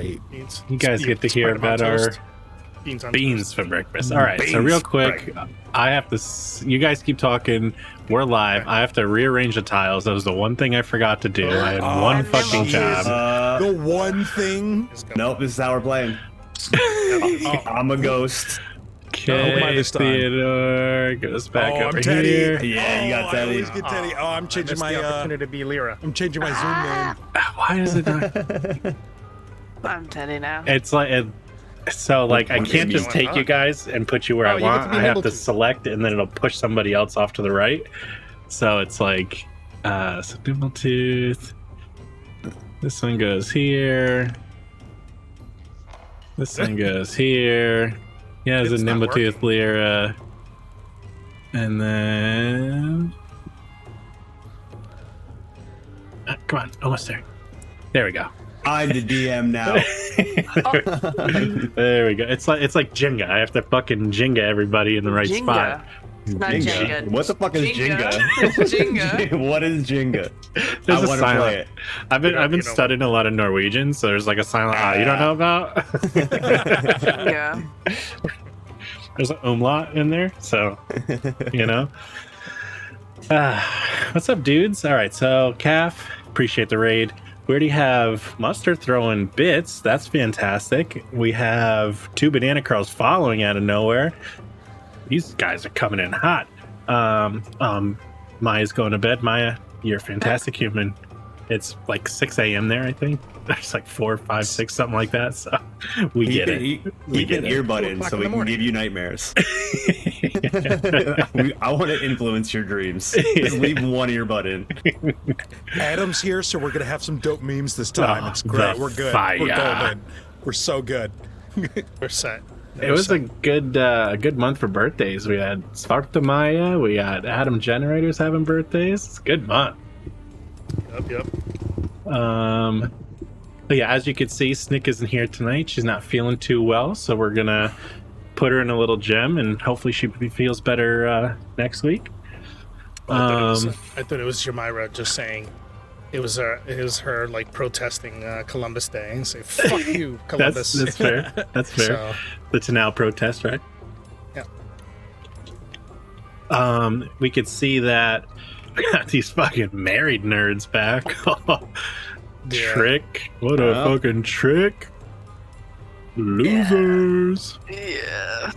great. Beans. You guys get to hear Spread 'em on about our toast. Beans for breakfast. All right, so real quick, I have to. You guys keep talking. We're live. I have to rearrange the tiles. That was the one thing I forgot to do. I had one fucking job. The one thing. Nope, this is how we're playing. I'm a ghost. Okay, this time. Theodore goes back Oh, over I'm Teddy. here. Yeah, you got I Teddy. always get Teddy. Oh, I'm changing Missed my the opportunity to be Lyra. I'm changing my Zoom name. Why is it not? I'm Teddy now. It's like so like I can't just take you guys and put you where I you get want. to be I have able to to. select and then it'll push somebody else off to the right. So it's like so Dimpletooth. This one goes here. This one goes here. Yeah, there's a It's not Nimbletooth Lyra. And then come on, almost there. There we go. I'm the DM now. There we go. It's like Jenga. I have to fucking Jenga everybody in the right spot. It's not Jenga. What the fuck is Jenga? Jenga. What is Jenga? There's I a want to play silent. it. I've been You know studying a lot of Norwegian, so there's like a silent you don't know about. Yeah. There's an umlaut in there, so you know. What's up, dudes? All right, so Calf, appreciate the raid. We already have Mustard throwing bits. That's fantastic. We have 2 Banana Crawls following out of nowhere. These guys are coming in hot. Maya's going to bed. Maya, you're a fantastic human. It's like 6 a.m. there, I think. There's like 4, 5, 6, something like that. So we get it. We get it. earbud in so we can give you nightmares. I want to influence your dreams. Just leave one earbud in. Adam's here, so we're gonna have some dope memes this time. Oh, It's great. the We're good. fire. We're golden. We're so good. We're set. It was a good month for birthdays. We had Svarta Maya. We got Adam Generators having birthdays. It's a good month. Yep. But yeah, as you can see, Snick isn't here tonight. She's not feeling too well, so we're gonna put her in a little gem, and hopefully she feels better next week. I thought it was Jamira just saying it was her like protesting Columbus Day and say fuck you Columbus. That's fair. That's fair. So, The Tanao protest, right? yeah. We could see that we got these fucking married nerds back. Yeah. Trick. What a fucking trick. Losers. Yeah.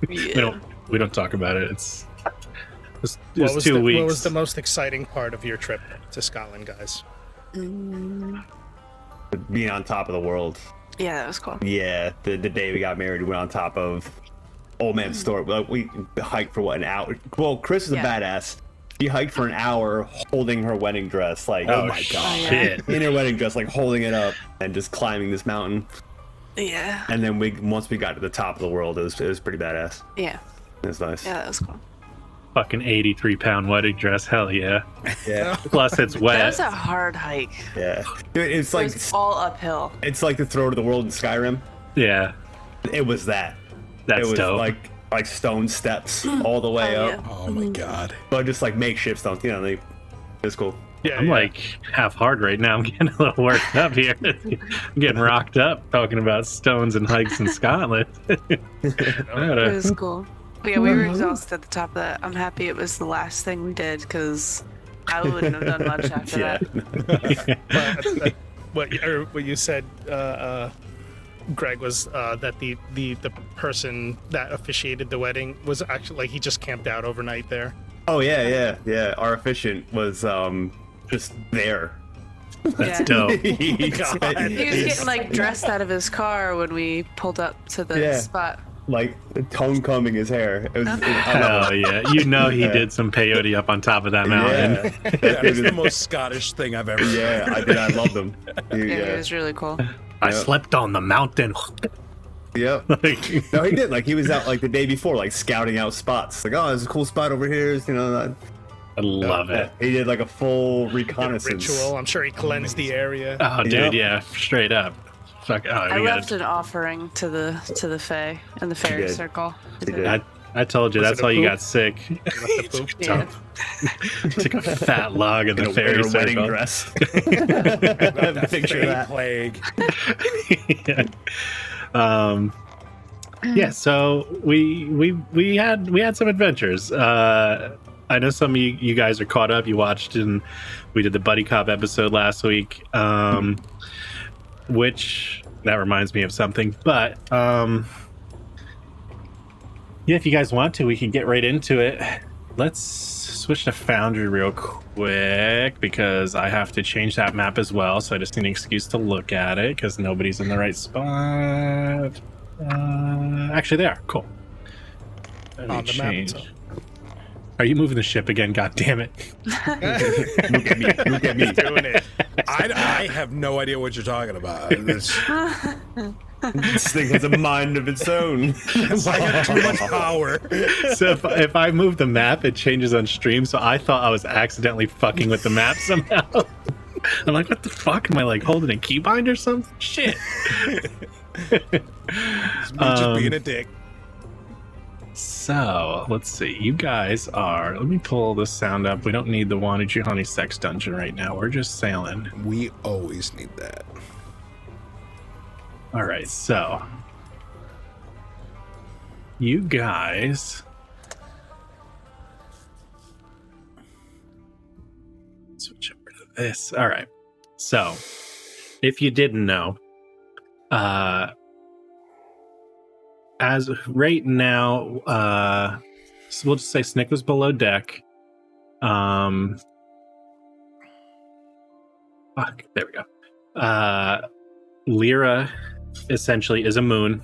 We don't talk about it. It's What was 2 weeks. What was the most exciting part of your trip to Scotland, guys? Being on top of the world. Yeah, that was cool. Yeah, the day we got married, we went on top of Old Man's Store. We hiked for what, an hour? Well, Chris is a badass. She hiked for an hour holding her wedding dress, like Oh my god, shit! in her wedding dress, like holding it up and just climbing this mountain. Yeah. And then once we got to the top of the world, it was pretty badass. Yeah. It was nice. Yeah, that was cool. Fucking 83-pound wedding dress. Hell yeah! Yeah. Plus it's That wet. was a hard hike. Yeah. Dude, it's It like was all uphill. it's like the throw to the world in Skyrim. Yeah, It was that. that's It was dope. like stone steps all the way Oh, up, Oh my god. but just like makeshift stones. You know, it's cool. Yeah, I'm like half hard right now. I'm getting a little worked up here. I'm getting rocked up talking about stones and hikes in Scotland. It was cool. But yeah, we were exhausted at the top of that. I'm happy it was the last thing we did because I wouldn't have done much after Yeah. that. what you said, Greg, was that the person that officiated the wedding was actually like he just camped out overnight there. Oh yeah. Our officiant was just there. That's Yeah. dope. He was getting like dressed out of his car when we pulled up to the Yeah. spot. like tone combing his hair. I love Hell yeah! You know he Yeah. did some peyote up on top of that mountain. Yeah. That is the most Scottish thing I've ever. Yeah, I did. I loved him. Yeah, it was really cool. I slept on the mountain. Yep. Like, No, he did. Like he was out like the day before, like scouting out spots. Like, oh, there's a cool spot over here. You know. I love it. He did like a full reconnaissance. Ritual. I'm sure he cleansed the area. Oh, dude, Yep. yeah, straight up. Fuck. Oh, I we left got. an offering to the Fae and the fairy did. circle. He did. I told you Was that's it a how you poop? got sick. The poop. Yeah. Took a fat log in In the a fairy wedding circle. dress. Picture Fey that. plague. Yeah, so we had some adventures. I know some of you guys are caught up. You watched and we did the buddy cop episode last week, which that reminds me of something. But yeah, if you guys want to, we can get right into it. Let's switch to Foundry real quick because I have to change that map as well. So I just need an excuse to look at it because nobody's in the right spot. Actually, they are. Cool. Let me On the map, change. so. Are you moving the ship again? God damn it. Look at me. Look at me. Doing it. I have no idea what you're talking about. It's This thing has a mind of its own. like got too much power. So if I move the map, it changes on stream. So I thought I was accidentally fucking with the map somehow. I'm like, what the fuck? Am I like holding a keybind or something? Shit. It's me just being a dick. So let's see. You guys are. Let me pull the sound up. We don't need the Wanted Honey sex dungeon right now. We're just sailing. We always need that. All right. So you guys. Switch over to this. All right. So if you didn't know, as right now, so we'll just say Snick was below deck. Fuck, there we go. Lyra essentially is a moon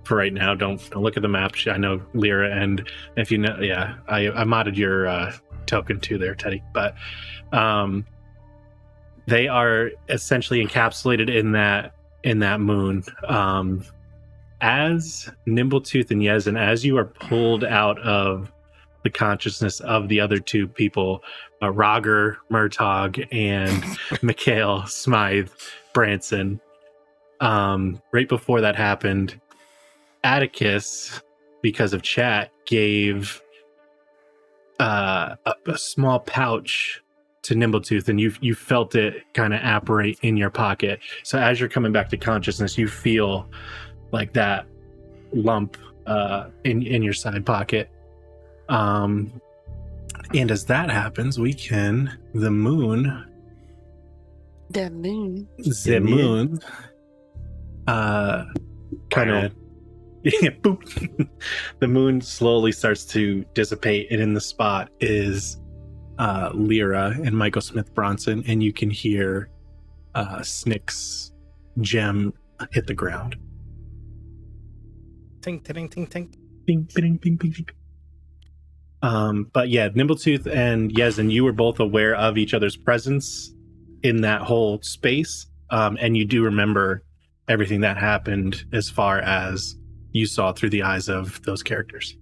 for right now. Don't look at the map. I know Lyra, and if you know, yeah, I modded your token too there, Teddy. But they are essentially encapsulated in that moon. As Nimbletooth and Yezin, as you are pulled out of the consciousness of the other two people, Roger Murtaugh and Mikhail Smythe Branson, right before that happened, Atticus, because of chat, gave a small pouch to Nimbletooth, and you felt it kind of apparate in your pocket. So as you're coming back to consciousness, you feel like that lump in your side pocket. And as that happens, we can the moon kind of boop. The moon slowly starts to dissipate, and in the spot is Lyra and Michael Smith Bronson, and you can hear Snick's gem hit the ground. Ting, ting, ting, ting. Bing, bing, bing, bing, bing. But yeah, Nimbletooth and Yezin, you were both aware of each other's presence in that whole space, and you do remember everything that happened as far as you saw through the eyes of those characters.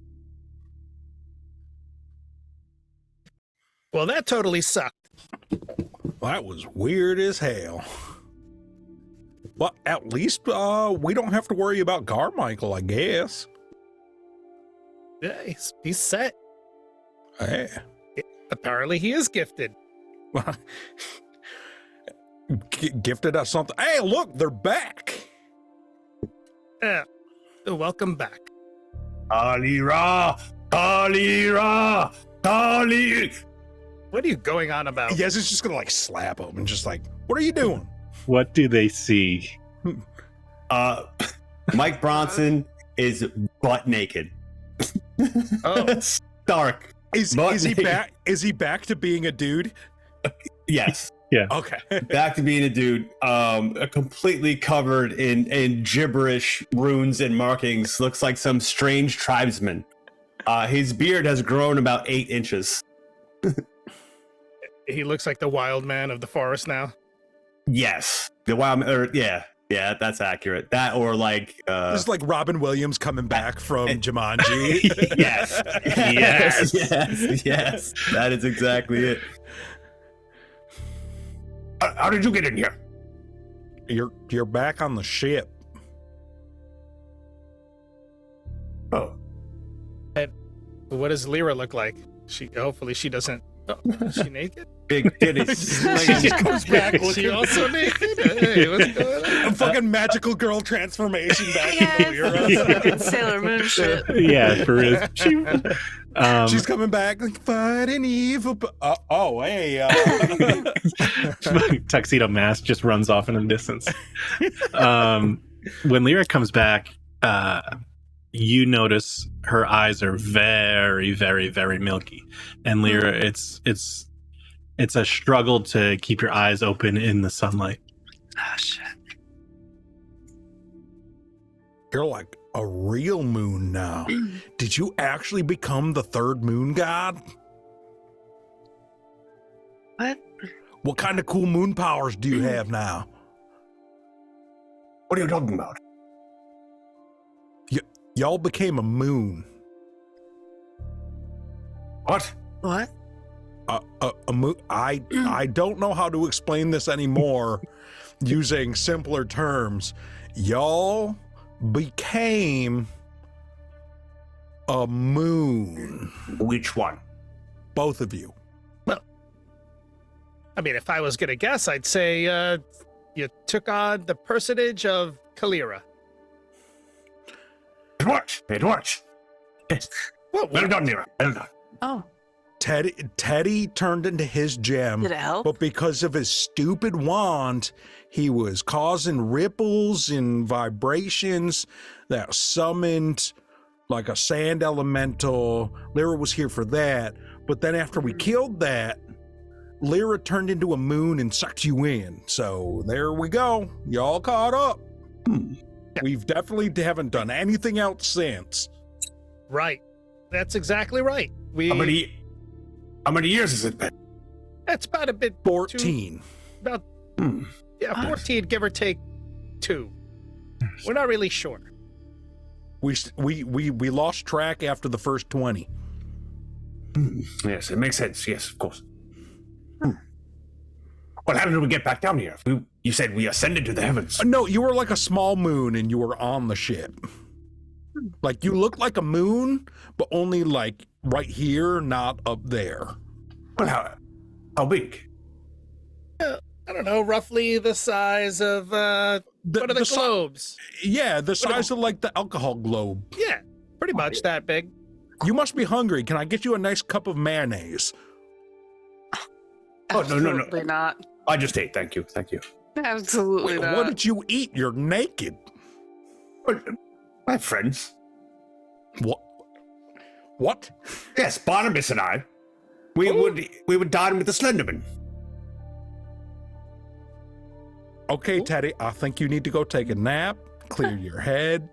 Well, that totally sucked. That was weird as hell. Well, at least we don't have to worry about Carmichael, I guess. Yeah, he's set. Hey. Apparently, he is gifted. Gifted us something. Hey, look, they're back. Yeah. Welcome back. Alira! Alira! Ali! What are you going on about? Yes, it's just gonna like slap him and just like, what are you doing? What do they see? Mike Bronson is butt naked. Oh. Stark. Is he back? Is he back to being a dude? Yes. Okay. Back to being a dude. Completely covered in gibberish runes and markings. Looks like some strange tribesman. His beard has grown about 8 inches. He looks like the wild man of the forest now. Yes. The wild, yeah, that's accurate. That or like This is like Robin Williams coming back from Jumanji. yes. Yes. That is exactly it. How did you get in here? You're back on the ship. Oh. What does Lyra look like? Hopefully she doesn't. Oh, is she naked? Big titties. She comes back Is she looking also naked? Hey, what's going on? a fucking magical girl transformation back Yeah, into Lyra. fucking Sailor Moon shit. Yeah, for real. She's coming back like fighting evil. Hey. Tuxedo Mask just runs off in the distance. When Lyra comes back, you notice her eyes are very, very, very milky, and Lyra, it's a struggle to keep your eyes open in the sunlight. Oh shit. You're like a real moon now. Did you actually become the third moon god? What? What kind of cool moon powers do you have now? What are you talking about? Y'all became a moon. What? What? A moon. I don't know how to explain this anymore using simpler terms. Y'all became a moon. Which one? Both of you. I mean, if I was gonna guess, I'd say you took on the personage of Kalira. It works. It works. Yes. What? Well done, Lyra. Well done. Oh, Teddy turned into his gem. did it help? But because of his stupid wand, he was causing ripples and vibrations that summoned like a sand elemental. Lyra was here for that. But then after we killed that, Lyra turned into a moon and sucked you in. So there we go. Y'all caught up. We've definitely haven't done anything else since. Right. That's exactly right. How many years has it been? That's about a bit. 14. About Hmm. 14, give or take 2. We're not really sure. We lost track after the first 20. Yes, it makes sense. Yes, of course. Well, how did we get back down here? You said we ascended to the heavens. No, you were like a small moon and you were on the ship. Like you looked like a moon, but only like right here, not up there. Well, how big? I don't know, roughly the size of one of the si- globes. Yeah, the size of like the alcohol globe. Yeah, pretty much that big. You must be hungry. Can I get you a nice cup of mayonnaise? Oh, no. Absolutely not. I just ate. Thank you. Absolutely Wait, not. what did you eat? You're naked. Well, I have friends. What? Yes, Barnabas and I. We would dine with the Slenderman. Okay, Teddy, I think you need to go take a nap, clear your head,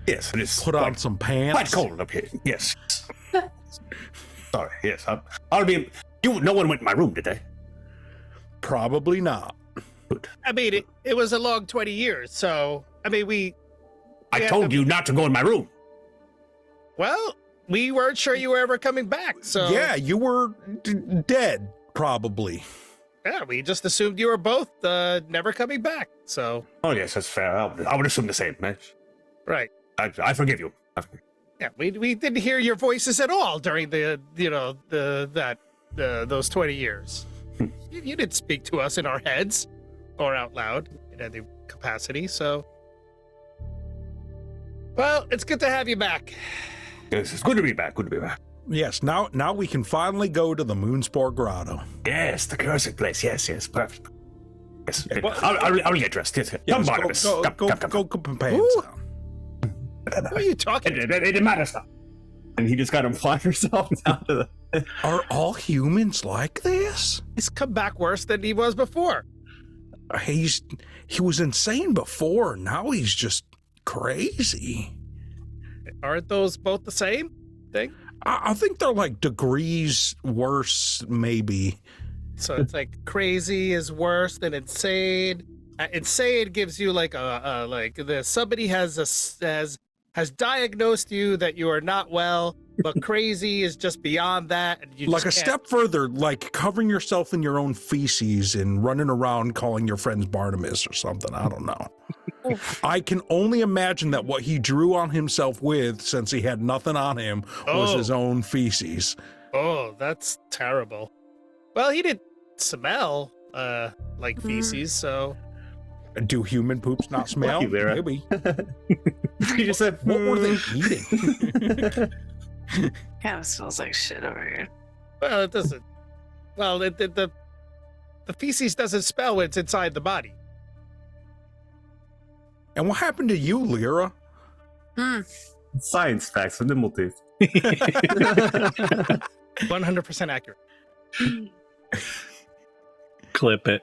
Yes, it is. put on some pants. Quite cold up here. Yes. Sorry. Yes, I'll be. No one went in my room, did they? Probably not. I mean, it was a long 20 years, so, I mean, I Yeah, told you not to go in my room. well, we weren't sure you were ever coming back, so. Yeah, you were dead, probably. Yeah, we just assumed you were both never coming back, so. Oh yes, that's fair. I would assume the same. Right. I forgive you. Yeah, we didn't hear your voices at all during those 20 years. You didn't speak to us in our heads or out loud in any capacity, so. Well, it's good to have you back. Yes, it's good to be back. Good to be back. Yes, now we can finally go to the Moonspore Grotto. Yes, the cursed place. Yes, perfect. Yes, Well, I'll get dressed. Yes, come, Barnabas. Go put some pants Ooh. on. What are you talking about? It didn't matter stuff. And he just got him flying himself down to the. Are all humans like this? He's come back worse than he was before. He was insane before. Now he's just crazy. Aren't those both the same thing? I think they're like degrees worse, maybe. So it's like crazy is worse than insane. Insane gives you like somebody has diagnosed you that you are not well, but crazy is just beyond that. And you Like a just can't- step further, like covering yourself in your own feces and running around calling your friends Barnabas or something. I don't know. I can only imagine that what he drew on himself with, since he had nothing on him, was his own feces. Oh, that's terrible. Well, he didn't smell like feces, so Do human poops not smell? Lucky, Lyra. Maybe. You just said, What were they eating? Kind of smells like shit over here. well, it doesn't. Well, the feces doesn't smell when it's inside the body. And what happened to you, Lyra? Science facts with Nimbletooth. 100% accurate. Clip it.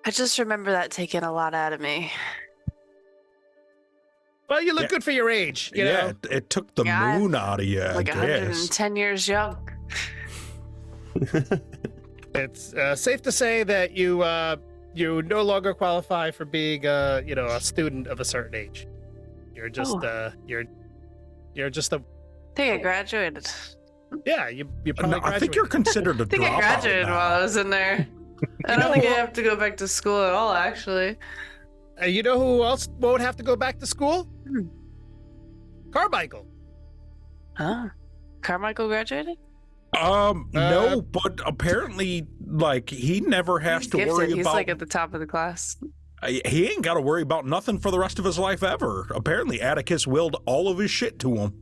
I just remember that taking a lot out of me. Well, you look Yeah. good for your age, you know. It took the Yeah, moon out of you, Like I guess. 110 years young. It's safe to say that you no longer qualify for being a student of a certain age. You're just you're just a I think I graduated. yeah. You No, probably I think you're graduated. considered a I think I dropout graduated now. while I was in there. I You don't think I know- have to go back to school at all, actually. You know who else won't have to go back to school? Hmm. Carmichael. Huh? Carmichael graduated? No, but apparently, like, he never has He's to gifted. worry He's about. like at the top of the class. He ain't got to worry about nothing for the rest of his life ever. Apparently, Atticus willed all of his shit to him.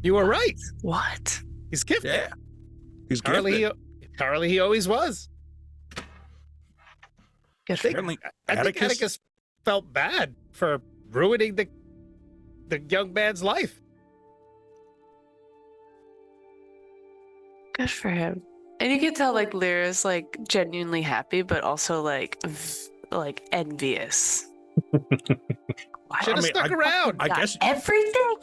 You were right. What? He's gifted. Yeah, he's Apparently, gifted. apparently he always was. Good for him. Apparently, I think Atticus. Atticus felt bad for ruining the young man's life. Good for him. And you can tell like Lyra's like genuinely happy, but also like envious. Why Should have mean, stuck around. I got guess- everything.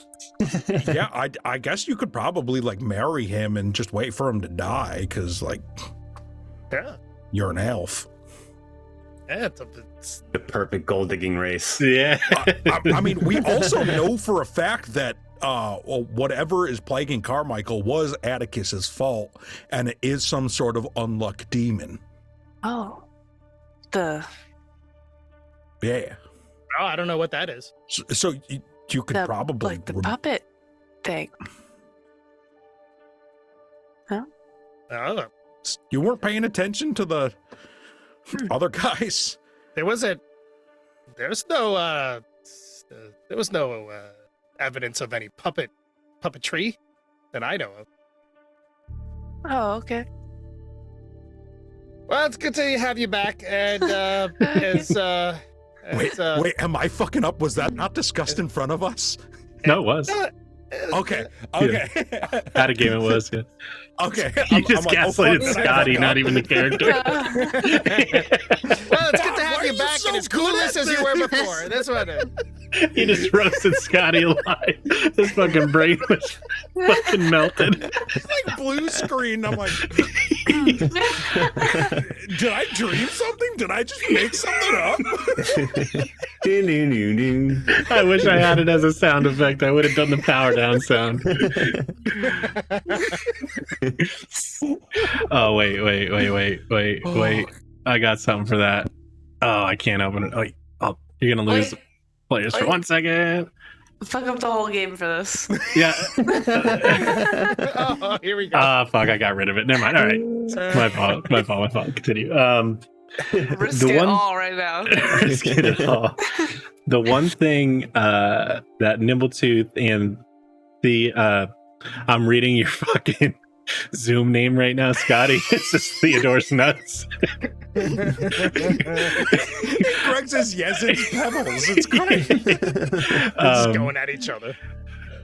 Yeah, I guess you could probably like marry him and just wait for him to die, because like Yeah. you're an elf. Yeah, it's The perfect gold digging race. Yeah. I mean, we also know for a fact that whatever is plaguing Carmichael was Atticus's fault, and it is some sort of unluck demon. Oh. The Yeah. oh, I don't know what that is. So you could probably like the puppet thing. Oh, you weren't paying attention to the other guys. there was no evidence of any puppetry that I know of. Oh, okay. Well, it's good to have you back, and as Wait, am I fucking up? Was that not discussed in front of us? No, it was. Okay. At a game it was. Yeah. Okay. You just like, gaslighted fuck, Scotty, fuck not up. even the character. Well, it's good to Why have are you you back, so and as good clueless at as you were this? before. That's what. He just roasted Scotty alive. His fucking brain was fucking melted. It's like blue screen. I'm like, did I dream something? Did I just make something up? Ding, ding, ding, ding. I wish I had it as a sound effect. I would have done the power down sound. Oh, wait. I got something for that. Oh, I can't open it. Oh, you're going to lose Wait. players for Wait. 1 second. Fuck up the whole game for this. Yeah. Oh, here we go. Fuck, I got rid of it. Never mind. All right. My fault. Continue. Risk the it one- all right now. Risk it all. The one thing that Nimbletooth and the I'm reading your fucking Zoom name right now, Scotty. It's just Theodore's nuts. Greg says Yezin's pebbles. It's great. Just going at each other.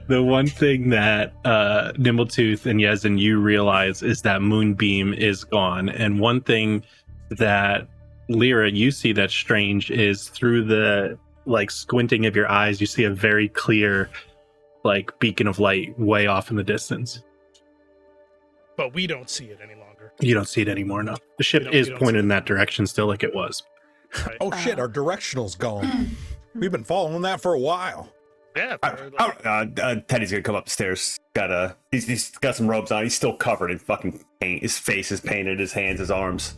The one thing that Nimbletooth and Yezin you realize is that Moonbeam is gone, and one thing that Lyra you see that's strange is through the like squinting of your eyes, you see a very clear like beacon of light way off in the distance. But we don't see it any longer. You don't see it anymore. No, the ship We is don't pointed see in that direction still, like it was. Right? Oh shit, our directional's gone. We've been following that for a while. Yeah. Teddy's gonna come upstairs. He's got some robes on. He's still covered in fucking paint. His face is painted. His hands, his arms.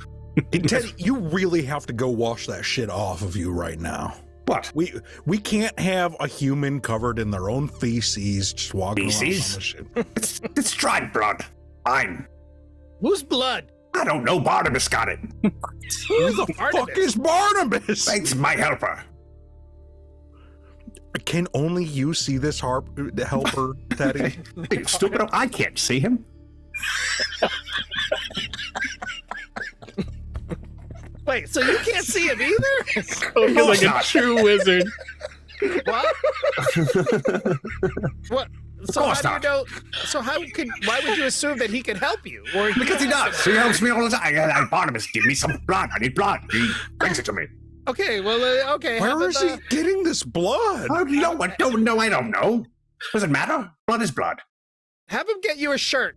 Teddy, you really have to go wash that shit off of you right now. What? We can't have a human covered in their own feces just walking around on Feces? the shit. It's dried blood. Fine. Whose blood? I don't know. Barnabas got it. Who the fuck is Barnabas? Thanks, my helper. Can only you see this helper, Teddy? Are you stupid? I can't see him. Wait, so you can't see him either? He's like a not. true wizard. What? What? So course how do you not. know? So why would you assume that he could help you? Or Because he does. He helps me all the time. Barnabas, give me some blood. I need blood. He brings it to me. Okay, well, okay. Where is he getting this blood? Oh, no, I don't know. I don't know. Does it matter? Blood is blood. Have him get you a shirt.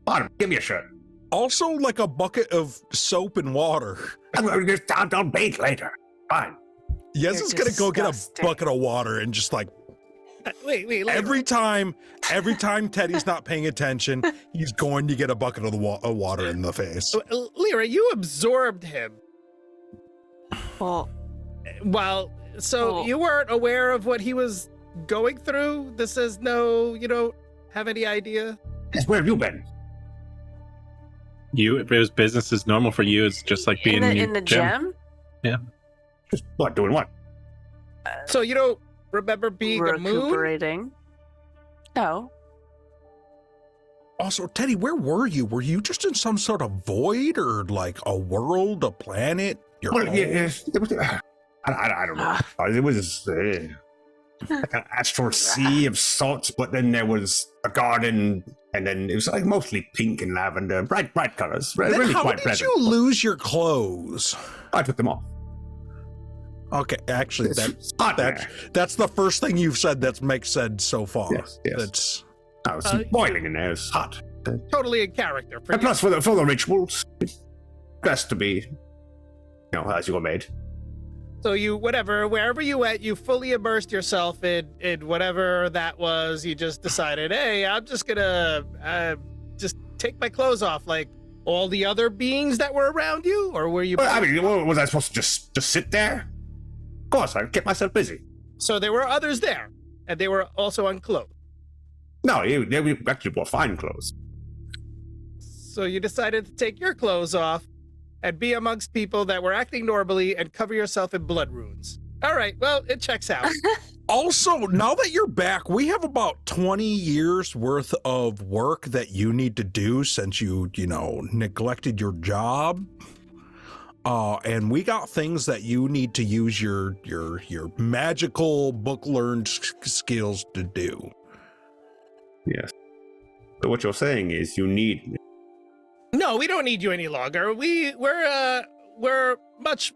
Barnabas, give me a shirt. Also, like a bucket of soap and water. I'll bathe later. Fine. Yes, You're is gonna go get a disgusting. bucket of water and just like Wait. every time Teddy's not paying attention, he's going to get a bucket of the water in the face. Lyra, you absorbed him. Well, So Well- you weren't aware of what he was going through? This is you don't have any idea? Yes, where have you been? If it was business as normal for you, it's just like being in the gym? Just what? Doing what? So you don't remember being a moon? Recuperating. No. Also, Teddy, where were you? Were you just in some sort of void or like a world, a planet? Your Well, own? yes. It was, I don't know. It was like an astral sea of sorts, but then there was a garden, and then it was like mostly pink and lavender, bright colors. Then Really how quite did pleasant. you lose your clothes? I took them off. Okay, actually, It's hot there. that's the first thing you've said that makes sense so far. Yes. That's I was boiling in there. It's hot. Totally in character for And you. plus, for the rituals, it's best to be, as you were made. So wherever you went, you fully immersed yourself in whatever that was. You just decided, hey, I'm just gonna just take my clothes off, like all the other beings that were around you, or were you? Well, I mean, was I supposed to just sit there? Of course, I kept myself busy. So there were others there, and they were also unclothed. No, they actually wore fine clothes. So you decided to take your clothes off and be amongst people that were acting normally and cover yourself in blood runes. All right, well, it checks out. also, now that you're back, we have about 20 years worth of work that you need to do since you neglected your job. And we got things that you need to use your magical book learned skills to do. Yes. So what you're saying is you need me. No, we don't need you any longer. We're much,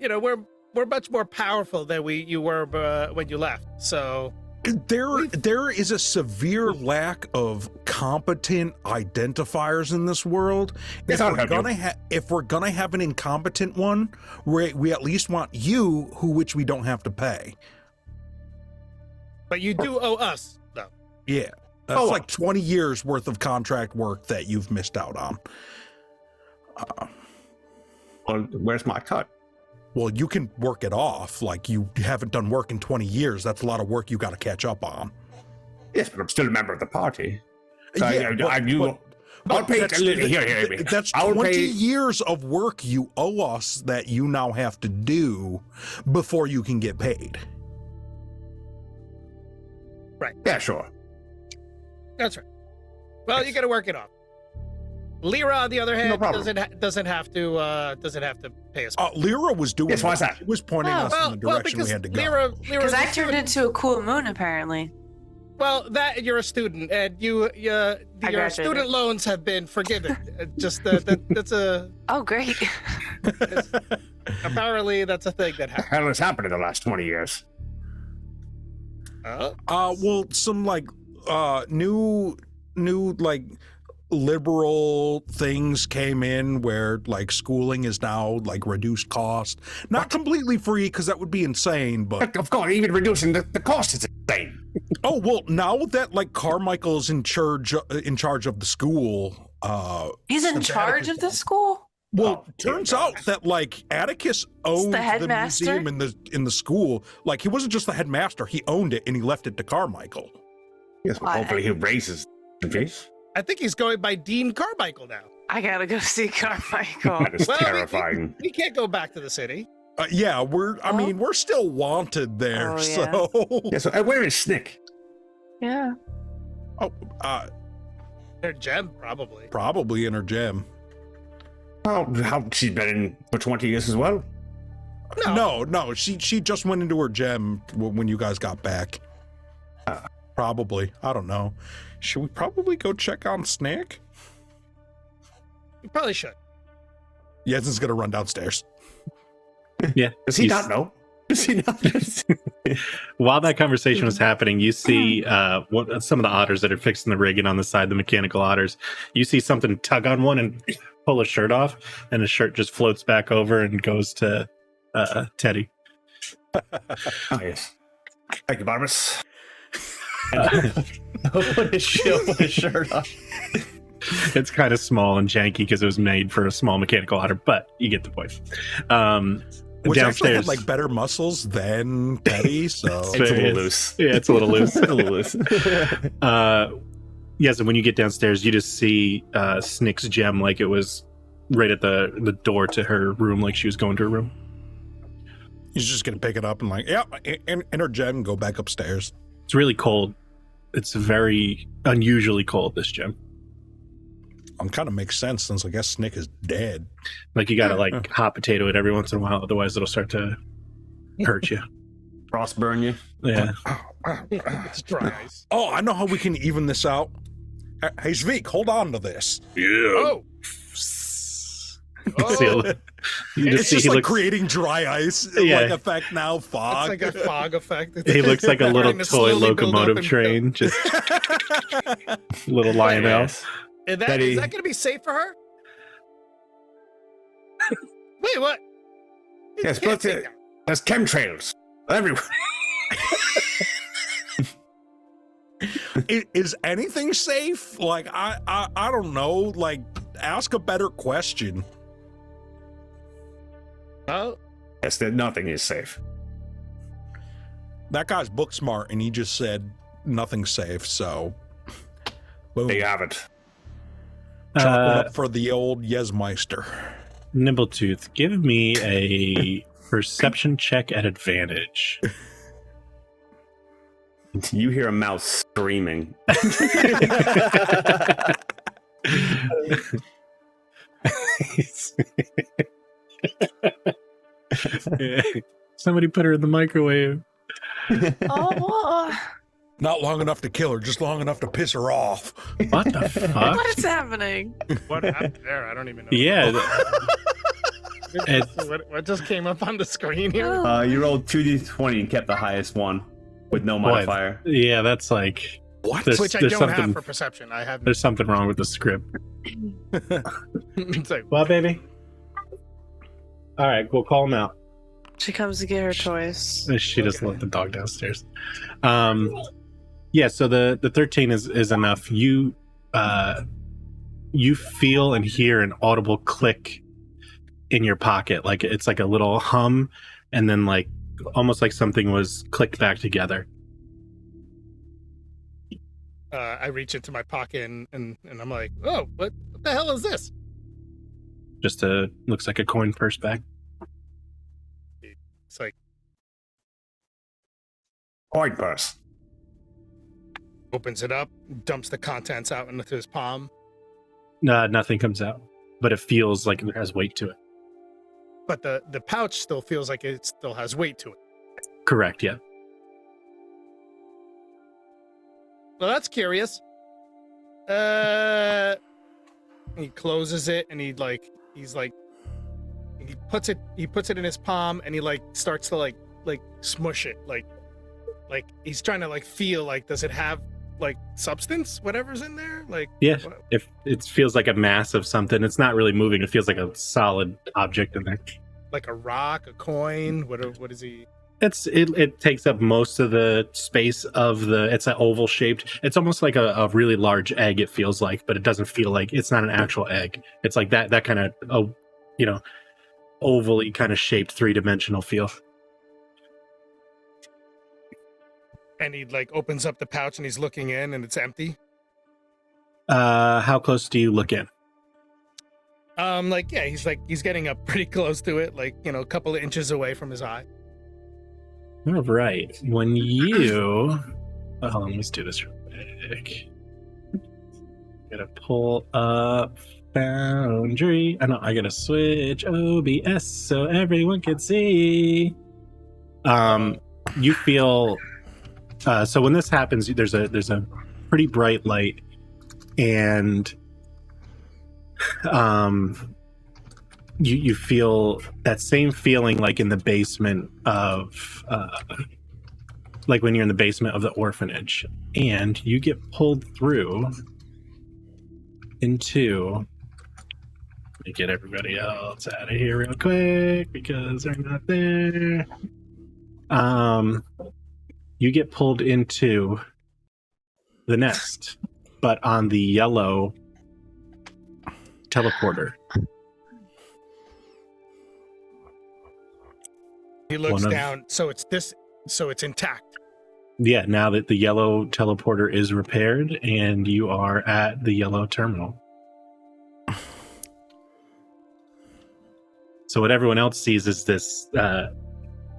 we're much more powerful than you were when you left. So There is a severe lack of competent identifiers in this world. Yes, I'll help you. If we're gonna have an incompetent one, we at least want you, which we don't have to pay. but you do owe us, though. Yeah, that's Oh. like 20 years worth of contract work that you've missed out on. Well, where's my cut? Well, you can work it off. Like you haven't done work in 20 years. That's a lot of work you got to catch up on. Yes, but I'm still a member of the party. So Yeah, I'll pay. that's, Here. that's I will 20 pay. years of work you owe us that you now have to do before you can get paid. Yeah, sure. That's right. Well, you got to work it off. Lyra, on the other hand, problem. doesn't have to pay us. Lyra was doing. Yes, why's that? She was pointing us in the direction we had to go. Lyra's Because a I turned student. into a cool moon, apparently. Well, that you're a student, and your graduated. student loans have been forgiven. That's a Oh, great. apparently that's a thing that The happens. hell has happened in the last 20 years? Well, some like new like liberal things came in where like schooling is now like reduced cost, not completely free because that would be insane, but Of course, even reducing the cost is insane. oh well, now that like Carmichael's in charge of the school, He's in Since charge Atticus- of the school? well, Oh, turns dear out God. that like Atticus owned the headmaster? museum in the school. Like he wasn't just the headmaster; he owned it and he left it to Carmichael. Yes, well, Why? hopefully he raises the fees. I think he's going by Dean Carmichael now. I gotta go see Carmichael. That is Well, terrifying. We can't go back to the city. Yeah, I Oh. mean, we're still wanted there, Oh, yeah. so Yeah, so where is Snick? Yeah. Their gem, probably. probably in her gym. Well, how she's been in for 20 years as well. No, she just went into her gem when you guys got back. Probably. I don't know. Should we probably go check on Snick? You probably should. Jensen's gonna run downstairs. Yeah. Does he You not know? Does he not? While that conversation was happening, you see some of the otters that are fixing the rigging on the side, the mechanical otters. You see something tug on one and pull a shirt off, and the shirt just floats back over and goes to Teddy. Oh, yes. Thank you, Barbas. Put his shirt on. It's kind of small and janky because it was made for a small mechanical otter, but you get the point. Which actually Downstairs, had like better muscles than Teddy, so It's a little loose. Yeah, it's a little loose. a little loose. Yes, and when you get downstairs, you just see Snick's gem like it was right at the door to her room, like she was going to her room. he's just gonna pick it up and like, yeah, in her gem, go back upstairs. It's really cold. It's very unusually cold, this gem. Kind of makes sense since I guess Snick is dead. Like you gotta like hot potato it every once in a while, otherwise it'll start to hurt you. Frost burn you. Yeah. It's dry ice. Oh, I know how we can even this out. Hey, Zvik, hold on to this. Oh! You see a li- you It's see just he like looks creating dry ice, Yeah. like effect now, It's fog. like a fog effect. It's he looks like a little starting to toy slowly build up locomotive and train, just little Lionel. Yes. Is that Teddy. going to be safe for her? Wait, what? You Yes, can't but take that. there's chemtrails everywhere. Is anything safe? Like I don't know. Like ask a better question. Oh, Yes, nothing is safe. That guy's book smart, and he just said nothing's safe. So, boom. There you have it. Chalk it up for the old Yesmeister. Nimbletooth, give me a perception check at advantage. You hear a mouse screaming. Somebody put her in the microwave. Oh, Not long enough to kill her, just long enough to piss her off. What the fuck? what is happening? what happened there? I don't even know. Yeah, What just came up on the screen here? Oh. You rolled 2d20 and kept the highest one with no Boy. modifier. yeah, that's like What? There's- Which I there's don't something- have for perception. I have. there's something wrong with the script. It's like, What, baby? All right, we'll call him out. She comes to get her toys. She just let the dog downstairs. Yeah, so the 13 is enough. You feel and hear an audible click in your pocket, like it's like a little hum, and then like almost like something was clicked back together. I reach into my pocket and I'm like, oh, what the hell is this? Just looks like a coin purse bag. It's like Coin purse. opens it up, dumps the contents out into his palm. Nothing comes out, but it feels like it has weight to it. But the pouch still feels like it still has weight to it. Correct, yeah. Well, that's curious. He closes it and he puts it in his palm and he like starts to like smush it like he's trying to like feel like does it have like substance, whatever's in there? Like Yeah, what- if it feels like a mass of something, it's not really moving. It feels like a solid object in there. like a rock, a coin. What is he? It takes up most of the space of the. It's an oval shaped. It's almost like a really large egg. It feels like, but it doesn't feel like it's not an actual egg. It's like that kind of ovally kind of shaped 3-dimensional feel. And he like opens up the pouch and he's looking in and it's empty. How close do you look in? Like yeah, he's getting up pretty close to it, like a couple of inches away from his eye. All right. When you, hold on, let's do this real quick. Gotta pull up Foundry. I gotta switch OBS so everyone can see. You feel. So when this happens, there's a pretty bright light, and you feel that same feeling like in the basement of like when you're in the basement of the orphanage, and you get pulled through into. Let me get everybody else out of here real quick because they're not there. You get pulled into the nest, but on the yellow teleporter. He looks One of- down. So it's intact. Yeah, now that the yellow teleporter is repaired and you are at the yellow terminal. So what everyone else sees is this,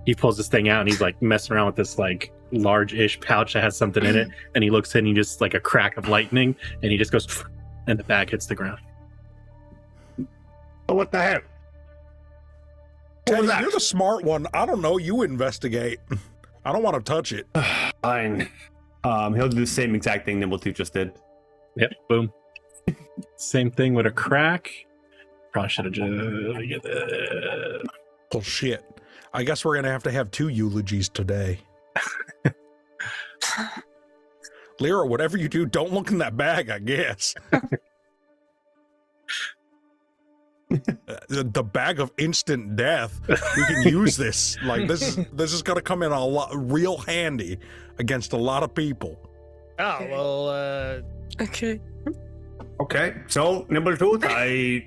he pulls this thing out and he's like messing around with this like large-ish pouch that has something in it, and he looks in and just like a crack of lightning, and he just goes and the bag hits the ground. Oh, what the hell? Teddy, that? you're the smart one. I don't know. You investigate. I don't want to touch it. Fine. He'll do the same exact thing Nimble2 just did. Yep, boom. Same thing with a crack. Probably should have just get that. Well, shit. I guess we're going to have 2 eulogies today. Lyra, whatever you do, don't look in that bag, I guess. The bag of instant death. We can use this. Like this is going to come in real handy against a lot of people. Oh well. Okay. Okay, so Nimble2,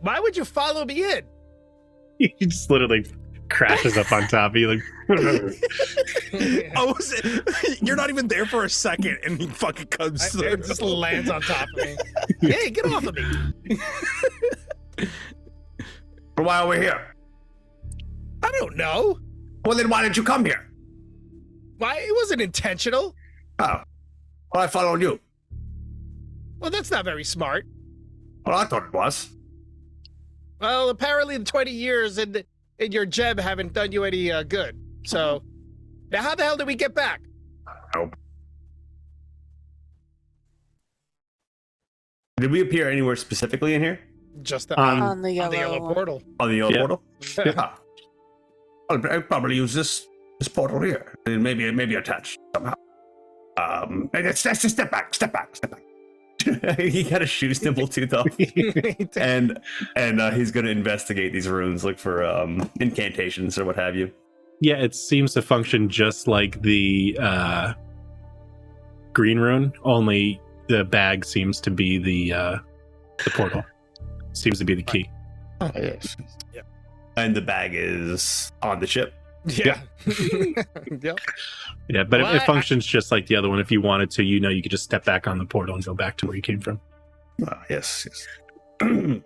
Why would you follow me in? He just literally crashes up on top of you like You're not even there for a second, and he fucking comes through. It just lands on top of me. Hey, get off of me! why are we here? I don't know. Well, then why did you come here? Why? It wasn't intentional. Oh, well, I followed you. Well, that's not very smart. Well, I thought it was. Well, apparently the 20 years in your gem haven't done you any good. So, now how the hell did we get back? Nope. Did we appear anywhere specifically in here? Just On the on the yellow yellow. portal. On the yellow Yeah. portal? Yeah. I'll probably use this portal here. And maybe attached somehow. And it's just step back. He got a shoe Nimble2 though. and he's gonna investigate these runes, look for incantations or what have you. Yeah, it seems to function just like the green rune, only the bag seems to be the portal. Seems to be the key. Oh, yes. Yeah. And the bag is on the ship. Yeah. Yep. Yeah, but Well, it functions just like the other one. If you wanted to, you could just step back on the portal and go back to where you came from. Yes. Oh,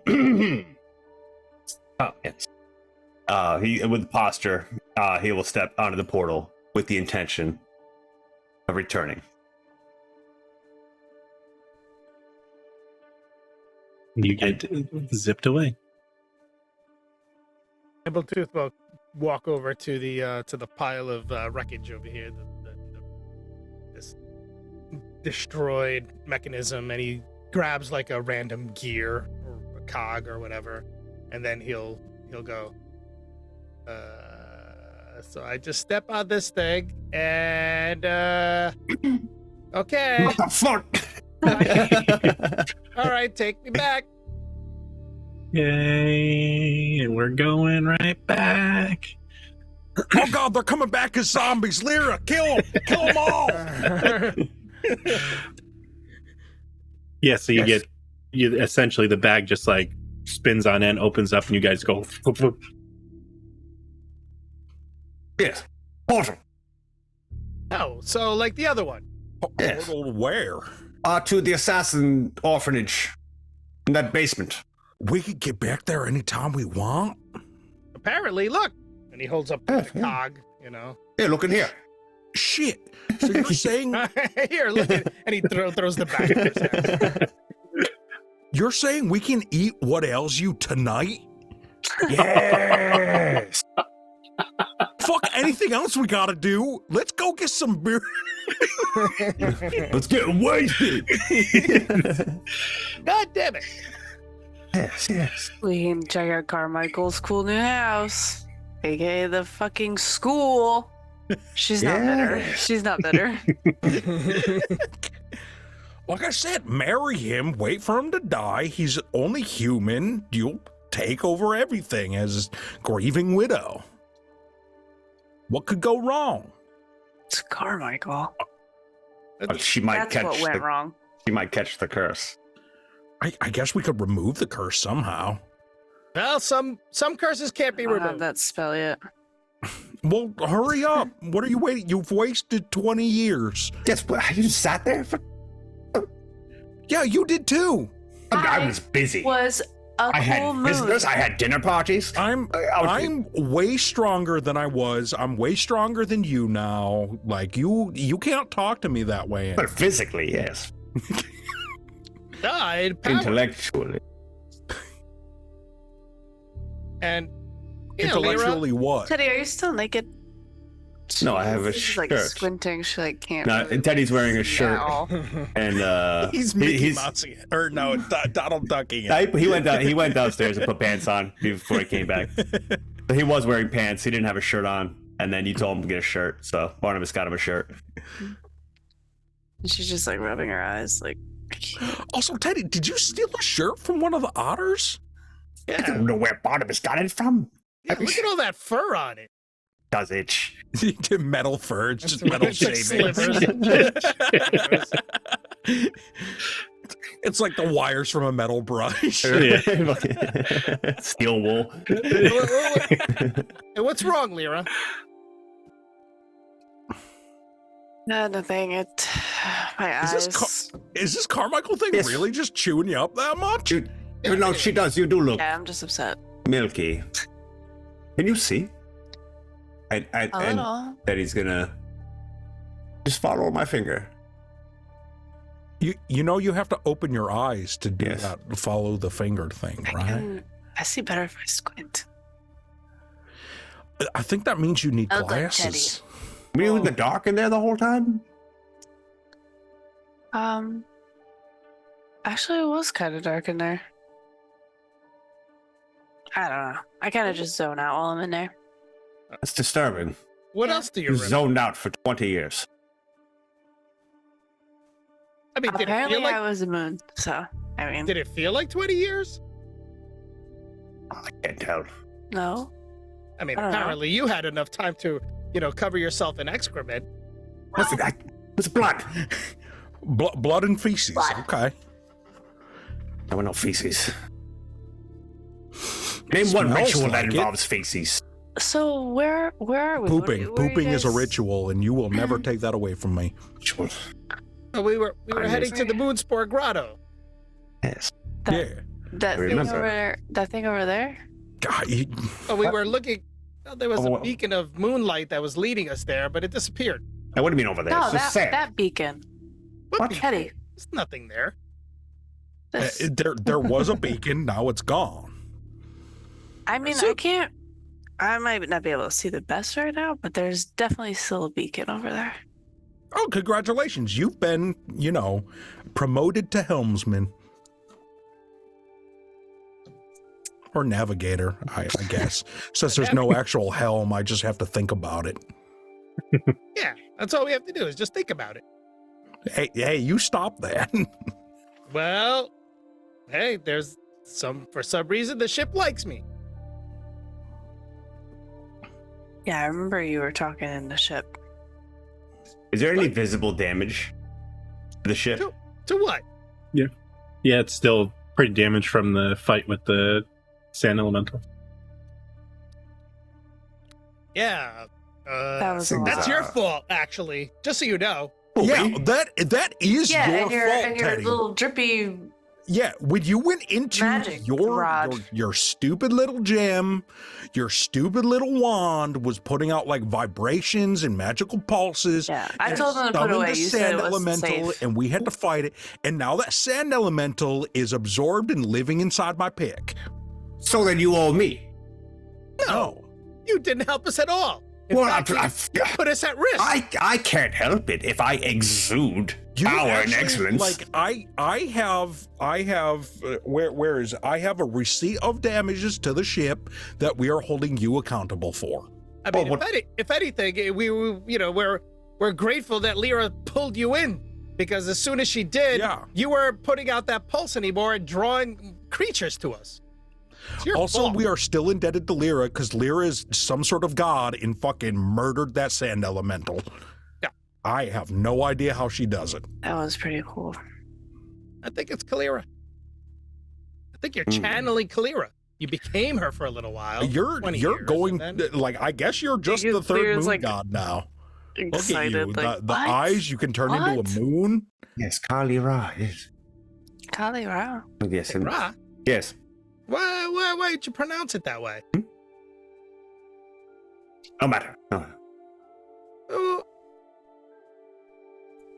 yes. He with posture, he will step onto the portal with the intention of returning. You get zipped away. Nimbletooth will walk over to the pile of wreckage over here, this destroyed mechanism, and he grabs like a random gear or a cog or whatever, and then he'll go. So I just step on this thing, and Okay. What the fuck? All right, take me back. Yay! And we're going right back. Oh God, they're coming back as zombies. Lyra, kill them all. Yeah, so you essentially the bag just like spins on end, opens up, and you guys go. Whoop, whoop. Yes. Portal. Oh, so like the other one. Yes. Portal where? To the assassin orphanage. In that basement. We could get back there anytime we want. Apparently, look. And he holds up the cog, Here, look in here. Shit. So you're saying Here, look at it. And he throws the bag in his hands. we can eat what ails you tonight? Yes. Fuck anything else we gotta do. Let's go get some beer. Let's get wasted. God damn it. Yes. We can check out Carmichael's cool new house, aka the fucking school. She's not bitter. She's not bitter. Like I said, marry him, wait for him to die. He's only human. You'll take over everything as grieving widow. What could go wrong? It's Carmichael. But she might That's catch what went wrong. She might catch the curse. I guess we could remove the curse somehow. Well, some curses can't be I don't have removed. that spell yet. Well, hurry up. What are you waiting? You've wasted 20 years. Yes, but you just sat there for. Yeah, you did too. I was busy. Was a I had cool moon. visitors. I had dinner parties. I'm way stronger than I was. I'm way stronger than you now. Like you can't talk to me that way. But physically, yes. Died. Intellectually. And Intellectually what? Teddy, are you still naked? No, I have a She's like shirt. squinting. She like can't. No, really and Teddy's wearing a see shirt, at all. and He's Mickey Mousing it. Or no, Donald Ducking it. he went down. He went downstairs and put pants on before he came back. But he was wearing pants. He didn't have a shirt on, and then you told him to get a shirt. So Barnabas got him a shirt. And she's just like rubbing her eyes, like. I can't. Also, Teddy, did you steal a shirt from one of the otters? I don't know where Barnabas got it from. Yeah, look at all that fur on it. Does itch? Metal fur. It's just metal It's like shavings. slivers. It's like the wires from a metal brush. Steel wool. Hey, what's wrong, Lyra? No, nothing. My Is eyes. this Carmichael thing Yes. really just chewing you up that much? You, no, she does. You do look Yeah, I'm just upset. milky. Can you see? A And little. that he's gonna just follow my finger. You know you have to open your eyes to do Yes. that, follow the finger thing, right? I see better if I squint. I think that means you need I look like glasses. Were you in the dark in there the whole time? Actually, it was kind of dark in there. I don't know. I kind of just zone out while I'm in there. That's disturbing. What else do you You remember? zoned out for 20 years. I mean, did it Apparently, feel like I was a moon. So, I mean, did it feel like 20 years? I can't tell. no. I mean, I don't know. apparently you had enough time to, cover yourself in excrement. What's that? What's blood? Blood and feces. Blood. Okay. There were no feces. Name one Smells ritual that like it. involves feces. So where are we? What are Pooping. you- where are you Pooping is a guys- ritual, and you will never take that away from me. Ritual. We were I heading to the know. Moonspore Grotto. Yes. That, Yeah. that I thing remember. over there. That thing over there. God, Oh, we were looking. Well, there was Oh, a beacon of moonlight that was leading us there, but it disappeared. I wouldn't mean over there. No, it's just that sand. beacon. What? Teddy. There's nothing there. This, there was a beacon. Now it's gone. I mean, So- I can't. I might not be able to see the best right now, but there's definitely still a beacon over there. Oh, congratulations. You've been, promoted to helmsman. Or navigator, I guess. Since there's no actual helm, I just have to think about it. Yeah, that's all we have to do is just think about it. Hey, you stop that. Well, hey, there's for some reason the ship likes me. Yeah, I remember you were talking in the ship. Is there any visible damage to the ship? To what? Yeah, it's still pretty damaged from the fight with the sand elemental. Yeah. That was That's your fault, actually. Just so you know. Yeah, that is Yeah, your and your, fault, and your Teddy. little drippy. Yeah, when you went into Magic your rod. your stupid little gem, your stupid little wand was putting out like vibrations and magical pulses. Yeah, I and told them to put summoned away. the You said sand it wasn't elemental, safe. and we had to fight it. And now that sand elemental is absorbed and living inside my pick. So then you owe me. No, You didn't help us at all. In Well, fact, you put us at risk. I can't help it if I exude you power and actually, excellence. Like I have where is it? I have a receipt of damages to the ship that we are holding you accountable for. I mean, Well, if anything, we're grateful that Lyra pulled you in, because as soon as she did, Yeah. you weren't putting out that pulse anymore and drawing creatures to us. It's your Also, fault. we are still indebted to Lyra because Lyra is some sort of god and fucking murdered that sand elemental. Yeah. I have no idea how she does it. That was pretty cool. I think it's Kalira. I think you're Hmm. channeling Kalira. You became her for a little while. You're 20 you're years, going and then- like I guess you're just Because the third Lyra's, moon like, god now. Look at Excited, you. like The what? eyes you can turn into What? a moon. yes, Kali Ra. Yes. Kali Ra. Yes. Hey, Ra, Yes. why did you pronounce it that way? No matter. No. Oh.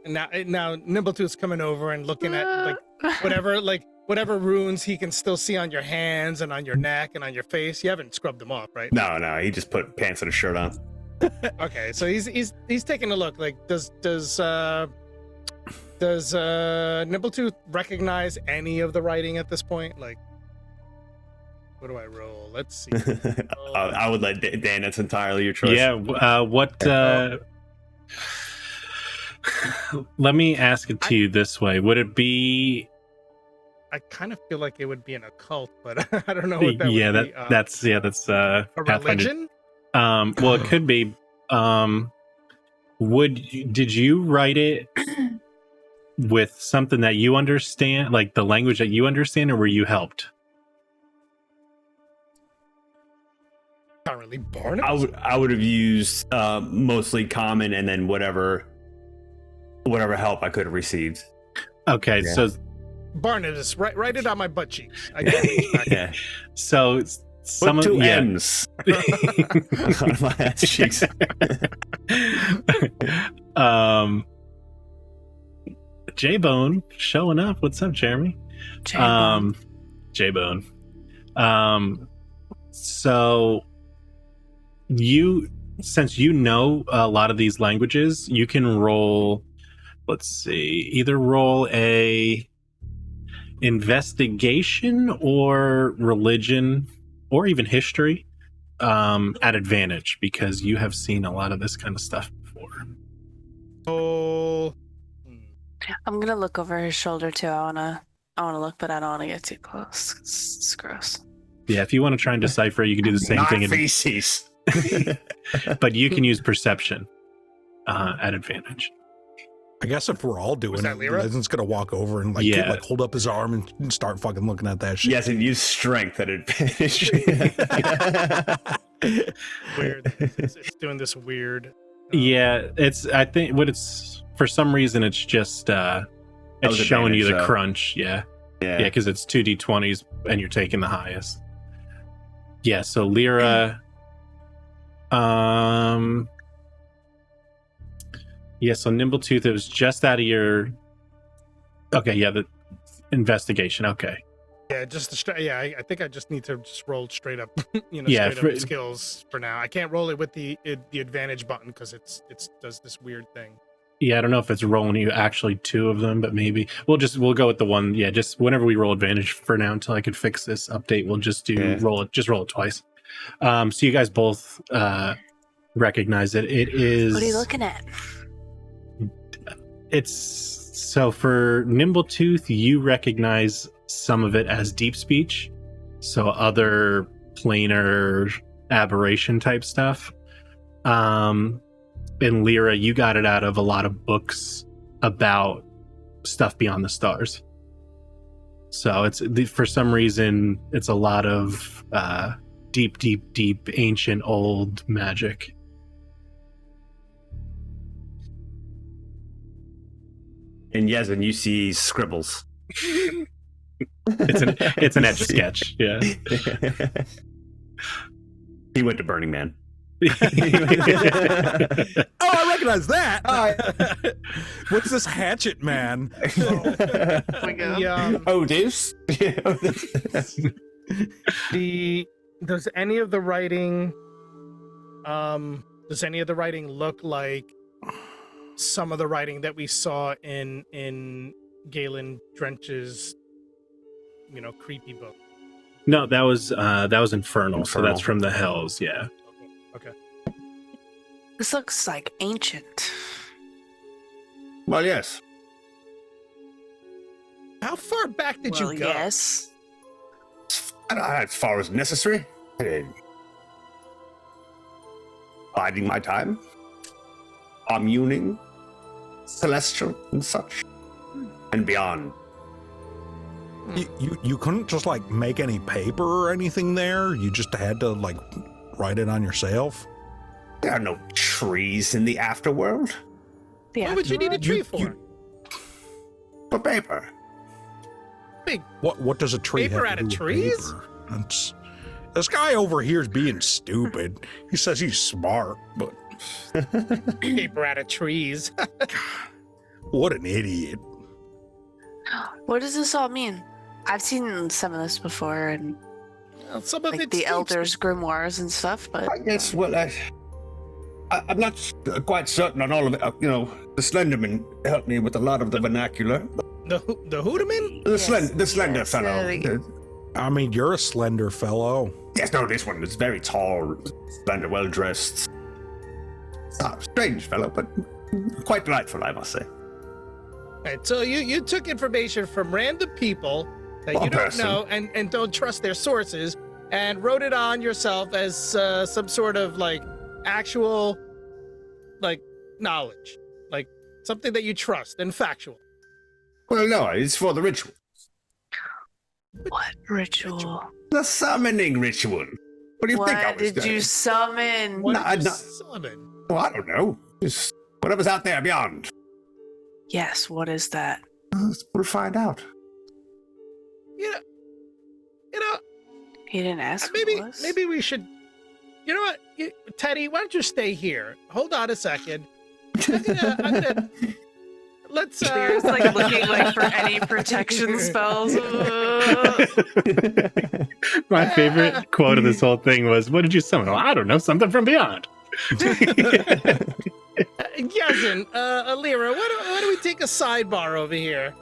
And now Nimbletooth's coming over and looking at whatever runes he can still see on your hands and on your neck and on your face. You haven't scrubbed them off, right? No, he just put pants and a shirt on. Okay, so he's taking a look. Like, does Nimbletooth recognize any of the writing at this point? Like, what do I roll? Let's see. I would let Dan. That's entirely your choice. Yeah. Let me ask it to you this way: would it be? I kind of feel like it would be an occult, but I don't know what that Yeah, would be. that's a Pathfinder. religion. Well, it could be. Did you write it with something that you understand, like the language that you understand, or were you helped? Apparently, Barnabas. I would have used mostly common and then whatever help I could have received. Okay, Yeah. so Barnabas, write it on my butt cheeks. I got it. Yeah. so some Put of two yeah. M's on my ass cheeks. J-Bone showing up. What's up, Jeremy? J-Bone. J-Bone. So since you know a lot of these languages, you can roll, let's see, either roll a investigation or religion or even history at advantage, because you have seen a lot of this kind of stuff before. Oh, I'm gonna look over his shoulder too. I wanna look, but I don't wanna get too close. It's gross. Yeah, if you want to try and decipher, you can do the same Not thing, feces. but you can use perception at advantage. I guess if we're all doing Was that it, Lyra? Legend's gonna walk over and like, Yeah. hold up his arm and start fucking looking at that shit. Yes, and use strength at advantage. weird. It's doing this weird. Yeah, I think for some reason it's just it's was showing you the advantage, though. crunch. Yeah, because it's 2d20s and you're taking the highest. Yeah, so Lyra, yeah, so Nimbletooth, it was just out of your. Okay, yeah, the investigation. Okay, Yeah, I think I just need to just roll straight up. Yeah, straight up skills for now. I can't roll it with the advantage button because it does this weird thing. yeah, I don't know if it's rolling you actually two of them, but maybe we'll go with the one. Yeah, just whenever we roll advantage for now until I can fix this update, we'll just roll it twice. So you guys both recognize it. It is. What are you looking at? It's so for Nimbletooth, you recognize some of it as deep speech, so other planar aberration type stuff. In Lyra, you got it out of a lot of books about stuff beyond the stars. So it's for some reason it's a lot of deep ancient old magic. In Yezin, you see scribbles. It's an etch a sketch. Yeah. He went to Burning Man. Oh, I recognize that. What's this hatchet man? There we go. Oh, this? Does any of the writing look like some of the writing that we saw in Galen Drench's creepy book? No, that was Infernal, so that's from the Hells. Yeah. Okay. This looks like ancient. Well, yes. How far back did you go? Yes. As far as necessary. Biding my time. Communing. Celestial and such. And beyond. You couldn't just like make any paper or anything there? You just had to like write it on yourself? There are no trees in the afterworld. What would you need a tree for? For paper. What does a tree Paper have to out of do with trees? paper? This guy over here is being stupid. He says he's smart, but Paper out of trees. what an idiot. What does this all mean? I've seen some of this before, and Well, some of like it's the deep elders' grimoires and stuff, but I guess, well, I'm not quite certain on all of it. The Slenderman helped me with a lot of the vernacular. The Hoodaman? The Yes, Slender yes, fellow. there we go. I mean, you're a slender fellow. Yes, no, this one is very tall, slender, well dressed. Strange fellow, but quite delightful, I must say. Right, so you took information from random people that you One don't person. know and don't trust their sources and wrote it on yourself as some sort of like actual like knowledge, like something that you trust and factual. Well, no, it's for the ritual. what ritual? The summoning ritual. What do you think I What was did you doing? summon? What No, did you no. summon? Well, I don't know. Just whatever's out there beyond. Yes, what is that? We'll find out. You know, He didn't ask. maybe what it was. maybe we should. You know what, Teddy? Why don't you stay here? Hold on a second. I'm gonna let's. There's like looking like for any protection spells. My favorite quote of this whole thing was, "What did you summon?" Oh, I don't know, something from beyond. Yezin, Alira, why don't we take a sidebar over here?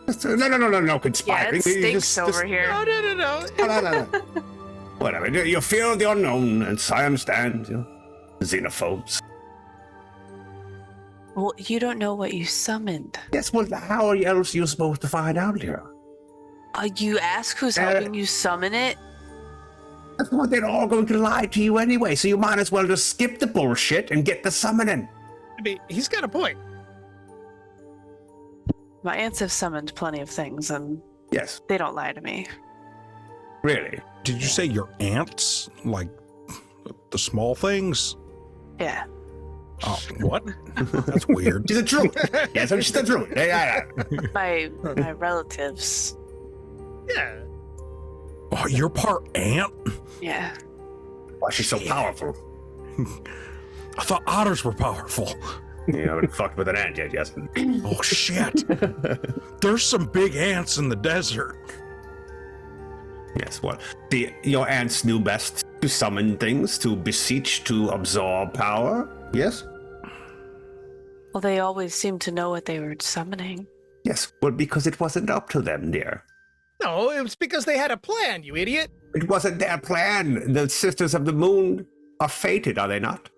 No, Yeah, conspiring. it stinks over here. No. No. Whatever. You fear the unknown, and I understand. Xenophobes. Well, you don't know what you summoned. Yes, well, how else are you supposed to find out here? You ask who's helping you summon it. That's why they're all going to lie to you anyway, so you might as well just skip the bullshit and get the summoning. I mean, he's got a point. My aunts have summoned plenty of things, and Yes, they don't lie to me. really. Did you say your ants? Like the small things? Yeah. Oh, what? That's weird. She's a druid. Yes, she's a druid. Yeah. My relatives. Yeah. Oh, you're part ant? Yeah. Why she's so powerful? I thought otters were powerful. You haven't fucked with an ant yet, yes. Oh, shit. There's some big ants in the desert. Yes, well, your ants knew best to summon things, to beseech, to absorb power. Yes? Well, they always seemed to know what they were summoning. Yes, well, because it wasn't up to them, dear. No, it was because they had a plan, you idiot. It wasn't their plan. The Sisters of the Moon are fated, are they not?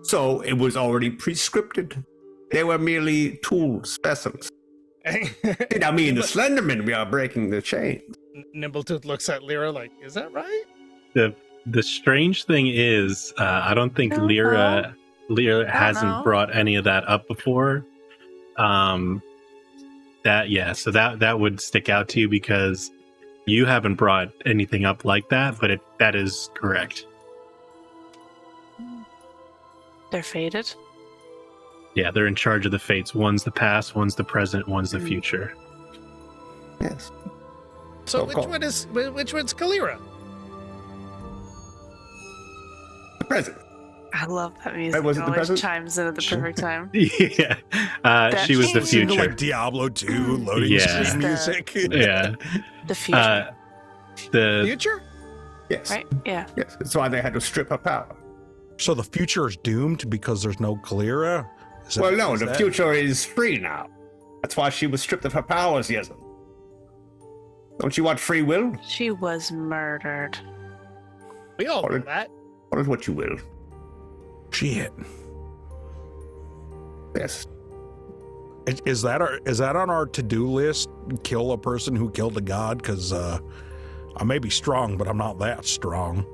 So it was already prescripted. They were merely tool specimens. I mean, the Slenderman, we are breaking the chain. Nimbletooth looks at Lyra like, is that right? The strange thing is, I don't think Lyra hasn't brought any of that up before. So that would stick out to you because you haven't brought anything up like that, but that is correct. They're fated. Yeah, they're in charge of the fates. One's the past, one's the present, one's the future. Yes. So Oh, which one's Kalira? The present. I love that music. was it It the always present? chimes in at the perfect time. Yeah, she was the That- Listen to, future. like Diablo 2 loading Yeah. screen music. Yeah, The future, the Future? Yes. right? Yeah. Yes. That's why they had to strip her power. So the future is doomed because there's no Kalira? Is that- Well, no, is the that- future is free now. That's why she was stripped of her powers, yes. Don't you want free will? She was murdered. We all know Or- that. Call it what you will. Shit. Yes. Is that on our to-do list? Kill a person who killed a god? Because I may be strong, but I'm not that strong.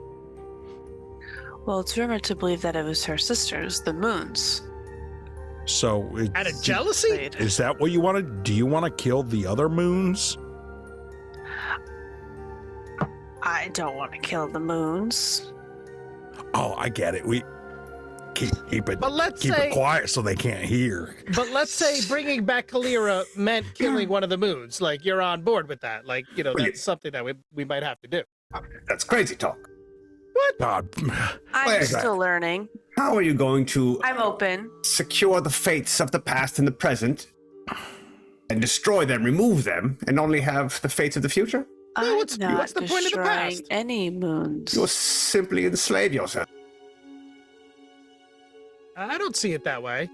Well, it's rumored to believe that it was her sisters, the Moons. So Out of jealousy? Fated. is that what you want to? Do you want to kill the other moons? I don't want to kill the Moons. Oh, I get it. We keep it But let's keep say it quiet so they can't hear. But let's say bringing back Kalira meant killing one of the moons. Like, you're on board with that. Like, that's something that we might have to do. That's crazy talk. God, I'm Wait. still learning. How are you going to I'm open. secure the fates of the past and the present and destroy them, remove them, and only have the fates of the future? I'm what's not the point of the destroying past? any moons. You'll simply enslave yourself. I don't see it that way.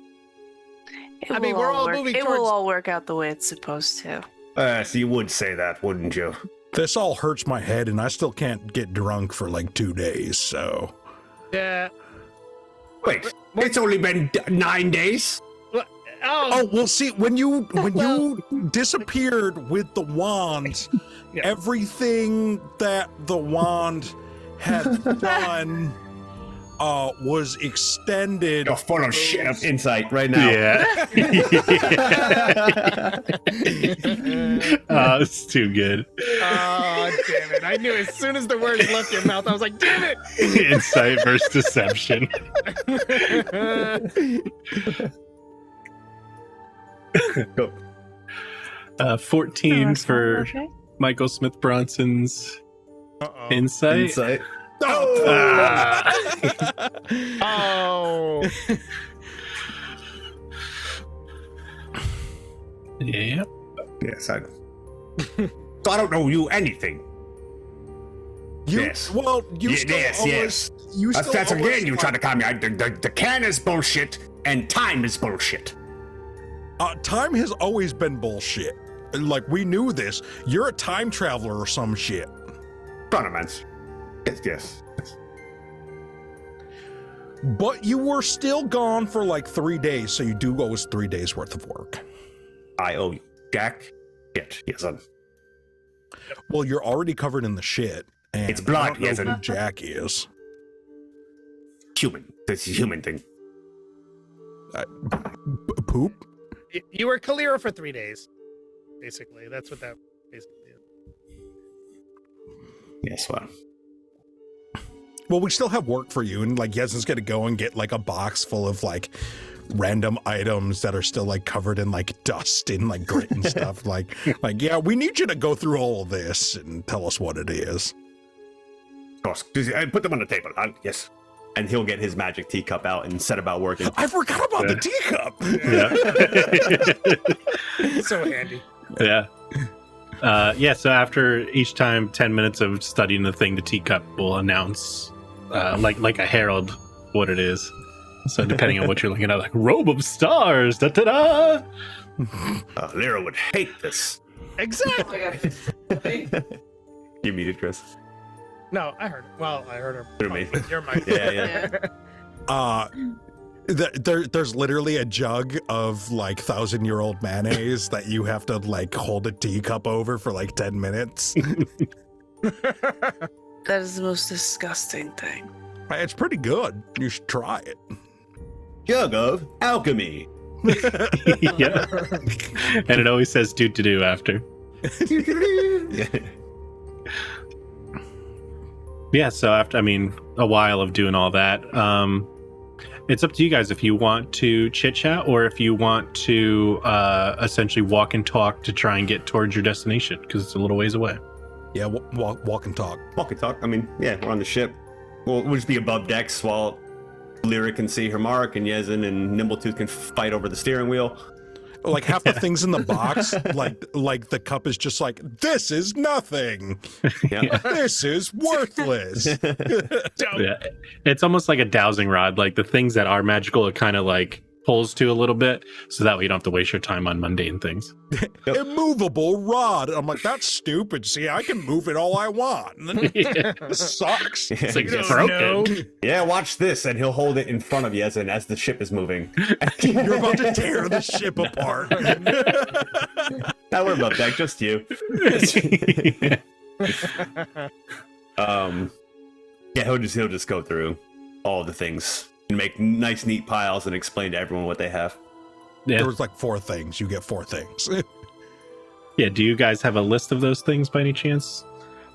It I mean, will we're all work- moving It towards- will all work out the way it's supposed to. So you would say that, wouldn't you? this all hurts my head, and I still can't get drunk for like 2 days. So Yeah. Wait, it's only been 9 days? oh, well, see when you disappeared with the wand, Yeah. everything that the wand had done was extended. You're full of shit of insight right now. Yeah. Oh, it's too good. Oh, damn it. I knew as soon as the words left your mouth, I was like, damn it. Insight versus deception. Go. 14 for Okay. Michael Smith Bronson's Uh-oh. insight. Insight. Ah. Oh. Yeah. Yes, I. So I don't know you anything. You, Yes. Well, you Ye- still yes, owe yes. us- You That's, still that's owe us again, you like- try to call me. The can is bullshit, and time is bullshit. Time has always been bullshit. Like, we knew this. You're a time traveler or some shit. Chronomance. Yes. But you were still gone for like 3 days, so you do owe us 3 days worth of work. I owe you. Jack? Shit. Yes, Well, you're already covered in the shit. And It's blood, I don't know yes, who and- Jack is. human. This is a human thing. Poop? You were Kalira for 3 days. Basically. That's what that basically is. Yes, well. Well, we still have work for you, and like Yezin's gonna go and get like a box full of like random items that are still like covered in like dust and like grit and stuff. Like, yeah, we need you to go through all of this and tell us what it is. Of course. Put them on the table. Yes. And he'll get his magic teacup out and set about working. I forgot about the teacup. Yeah. So handy. Yeah. So after each time 10 minutes of studying the thing, the teacup will announce like a herald what it is. So depending on what you're looking at, like robe of stars, da da da. Lyra would hate this. Exactly. You muted, Chris. No, I heard it. Well, I heard her. Through me. Your mic. Yeah. There's literally a jug of like 1,000-year-old mayonnaise that you have to like hold a teacup over for like 10 minutes. That is the most disgusting thing. It's pretty good. You should try it. Jug of alchemy. Yeah. And it always says do after. Yeah, so after, a while of doing all that, it's up to you guys if you want to chit chat or if you want to essentially walk and talk to try and get towards your destination because it's a little ways away. Yeah, walk and talk. Walk and talk. We're on the ship. We'll just be above decks while Lyra can see her mark and Yezin and Nimbletooth can fight over the steering wheel. Like half the things in the box, like the cup is just like, this is nothing. Yeah. This is worthless. Yeah, it's almost like a dowsing rod. Like the things that are magical, it kind of like pulls to a little bit, so that way you don't have to waste your time on mundane things. Immovable rod. I'm like, that's stupid. See, I can move it all I want. This sucks. It's like You it's don't broken. know. Yeah, watch this, and he'll hold it in front of Yezin as the ship is moving. You're about to tear the ship apart. Now we're above deck, just you. Yeah, he'll just go through all the things and make nice, neat piles and explain to everyone what they have. Yeah. There was like 4 things. You get 4 things. Yeah. Do you guys have a list of those things by any chance?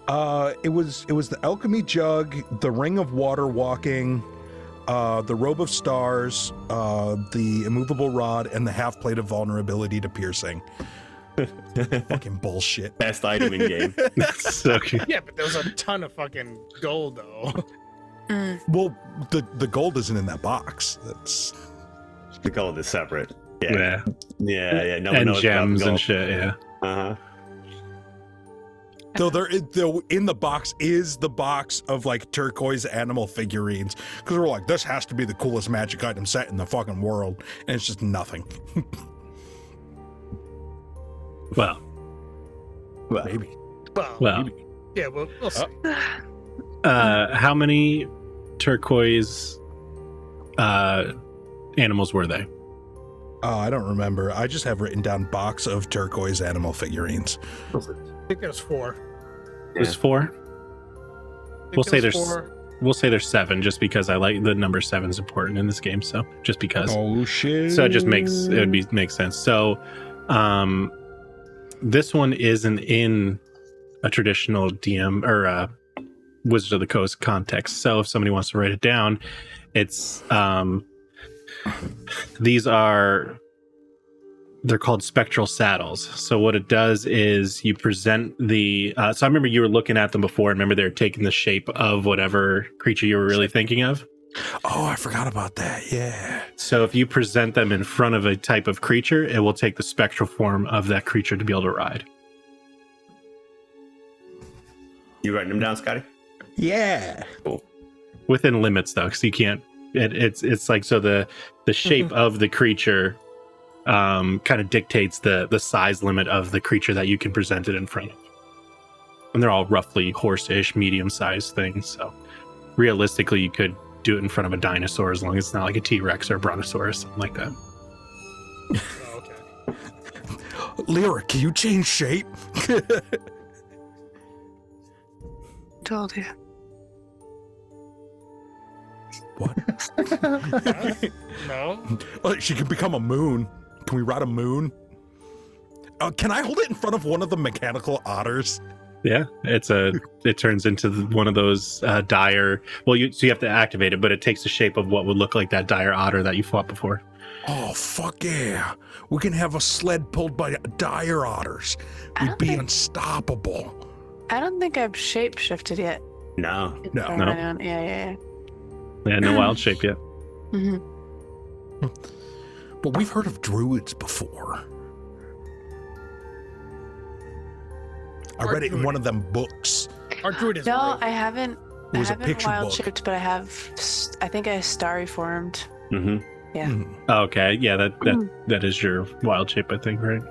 It was the alchemy jug, the ring of water walking, the robe of stars, the immovable rod, and the half plate of vulnerability to piercing. Fucking bullshit. Best item in game. So cute. Yeah, but there was a ton of fucking gold though. Well, the gold isn't in that box. That's We call it this separate. Yeah. Yeah. No one And knows about gems gold. and shit. Yeah. Uh-huh. though in the box is the box of like turquoise animal figurines, because we're like, this has to be the coolest magic item set in the fucking world, and it's just nothing. Well. Maybe. Well, yeah, we'll see. How many turquoise animals were they? I don't remember. I just have written down box of turquoise animal figurines. I think there's 4. There's 4. I think We'll say there's there's 4. We'll say there's 7 just because I like the number 7 is important in this game. So just because. Oh shit! So it just makes sense. So, this one isn't in a traditional DM or Wizards of the Coast context. So if somebody wants to write it down, it's they're called spectral saddles. So what it does is you present the. So I remember you were looking at them before. Remember they're taking the shape of whatever creature you were really thinking of. Oh, I forgot about that. Yeah. So if you present them in front of a type of creature, it will take the spectral form of that creature to be able to ride. You writing them down, Scotty? Yeah. Within limits, though, because you can't. It's like so the shape of the creature kind of dictates the size limit of the creature that you can present it in front of. And they're all roughly horse-ish, medium-sized things. So realistically, you could do it in front of a dinosaur as long as it's not like a T-Rex or a Brontosaurus, something like that. Oh, okay. Lyra, can you change shape? Told you. What? No. Oh, she can become a moon. Can we ride a moon? Can I hold it in front of one of the mechanical otters? Yeah, it turns into one of those dire. Well, so you have to activate it, but it takes the shape of what would look like that dire otter that you fought before. Oh, fuck yeah. We can have a sled pulled by dire otters. We'd be unstoppable. I don't think I've shape shifted yet. No. No. Or No. anyone- Yeah. Yeah, no wild shape yet. Mm-hmm. But we've heard of druids before. I read it in one of them books. Our druid is No, great. I haven't. It was I a haven't picture wild book. shaped, but I have. I think I starry formed. Mm-hmm. Yeah. Mm. Oh, okay, yeah, that is your wild shape, I think, right?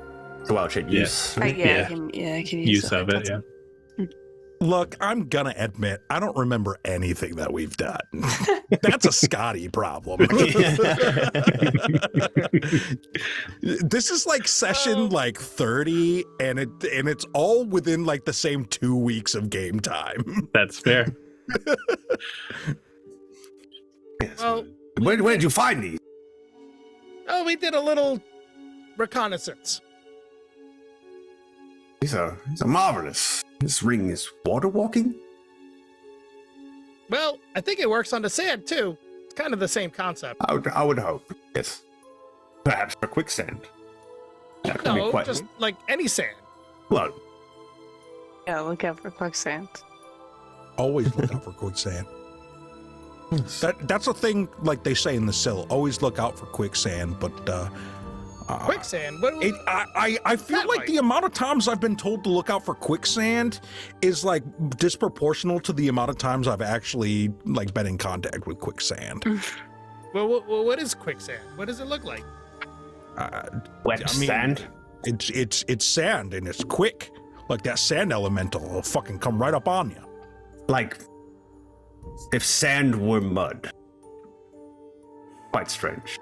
It's a wild shape Yeah. use. I Yeah. can use Use of it, that's- yeah. Look, I'm gonna admit I don't remember anything that we've done. That's a Scotty problem. This is like session like 30, and it's all within like the same 2 weeks of game time. That's fair. Yes. Well, Where did you find these? oh, we did a little reconnaissance. These are marvelous. This ring is water walking? Well, I think it works on the sand too. It's kind of the same concept. I would hope. Yes. Perhaps for quicksand. That could be No, quite just like any sand. well. Yeah, look out for quicksand. Always look out for quicksand. That's a thing, like they say in the Sill. Always look out for quicksand, but Quicksand? What? I feel That like might- the amount of times I've been told to look out for quicksand is like disproportional to the amount of times I've actually like been in contact with quicksand. Well, what is quicksand? What does it look like? Wet I mean- sand? It's sand and it's quick. Like that sand elemental will fucking come right up on you. Like if sand were mud. Quite strange.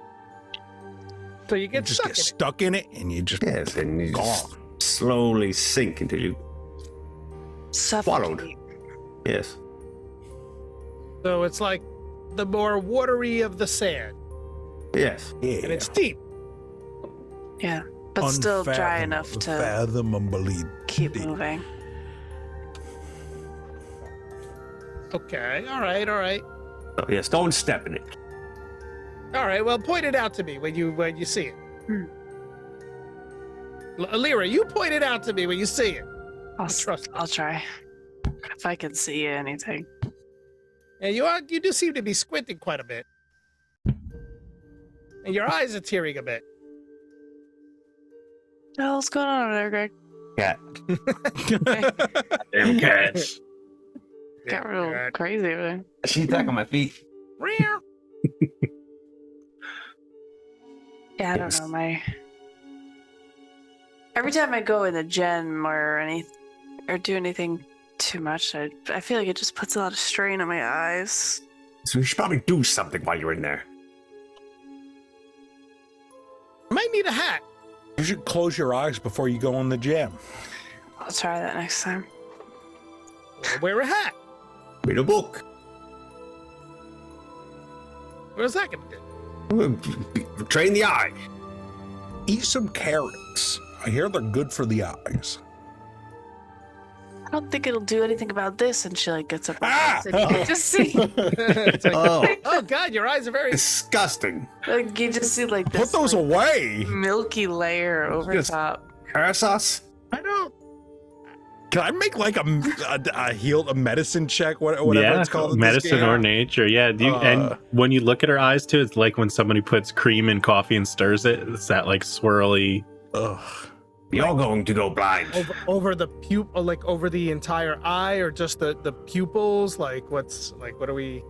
So you You get just stuck get in it. stuck in it and you just Yes, and you just gone. slowly sink until you Suffocate. yes. So it's like the more watery of the sand, Yes. Yeah. and it's deep. Yeah, but still dry enough to fathomably keep deep. moving. Okay, all right. So yes, don't step in it. All right, well, point it out to me when you see it. Hmm. Lyra, you point it out to me when you see it. Trust me. I'll try. If I can see anything. And you do seem to be squinting quite a bit. And your eyes are tearing a bit. What the hell's going on over there, Greg? Cat. Damn cats. Got real crazy over there. She's back on my feet. Rear. Yeah, I don't know. Every time I go in the gym or do anything too much, I feel like it just puts a lot of strain on my eyes. So you should probably do something while you're in there. Might need a hat. You should close your eyes before you go in the gym. I'll try that next time. Or wear a hat. Read a book. What's that gonna do? Train the eye. Eat some carrots. I hear they're good for the eyes. I don't think it'll do anything about this. And she like gets up. Ah! And you can just see, It's like, Oh, oh God, your eyes are very. disgusting. like you just see like this Put those like, away. milky layer over Yes. top. Carrot sauce? I don't. Can I make like a medicine check, whatever Yeah, it's called? in this medicine game? or nature. Yeah, and when you look at her eyes too, it's like when somebody puts cream in coffee and stirs it. It's that like swirly. Ugh. You're going to go blind. Over the pupil, like over the entire eye, or just the pupils. Like what are we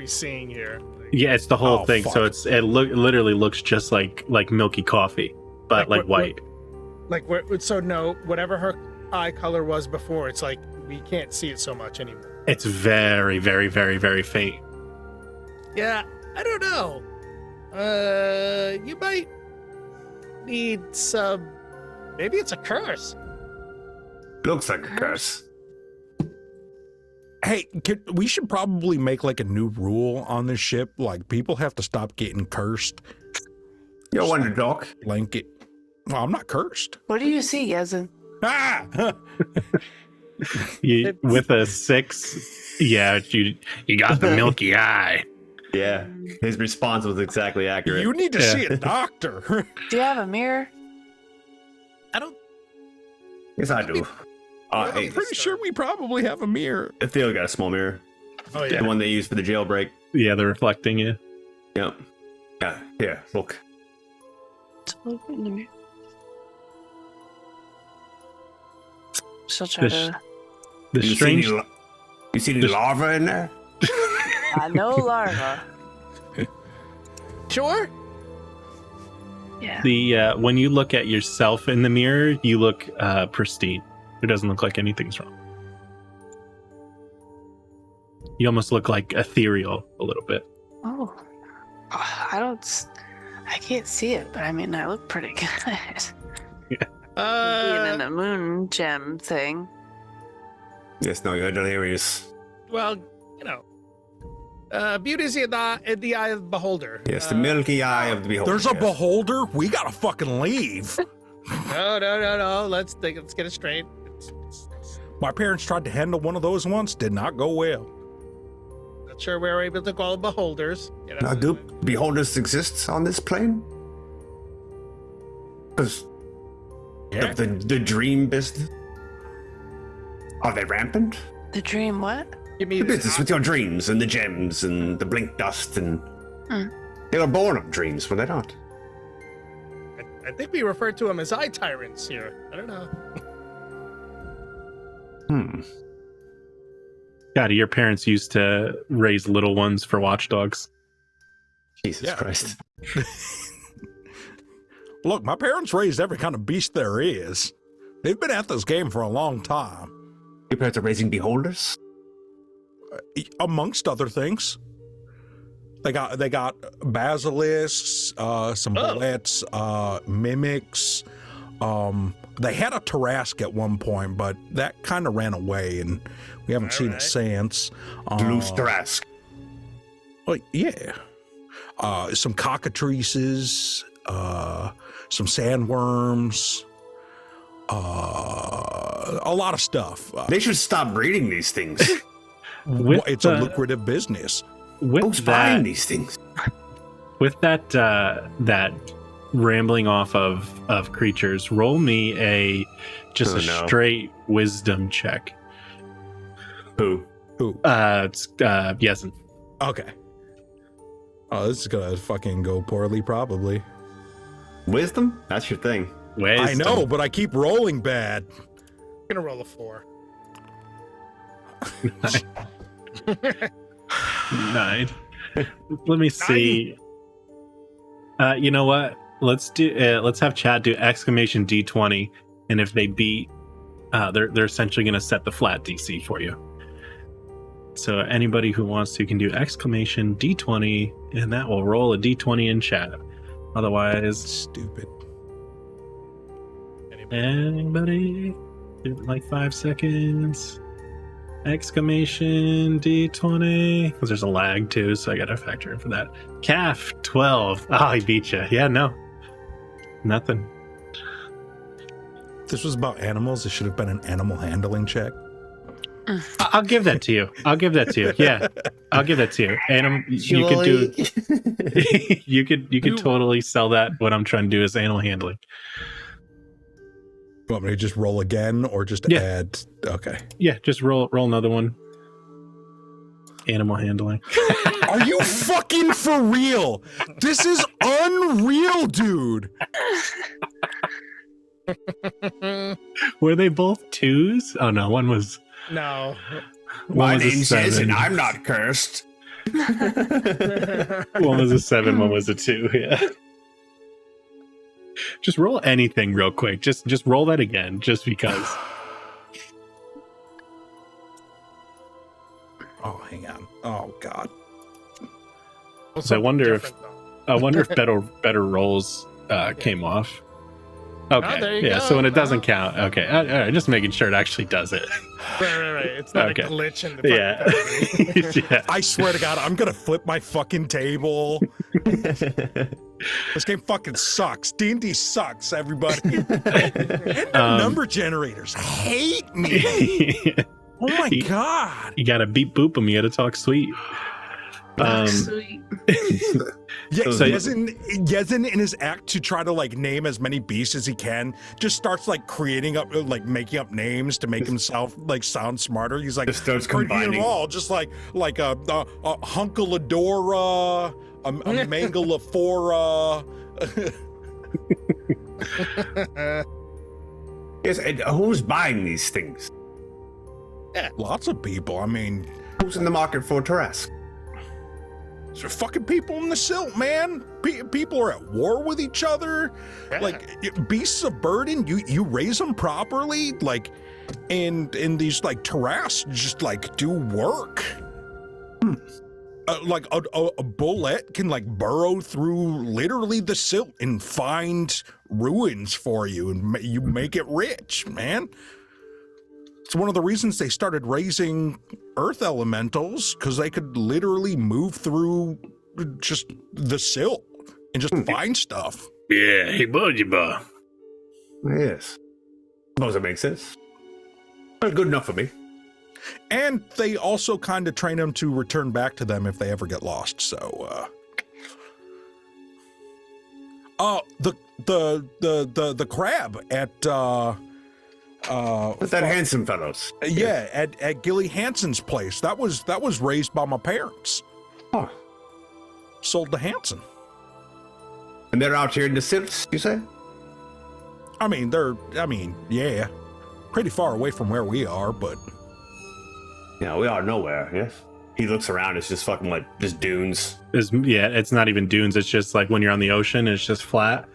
seeing here? Like, Yeah, it's the whole Oh, thing. So fuck. it literally looks just like milky coffee, but like white. so no, whatever her eye color was before, it's like we can't see it so much anymore. It's very, very, very, very faint. Yeah, I don't know. You might need some. Maybe it's a curse. Looks like a curse. Hey, we should probably make like a new rule on this ship. Like people have to stop getting cursed. You're Wonder Dog. Blanket. Well, I'm not cursed. What do you see, Yazin? Ah! With a 6, yeah, you got the milky eye. Yeah, his response was exactly accurate. You need to Yeah. see a doctor. Do you have a mirror? I don't. Yes, I do. I'm Hey, pretty sure we probably have a mirror. Theo got a small mirror. Oh The one they used for the jailbreak. Yeah, the reflecting you. Yep. Yeah, here, look. Look in the mirror. She'll try This- to. The You strange. see any This- larva in there? No larva. Sure. Yeah. When you look at yourself in the mirror, you look pristine. It doesn't look like anything's wrong. You almost look like ethereal a little bit. Oh, I can't see it, but I mean, I look pretty good. Being in a moon gem thing. Yes, no, you're delirious. Well, beauty's in the eye of the beholder. Yes, the milky eye of the beholder. There's a yes. beholder? We gotta fucking leave. No. Let's get it straight. My parents tried to handle one of those once, did not go well. Not sure we're able to call beholders. Now, do beholders exist on this plane? Because Yeah. the dream business? Are they rampant? The dream what? Give me The business with your dreams and the gems and the blink dust and... They were born of dreams, were they not? I think we refer to them as eye tyrants here. I don't know. God, your parents used to raise little ones for watchdogs. Jesus Yeah. Christ. Look, my parents raised every kind of beast there is. They've been at this game for a long time, Your parents are raising beholders? amongst other things. They got basilisks, some bullets, mimics. They had a Tarask at one point, but that kind of ran away, and we haven't seen it since. Blue Starask. Well, yeah. Some cockatrices, some sandworms, a lot of stuff. They should stop breeding these things. It's a lucrative business. Who's With buying that, these things? with that rambling off of creatures, roll me a straight wisdom check. Who? It's Yesin. Okay. Oh, this is gonna fucking go poorly, probably. Wisdom? That's your thing. Wisdom. I know, but I keep rolling bad. I'm gonna roll a 4. 9. Let me see. You know what? Let's have Chad do exclamation D20, and if they beat, they're essentially going to set the flat DC for you. So anybody who wants to can do exclamation D20, and that will roll a D20 in chat. Otherwise, Stupid. anybody? Give it like 5 seconds. Exclamation D20, because there's a lag too, so I gotta factor in for that. Calf 12. Oh, he beat you. Yeah, no, nothing. This was about animals. It should have been an animal handling check. I'll give that to you. Yeah, I'll give that to you. And you could do. you could totally sell that. What I'm trying to do is animal handling. You want me to just roll again, or just Yeah. add? Okay. Yeah, just roll another one. Animal handling. Are you fucking for real? This is unreal, dude. Were they both 2s? Oh no, one was. No. One was a name's 7. Jason. I'm not cursed. One was a 7, one was a 2. Yeah. Just roll anything real quick. Just roll that again, just because. Oh, hang on. Oh God. So I wonder if Different, though. better rolls came off. Okay. there you Yeah. go. So when it doesn't count, okay. All right, just making sure it actually does it. Right. It's not Okay. a glitch in the fucking Yeah. Yeah. I swear to God, I'm gonna flip my fucking table. This game fucking sucks. D&D sucks, everybody. And the number generators hate me. Oh my God. You gotta beep boop them. You gotta talk sweet. Sweet. Yeah, So- Yezin in his act to try to like name as many beasts as he can just starts like making up names to make himself like sound smarter. He's like Just starts bringing them combining. all, just like a Hunkaladora, a Mangalaphora. Yes, and who's buying these things? Lots of people. I mean, Who's in the market for Tarask? there's fucking people in the silt, man. People are at war with each other. Yeah. Like beasts of burden, you raise them properly, like, and these like Tarask just like do work. Like a bullet can like burrow through literally the silt and find ruins for you, and you make it rich, man. It's one of the reasons they started raising earth elementals, because they could literally move through just the silt and just find stuff. Yeah, hey, buddy, boy. Yes. Suppose that makes sense. Well, good enough for me. And they also kind of train them to return back to them if they ever get lost. So, the crab at But that handsome fellows. yeah, at Gilly Hanson's place. That was raised by my parents. Oh. Sold to Hanson. And they're out here in the silts, you say? Yeah, pretty far away from where we are, but Yeah, we are nowhere, yes? He looks around, it's just fucking like, just dunes. It's not even dunes. It's just like when you're on the ocean, it's just flat.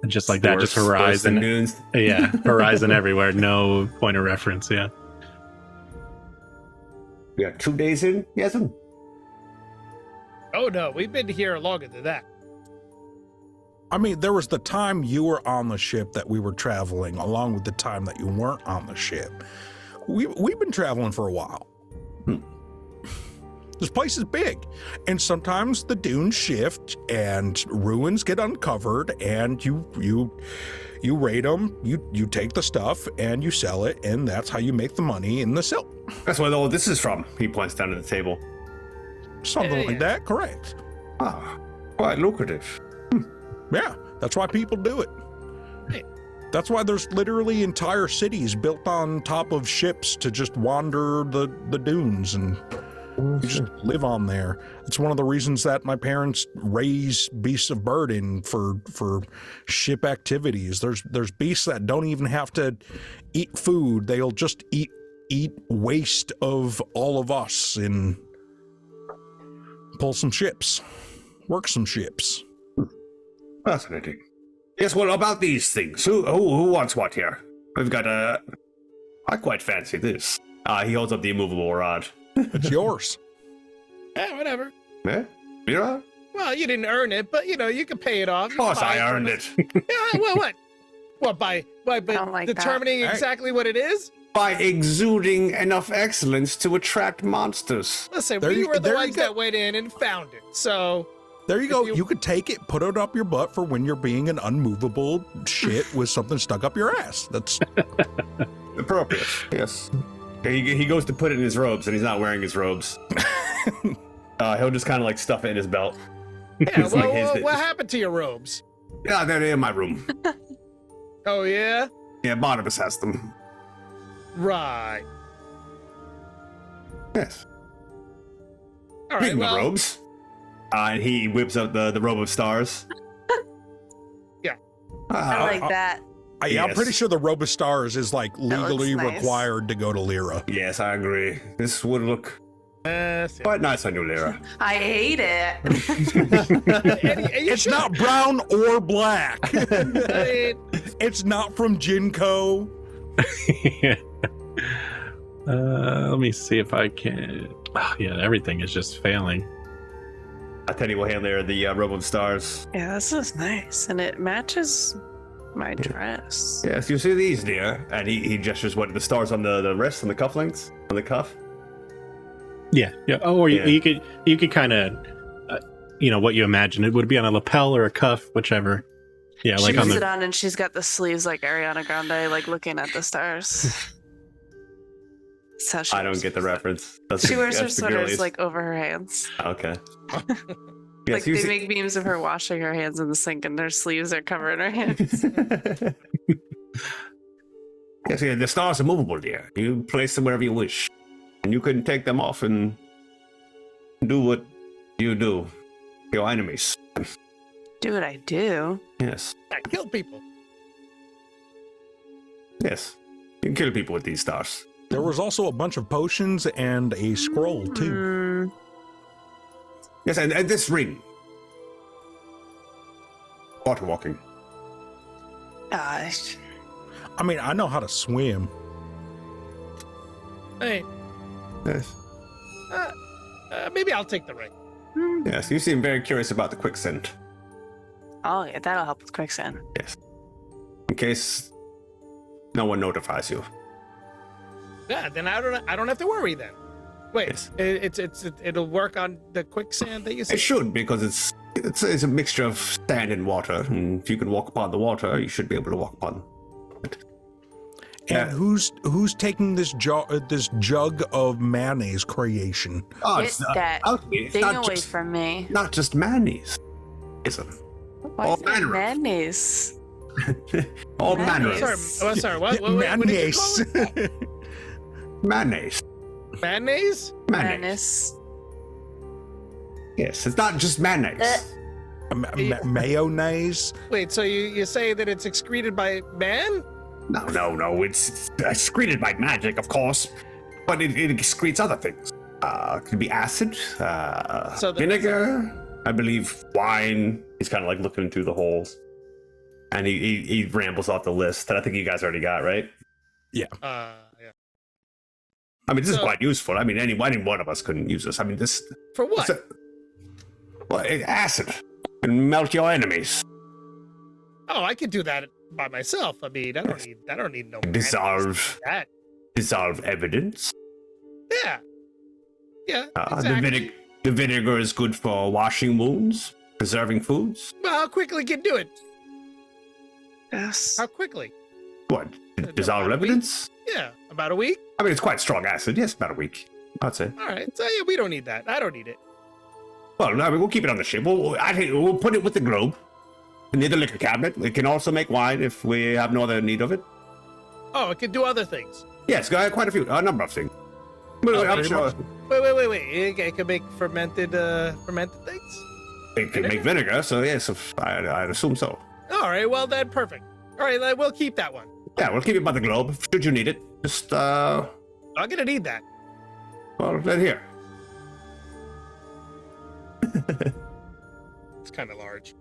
And just like that, just Worse horizon. than dunes. Yeah, horizon everywhere. No point of reference, yeah. We got 2 days in, yes? Oh no, we've been here longer than that. there was the time you were on the ship that we were traveling, along with the time that you weren't on the ship. We've been traveling for a while. This place is big, and sometimes the dunes shift and ruins get uncovered, and you raid them, you take the stuff and you sell it, and that's how you make the money in the silt. That's where all this is from. He points down to the table. Something Yeah. like that, correct. Ah, quite lucrative. Yeah, that's why people do it. Hey. That's why there's literally entire cities built on top of ships to just wander the dunes, and you just live on there. It's one of the reasons that my parents raise beasts of burden for ship activities. There's beasts that don't even have to eat food. They'll just eat waste of all of us and pull some ships, work some ships. Fascinating. Yes, well, about these things. Who wants what here? We've got I quite fancy this. He holds up the immovable rod. It's yours. Yeah, whatever. Eh? Mira? Well, you didn't earn it, but you can pay it off. Of course I earned it. Yeah, well, what? What, by don't like that. determining Hey. exactly what it is? By exuding enough excellence to attract monsters. Listen, There we you- were the there you ones go. that went in and found it. So, There you go. If you- You could take it, put it up your butt for when you're being an unmovable shit with something stuck up your ass. That's Appropriate. Yes. He goes to put it in his robes, and he's not wearing his robes. He'll just kind of like stuff it in his belt. yeah, It's like well, his- what happened to your robes? Yeah, they're in my room. Oh, yeah? Yeah, Barnabas has them. Right. Yes. All right, Speaking of well, robes. And he whips out the robe of stars. Yeah. I like that. I'm Yes. pretty sure the Robe of Stars is like looks legally nice. required to go to Lyra. Yes, I agree. This would look quite nice on you, Lyra. I hate it. and you It's should. not brown or black. I mean, It's not from Jinko. Let me see if I can. Oh, yeah, everything is just failing. I tell you what, hey, Lyra, the robe of stars. Yeah, this is nice, and it matches my dress. Yes, you see these, dear? And he gestures what the stars on the wrist, on the cufflinks, on the cuff. Yeah, yeah. Oh, or Yeah. you could kind of, what you imagine it would be on a lapel or a cuff, whichever. Yeah, She like on puts the. it on, and she's got the sleeves like Ariana Grande, like looking at the stars. That's how she I don't wears get the her reference. That's She wears her that's the sweaters girliest. like over her hands. Okay. Like you they see- make memes of her washing her hands in the sink, and her sleeves are covering her hands. Yes, yeah, the stars are movable, dear. You place them wherever you wish. And you can take them off and do what you do. Your enemies. Do what I do. Yes. I kill people. Yes. You can kill people with these stars. There was also a bunch of potions and a scroll too. Mm, Yes, and this ring. Water walking. gosh. I know how to swim. Hey, Yes. maybe I'll take the ring. Yes, you seem very curious about the quicksand. Oh, yeah, that'll help with quicksand. Yes. In case no one notifies you. Yeah, then I don't have to worry then. Wait, Yes. it'll work on the quicksand that you It said? should, because it's a mixture of sand and water, and if you can walk upon the water, you should be able to walk upon it. And who's taking this jug of mayonnaise creation? Oh, Get that it's thing not away just, from me. not just mayonnaise, is it? Why all is it manner of- mayonnaise? All Mayonnaise. manner of Sorry, what did you call it? mayonnaise. Mayonnaise? Mayonnaise. Yes, it's not just mayonnaise. Mayonnaise? Wait, so you say that it's excreted by man? No. It's excreted by magic, of course, but it excretes other things. It could be acid, vinegar, I believe wine. He's kind of like looking through the holes, and he rambles off the list that I think you guys already got, right? Yeah. I mean, this is So- quite useful. I mean, any one of us couldn't use this. I mean, this. For what? Acid can melt your enemies. Oh, I could do that by myself. I mean, I don't need no mayonnaise. Dissolve That. evidence. Yeah. Yeah. Exactly. The vinegar is good for washing wounds, preserving foods. Well, how quickly can you do it? Yes. How quickly? What? Dissolve about a week? evidence? Yeah, about a week. I mean, it's quite strong acid. Yes, about a week, I'd say. All right. So yeah, we don't need that. I don't need it. Well, I mean, we'll keep it on the ship. We'll put it with the globe near the liquor cabinet. We can also make wine if we have no other need of it. Oh, it can do other things. Yes, quite a number of things. Well, I'm very sure Wait. It can make fermented things. it can make vinegar, so yes, I'd assume so. All right. Well, then perfect. All right, we'll keep that one. Yeah, we'll keep it by the globe. Should you need it, just I'm gonna need that. well, then here. It's kind of large.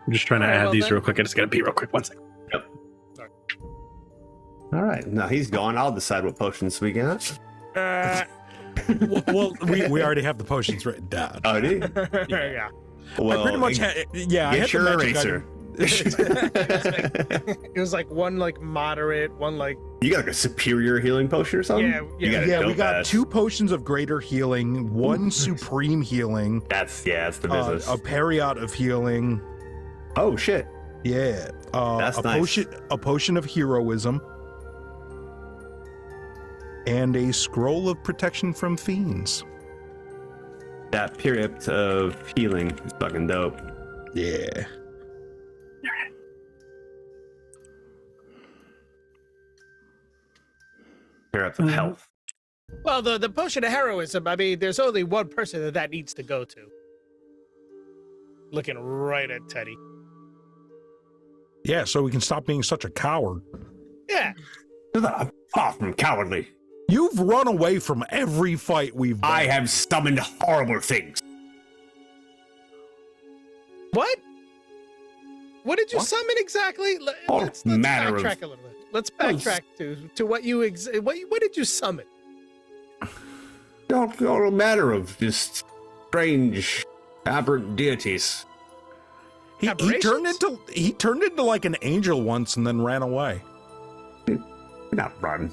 I'm just trying to Alright, add well these then- real quick. I just gotta pee real quick. 1 second. All right, now he's gone. I'll decide what potions we got. Well, we already have the potions written down. Oh, do you? Yeah. Well, I pretty much I get had your the magic eraser. item. It was like one like moderate, one like You got like a superior healing potion or something? Yeah, You got a Yeah, we dope got ass. 2 potions of greater healing, 1 supreme healing, That's the business. a period of healing. Oh shit! Yeah, That's a nice. potion of heroism, and a scroll of protection from fiends. That period of healing is fucking dope. Yeah. Period of health. well, the potion of heroism. I mean, there's only one person that needs to go to. Looking right at Teddy. Yeah, so we can stop being such a coward. Yeah. I'm far from cowardly. You've run away from every fight we've done. I have summoned horrible things. What? What did you What? summon exactly? All Let's manner of- backtrack a little bit. Let's backtrack to what you what did you summon? All manner of just strange, aberrant deities. he Aberrations? turned into like an angel once and then ran away. Not run.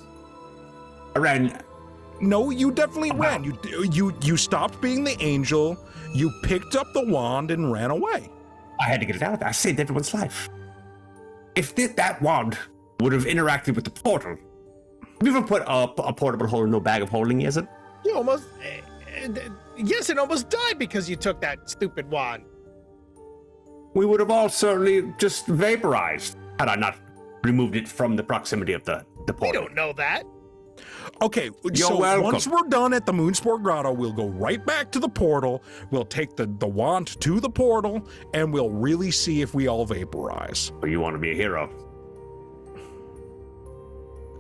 I ran. No, you definitely ran. You stopped being the angel. You picked up the wand and ran away. I had to get it out. I saved everyone's life. If that wand would have interacted with the portal, have you ever put a portable hole in no bag of holding, is it? You almost yes, it almost died because you took that stupid wand. We would have all certainly just vaporized had I not removed it from the proximity of the We portal. don't know that. Okay, You're so welcome. once we're done at the Moonsport Grotto, we'll go right back to the portal. We'll take the wand to the portal, and we'll really see if we all vaporize. Or you want to be a hero?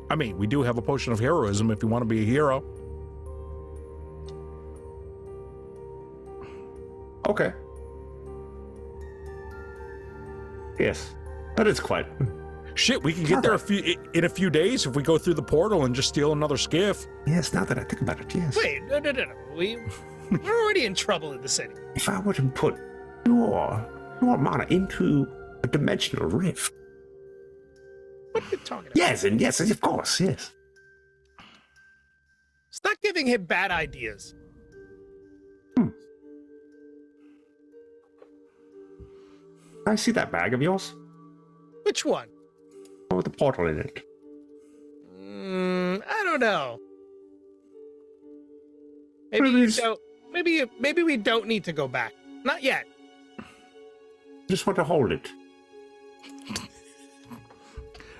I mean, we do have a potion of heroism if you want to be a hero. Okay. Yes, that is quite. Shit, we can get there in a few days if we go through the portal and just steal another skiff. Yes, now that I think about it, yes. Wait, no. We're already in trouble in the city. If I were to put your mana into a dimensional rift. What are you talking about? Yes, and yes, of course, yes. Stop giving him bad ideas. I see that bag of yours. Which one? Oh, with the portal in it. I don't know. Maybe you don't. Maybe we don't need to go back. Not yet. Just want to hold it.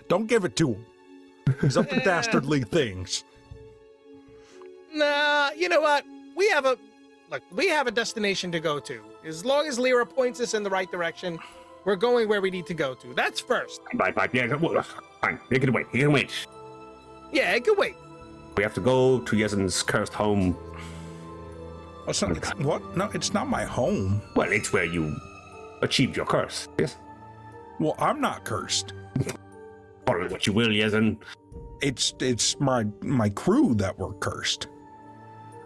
Don't give it to him. He's up to dastardly things. Nah, you know what? We have a destination to go to. As long as Lyra points us in the right direction, we're going where we need to go to. That's first. Bye. Yeah, well, fine. You can wait. Yeah, it can wait. We have to go to Yezen's cursed home. What? No, it's not my home. Well, it's where you achieved your curse. Yes. Well, I'm not cursed. Call it what you will, Yezen. It's my crew that were cursed.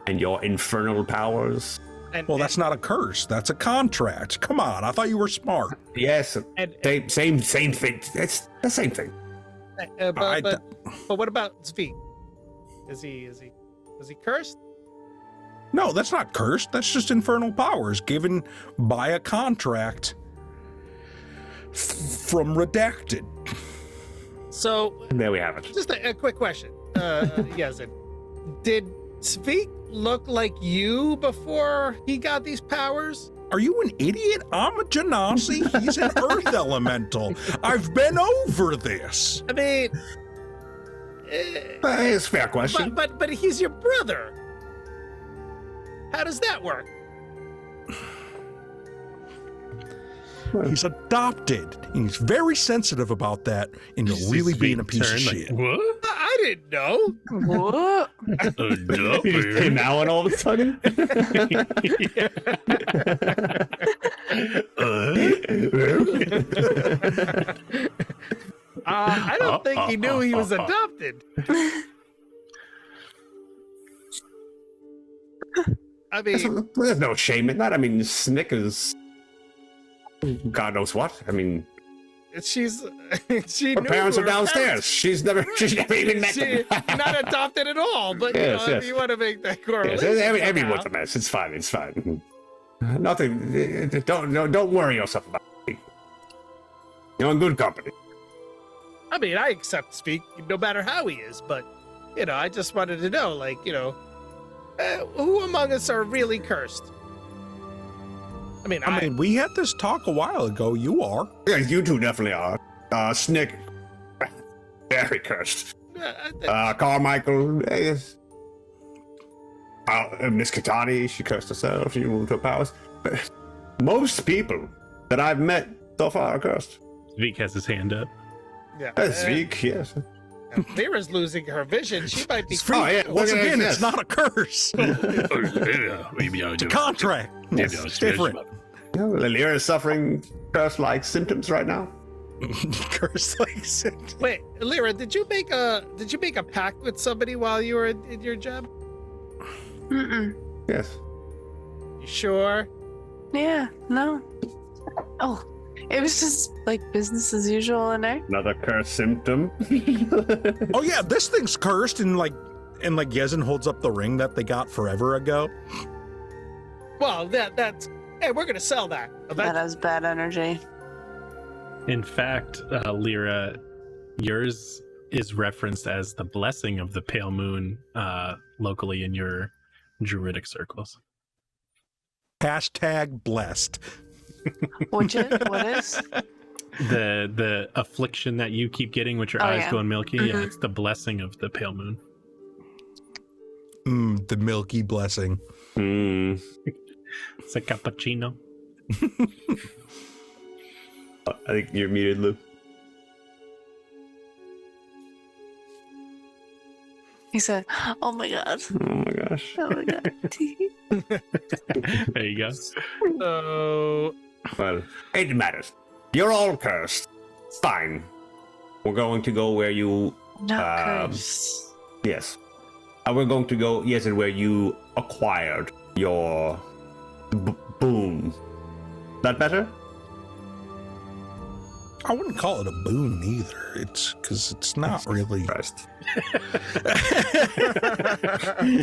And your infernal powers. Well, that's not a curse. That's a contract. Come on, I thought you were smart. Yes. Same thing. It's the same thing. But what about Zvi? Is he cursed? No, that's not cursed. That's just infernal powers given by a contract from Redacted. So There we have it. just a quick question. Yazin, did Zvi look like you before he got these powers? Are you an idiot? I'm a Genasi. He's an Earth Elemental. I've been over this. I mean, It's a fair question. but he's your brother. How does that work? He's adopted. And he's very sensitive about that, and you're really being a piece of shit. What? I didn't know. What? Now and all of a sudden. I don't think he knew he was adopted. I mean, There's no shame in that. I mean, Snick is God knows what. I mean, she her knew parents her are downstairs. She's never even met them. not adopted at all. But Yes, if yes. you want to make that Yes, correlation, everyone's somehow. a mess. It's fine. Nothing. Don't worry yourself about it. You're in good company. I mean, I accept Speak no matter how he is, but I just wanted to know, like, who among us are really cursed? I mean, We had this talk a while ago. You are. Yeah, you two definitely are. Snick, very cursed. Carmichael, yes. Miss Katani, she cursed herself. She removed her powers. But most people that I've met so far are cursed. Zeke has his hand up. Zeke, yes. Lyra's losing her vision. She might be. Oh, yeah. Once Look at again, this. it's not a curse. It's a contract. It's different. Lyra is suffering curse-like symptoms right now. Curse like it. Wait, Lyra, did you make a pact with somebody while you were in your job? Mm-mm. Yes. You sure? Yeah, no. Oh, it was just like business as usual in there. Another curse symptom. Oh yeah, this thing's cursed, and Yezen holds up the ring that they got forever ago. Well, that's. Hey, we're gonna sell that. That has bad energy. In fact, Lyra, yours is referenced as the blessing of the pale moon locally in your druidic circles. Hashtag blessed. What is? The affliction that you keep getting with your Oh, eyes yeah. going milky, yeah, Mhm. it's the blessing of the pale moon. The milky blessing. Hmm. It's a cappuccino. I think you're muted, Lou. He said, "Oh my god, Oh my gosh. oh my god." There you go. So Well, it matters. You're all cursed. Fine. We're going to go where you. Not good. Yes. We're going to go. Yes, and where you acquired your boon. That better? I wouldn't call it a boon either. It's because it's not really. Christ.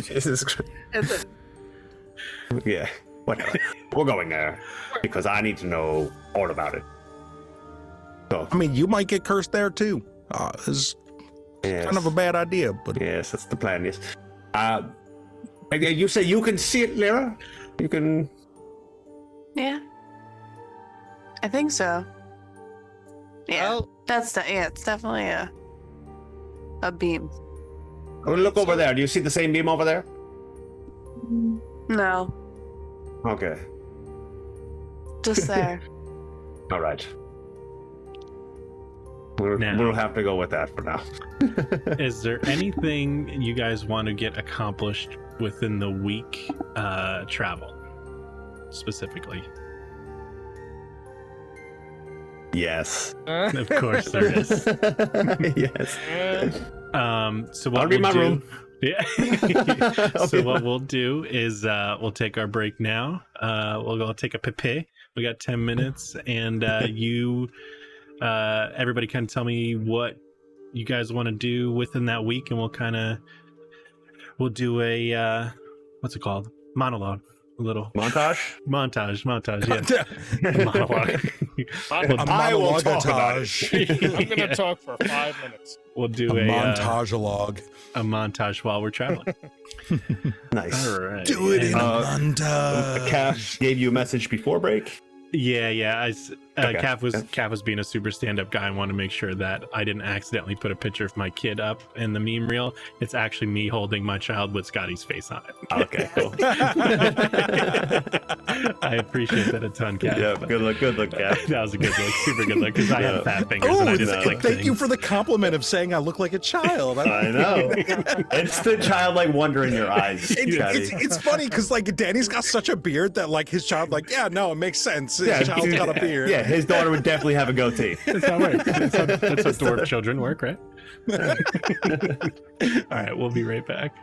Jesus Christ. Yeah, whatever. We're going there because I need to know all about it. So, I mean, you might get cursed there too. It's yes. kind of a bad idea, but Yes, that's the plan. Yes. You say you can see it, Lyra? You can. Yeah. I think so. Yeah. Well, It's definitely a beam. Oh, look over there. Do you see the same beam over there? No, Okay. just there. All right. Now- We'll have to go with that for now. Is there anything you guys want to get accomplished within the week travel specifically? Yes. Of course there is. Yes. So what I'll read we'll my do, room. Yeah. I'll So be what we'll do is we'll take our break now. We'll go take a pipi. We got 10 minutes, and everybody kind of tell me what you guys want to do within that week, and we'll do a what's it called? Monologue. A little Montage? montage. Yeah. Monologue. a I will talk about monologatage. I'm gonna talk for 5 minutes. We'll do A a montage-a-log. montage while we're traveling. Nice. All right. Do it in a And, montage. Cash gave you a message before break. Yeah. Okay. Cav was being a super stand-up guy and wanted to make sure that I didn't accidentally put a picture of my kid up in the meme reel. It's actually me holding my child with Scotty's face on it. Okay, cool. I appreciate that a ton, Cav. Yeah, good look, Cash. That was a good look, super good look, because I have fat fingers and I Oh, didn't click thank you things. for the compliment of saying I look like a child. I know. It's the childlike wonder in your eyes, Scotty. It's funny because like Danny's got such a beard that like his child like it makes sense. His child's got a beard. Yeah, his daughter would definitely have a goatee. That's how it works. That's how dwarf children work, right? All right, we'll be right back.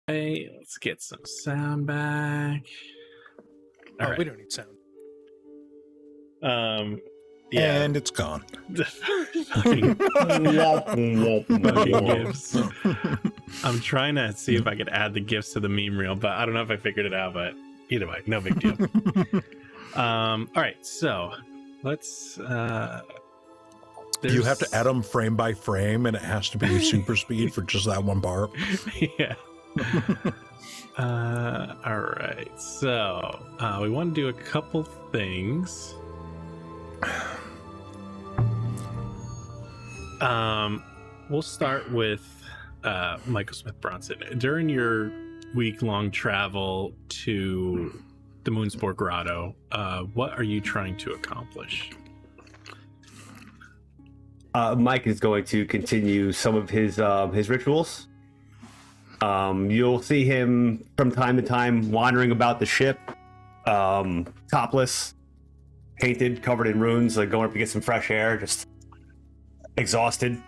Hey, let's get some sound back. All right. We don't need sound. Yeah. And it's gone. Fucking gifs. I'm trying to see if I could add the gifs to the meme reel, but I don't know if I figured it out. But either way, no big deal. All right, so let's. You have to add them frame by frame, and it has to be super speed for just that one part. Yeah. All right, so we want to do a couple things. We'll start with Michael Smith Bronson. During your week-long travel to the Moonspore Grotto, what are you trying to accomplish? Mike is going to continue some of his rituals. You'll see him from time to time wandering about the ship, topless, painted, covered in runes, like going up to get some fresh air, just exhausted.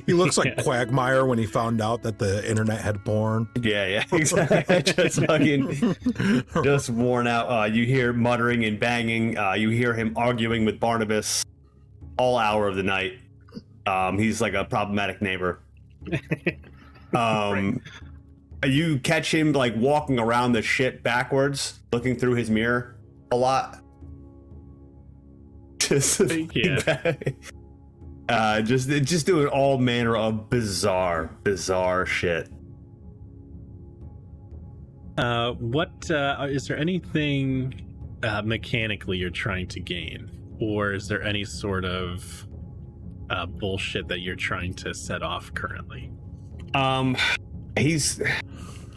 He looks like Quagmire when he found out that the internet had porn. Yeah, exactly. just worn out. You hear muttering and banging. You hear him arguing with Barnabas all hour of the night. He's like a problematic neighbor. You catch him like walking around the ship backwards, looking through his mirror a lot. Just doing all manner of bizarre shit. What is there anything mechanically you're trying to gain, or is there any sort of bullshit that you're trying to set off currently?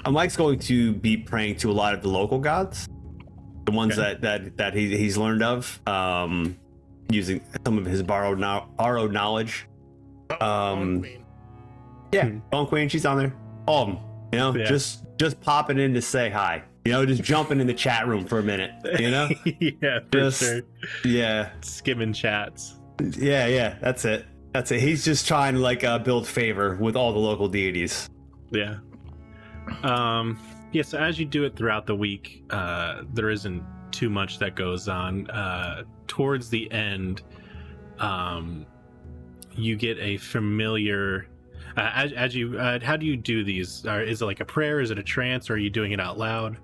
Mike's going to be praying to a lot of the local gods, the ones that he's learned of, using some of his borrowed knowledge. Queen. Bone Queen, she's on there. All of them, just popping in to say hi. Just jumping in the chat room for a minute. Yeah, for sure. Yeah, skimming chats. Yeah, that's it. He's just trying to build favor with all the local deities. Yeah. So as you do it throughout the week, there isn't too much that goes on. Towards the end, you get a familiar. As you, how do you do these? Is it like a prayer? Is it a trance? Or are you doing it out loud?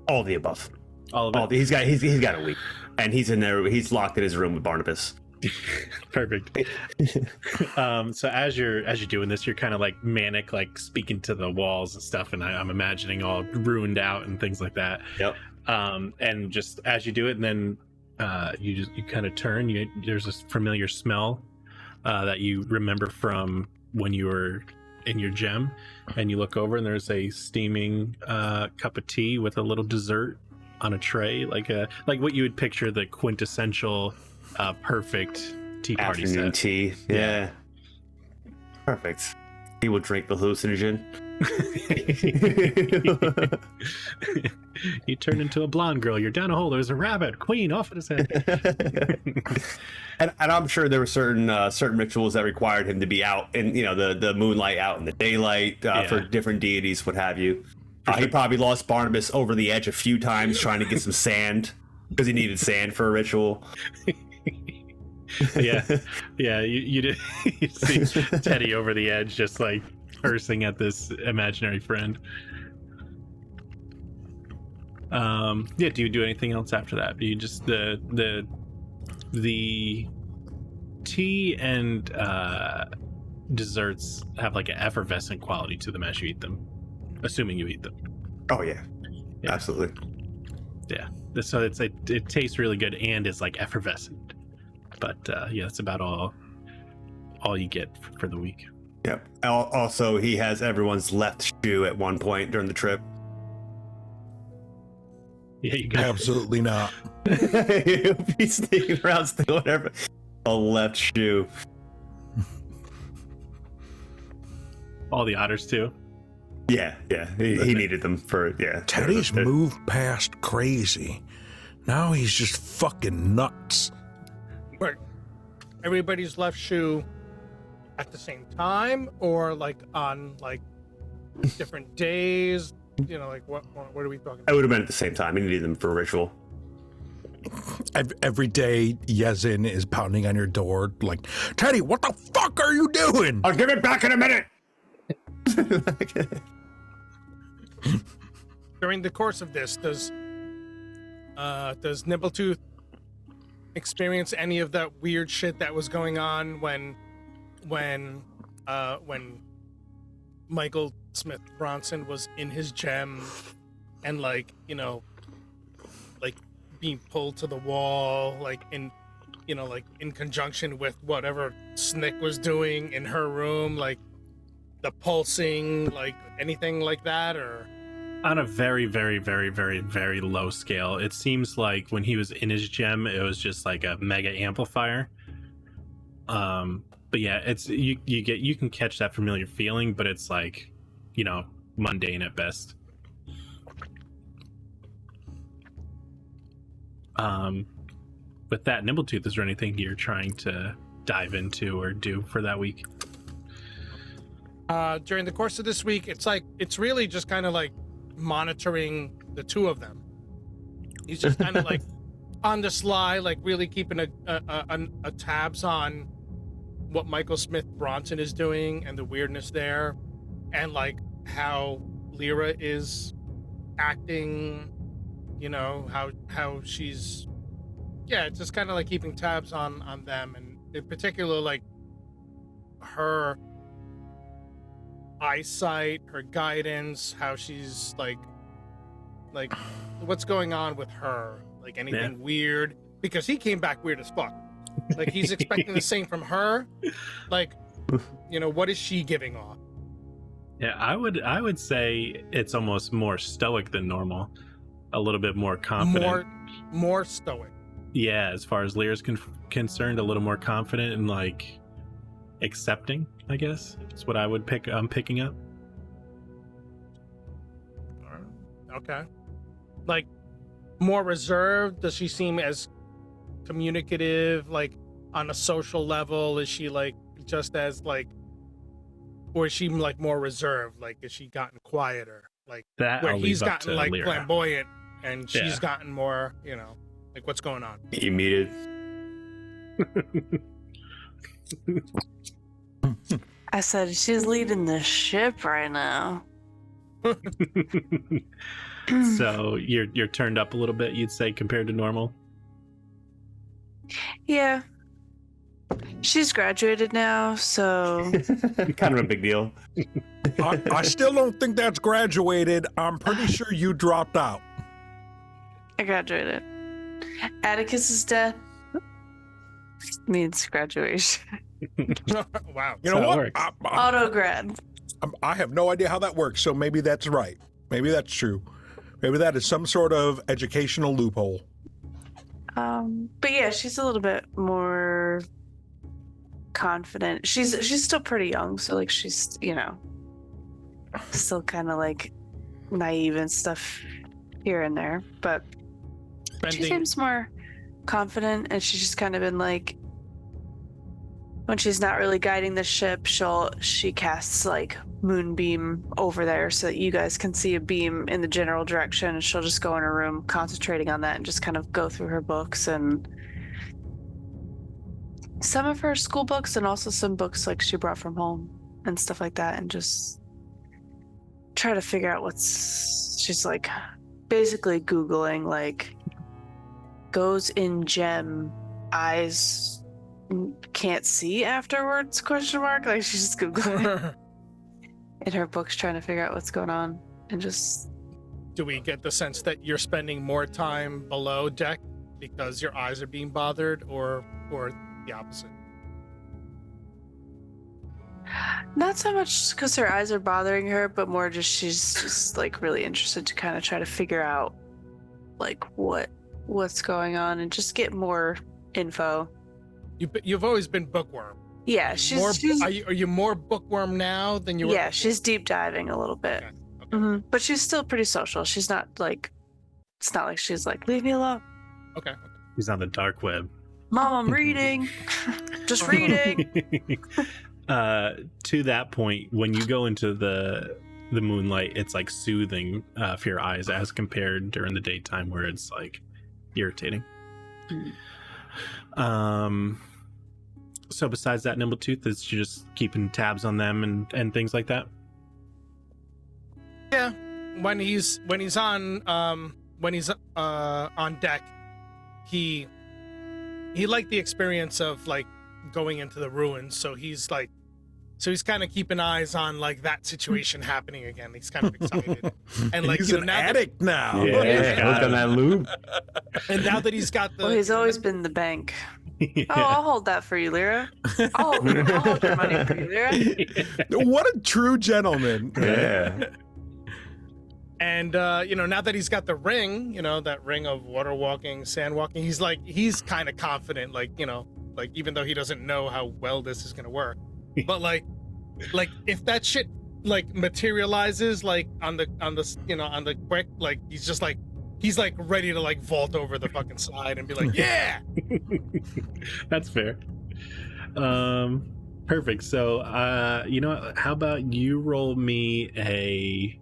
All of the above. All of it. He's got a week, and he's in there. He's locked in his room with Barnabas. Perfect. So as you're doing this, you're kind of like manic, like speaking to the walls and stuff, and I'm imagining all ruined out and things like that. Yep. And just as you do it, and then you kind of turn. There's this familiar smell that you remember from when you were in your gem, and you look over, and there's a steaming cup of tea with a little dessert on a tray, like what you would picture the quintessential perfect tea party afternoon set. Tea. Yeah. Perfect. He will drink the hallucinogen. You turn into a blonde girl. You're down a hole. There's a rabbit. Queen off at his head. and I'm sure there were certain rituals that required him to be out in the moonlight, out in the daylight for different deities, what have you. He probably lost Barnabas over the edge a few times trying to get some sand because he needed sand for a ritual. Yeah. You did. You see Teddy over the edge, just like cursing at this imaginary friend. Do you do anything else after that? Do you just the tea and desserts have like an effervescent quality to them as you eat them, assuming you eat them? Oh yeah. Absolutely. Yeah. So it tastes really good and is like effervescent. But that's about all you get for the week. Yep. Also, he has everyone's left shoe at one point during the trip. Yeah, you got Absolutely not. He'll be sneaking around stealing a left shoe. all the otters too. Yeah. He needed them for Teddy's moved past crazy. Now he's just fucking nuts. Right. Everybody's left shoe at the same time, or like on like different days? You know, like what are we talking I about? would have been at the same time. You needed them for a ritual. Every day, Yezin is pounding on your door, like, Teddy, what the fuck are you doing? I'll give it back in a minute. During the course of this, does Nibbletooth experience any of that weird shit that was going on when Michael Smith Bronson was in his gem and, like, you know, like being pulled to the wall, like in conjunction with whatever Snick was doing in her room, like the pulsing, like anything like that? Or On a very, very, very, very, very low scale, it seems like when he was in his gem, it was just like a mega amplifier. But yeah, it's you can catch that familiar feeling, but it's like, you know, mundane at best. With that, Nibbletooth, is there anything you're trying to dive into or do for that week? during the course of this week, it's really just kind of like monitoring the two of them. He's just kind of like on the sly, like really keeping a tabs on what Michael Smith Bronson is doing and the weirdness there, and like how Lyra is acting, you know, how she's, yeah, it's just kind of like keeping tabs on them, and in particular like her eyesight, her guidance, how she's like what's going on with her, like anything weird, because he came back weird as fuck. Like he's expecting the same from her. Like, you know, what is she giving off? Yeah, I would say it's almost more stoic than normal, a little bit more confident. More stoic. Yeah, as far as Lyra's concerned, a little more confident and like accepting, I guess. That's what I would I'm picking up. Okay. Like more reserved? Does she seem as communicative, like on a social level? Is she like just as like, or is she like more reserved? Like, has she gotten quieter? Like That where I'll he's leave up gotten to like Lyra. flamboyant and she's Yeah. gotten more, you know, like what's going on? You muted. I said she's leading the ship right now. So you're turned up a little bit, you'd say, compared to normal. Yeah. She's graduated now, so Kind of a big deal. I still don't think that's graduated. I'm pretty sure you dropped out. I graduated. Atticus's death means graduation. Wow. You That's know how it what? works. Auto grad. I have no idea how that works, so maybe that's right. Maybe that's true. Maybe that is some sort of educational loophole. But yeah, she's a little bit more confident. She's still pretty young, so like she's, you know, still kind of like naive and stuff here and there, but she seems more confident, and she's just kind of been like, when she's not really guiding the ship, she casts like moonbeam over there so that you guys can see a beam in the general direction, and she'll just go in her room concentrating on that and just kind of go through her books and some of her school books and also some books like she brought from home and stuff like that, and just try to figure out she's like basically Googling like goes in gem, eyes can't see afterwards, ? Like she's just Googling in her books trying to figure out what's going on, and just Do we get the sense that you're spending more time below deck because your eyes are being bothered, or the opposite? not so much because her eyes are bothering her, but more just she's just like really interested to kind of try to figure out like what's going on and just get more info. You've always been bookworm. Yeah, Are you more bookworm now than you were? Yeah, she's deep diving a little bit. Okay. But she's still pretty social. She's not like, it's not like she's like, leave me alone. Okay. He's on the dark web. Mom, I'm reading. Just reading. To that point, when you go into the the moonlight, it's like soothing for your eyes as compared during the daytime where it's like irritating. So besides that, Nimbletooth, is you just keeping tabs on them and things like that? Yeah, when he's on deck, he liked the experience of like going into the ruins. So he's kind of keeping eyes on like that situation happening again. He's kind of excited, and like he's you know, an now addict now. Yeah, look on that loop. and now that he's got the, Well, he's always been the bank. Oh, I'll hold that for you, Lyra. I'll hold your money for you, Lyra. What a true gentleman. Yeah. And you know, now that he's got the ring, you know, that ring of water walking, sand walking, he's kind of confident, like, you know, like even though he doesn't know how well this is gonna work, but like if that shit like materializes like on the you know, on the quick, like he's like ready to like vault over the fucking side and be like, yeah. That's fair. Perfect. So you know what, how about you roll me a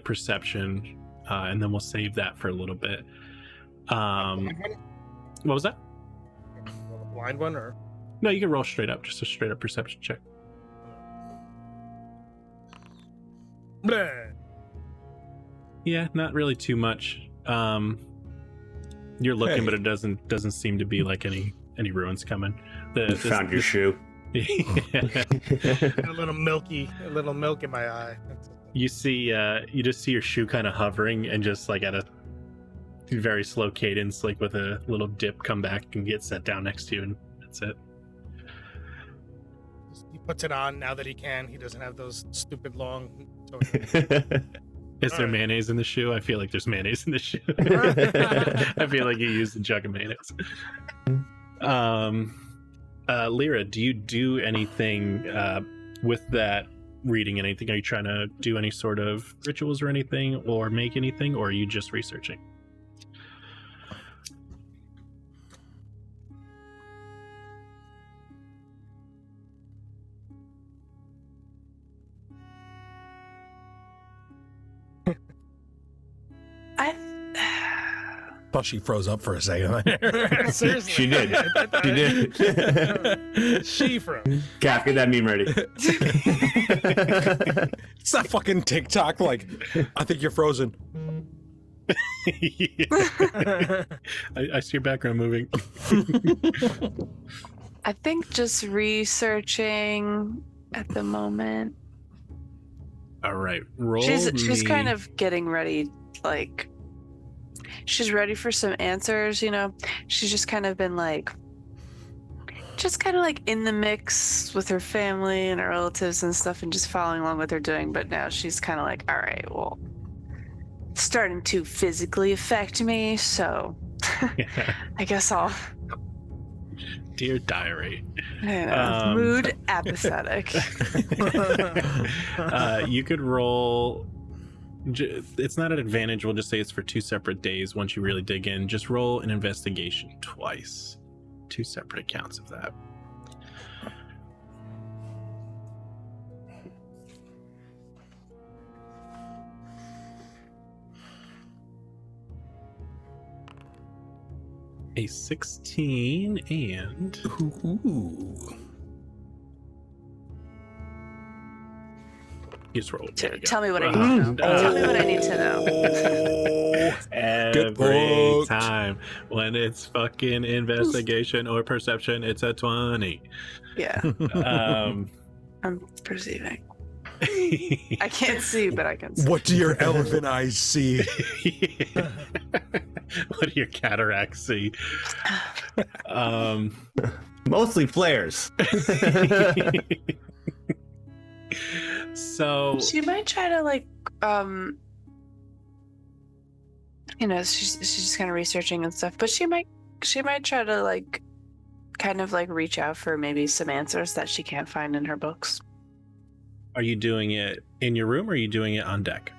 perception, and then we'll save that for a little bit. What was that? Blind one or No, you can roll straight up, just a straight up perception check. Bleh. Yeah, not really too much. You're looking, Hey. but it doesn't seem to be like any ruins coming. Found your shoe. a little milk in my eye. You see, you just see your shoe kind of hovering and just like at a very slow cadence, like with a little dip, come back and get set down next to you, and that's it. He puts it on now that he can. He doesn't have those stupid long toes. Is there Alright. mayonnaise in the shoe? I feel like there's mayonnaise in the shoe. I feel like you used a jug of mayonnaise. Lyra, do you do anything with that reading anything? Are you trying to do any sort of rituals or anything, or make anything, or are you just researching? Plus, she froze up for a second. Seriously. She did. She did. She from. Cap, get that meme ready. It's that fucking TikTok. Like, I think you're frozen. I see your background moving. I think just researching at the moment. All right, roll. She's me- kind of getting ready, like she's ready for some answers, you know. She's just kind of been like in the mix with her family and her relatives and stuff and just following along what they're doing, but now she's kind of like, all right, well, it's starting to physically affect me, so I guess I'll Dear diary. mood apathetic. You could roll. It's not an advantage. We'll just say it's for 2 separate days. Once you really dig in, just roll an investigation twice. 2 separate accounts of that. A 16 and Ooh. you just roll. There you go. Tell me what I need to know. Tell me what I need to know. Every booked. time when it's fucking investigation or perception, it's a 20. Yeah, Um, I'm perceiving. I can't see, but I can see. What do your elephant eyes see? What do your cataracts see? Mostly flares. So She might try to like, you know, she's just kind of researching and stuff, but she might try to like, kind of like reach out for maybe some answers that she can't find in her books. are you doing it in your room or are you doing it on deck?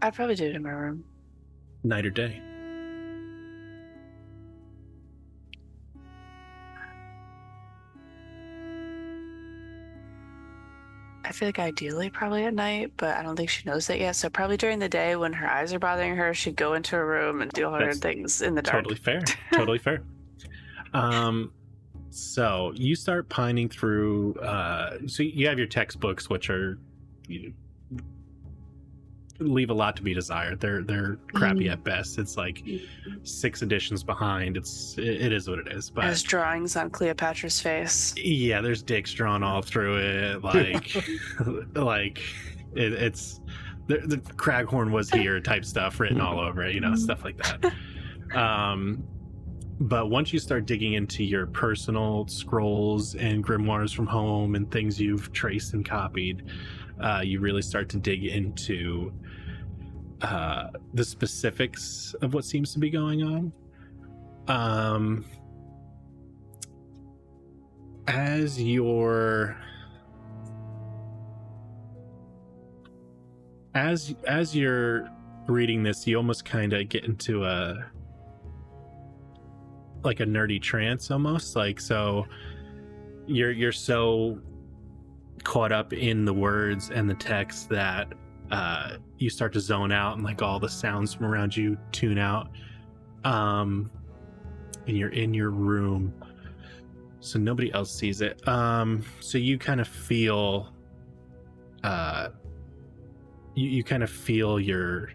I'd probably do it in my room. Night or day? I feel like ideally probably at night, but I don't think she knows that yet. So probably during the day when her eyes are bothering her, she'd go into her room and do all her That's things in the dark. Totally fair. Totally fair. So you start pining through. So you have your textbooks, which are leave a lot to be desired. They're crappy at best. It's like 6 editions behind. It is what it is. But there's drawings on Cleopatra's face. Yeah, there's dicks drawn all through it. Like, it's the Craghorn was here type stuff written all over it. Stuff like that. But once you start digging into your personal scrolls and grimoires from home and things you've traced and copied, you really start to dig into the specifics of what seems to be going on. As you're reading this, you almost kind of get into a nerdy trance almost. So you're so caught up in the words and the text that you start to zone out, and all the sounds from around you tune out. And you're in your room, so nobody else sees it. So you kind of feel you kind of feel your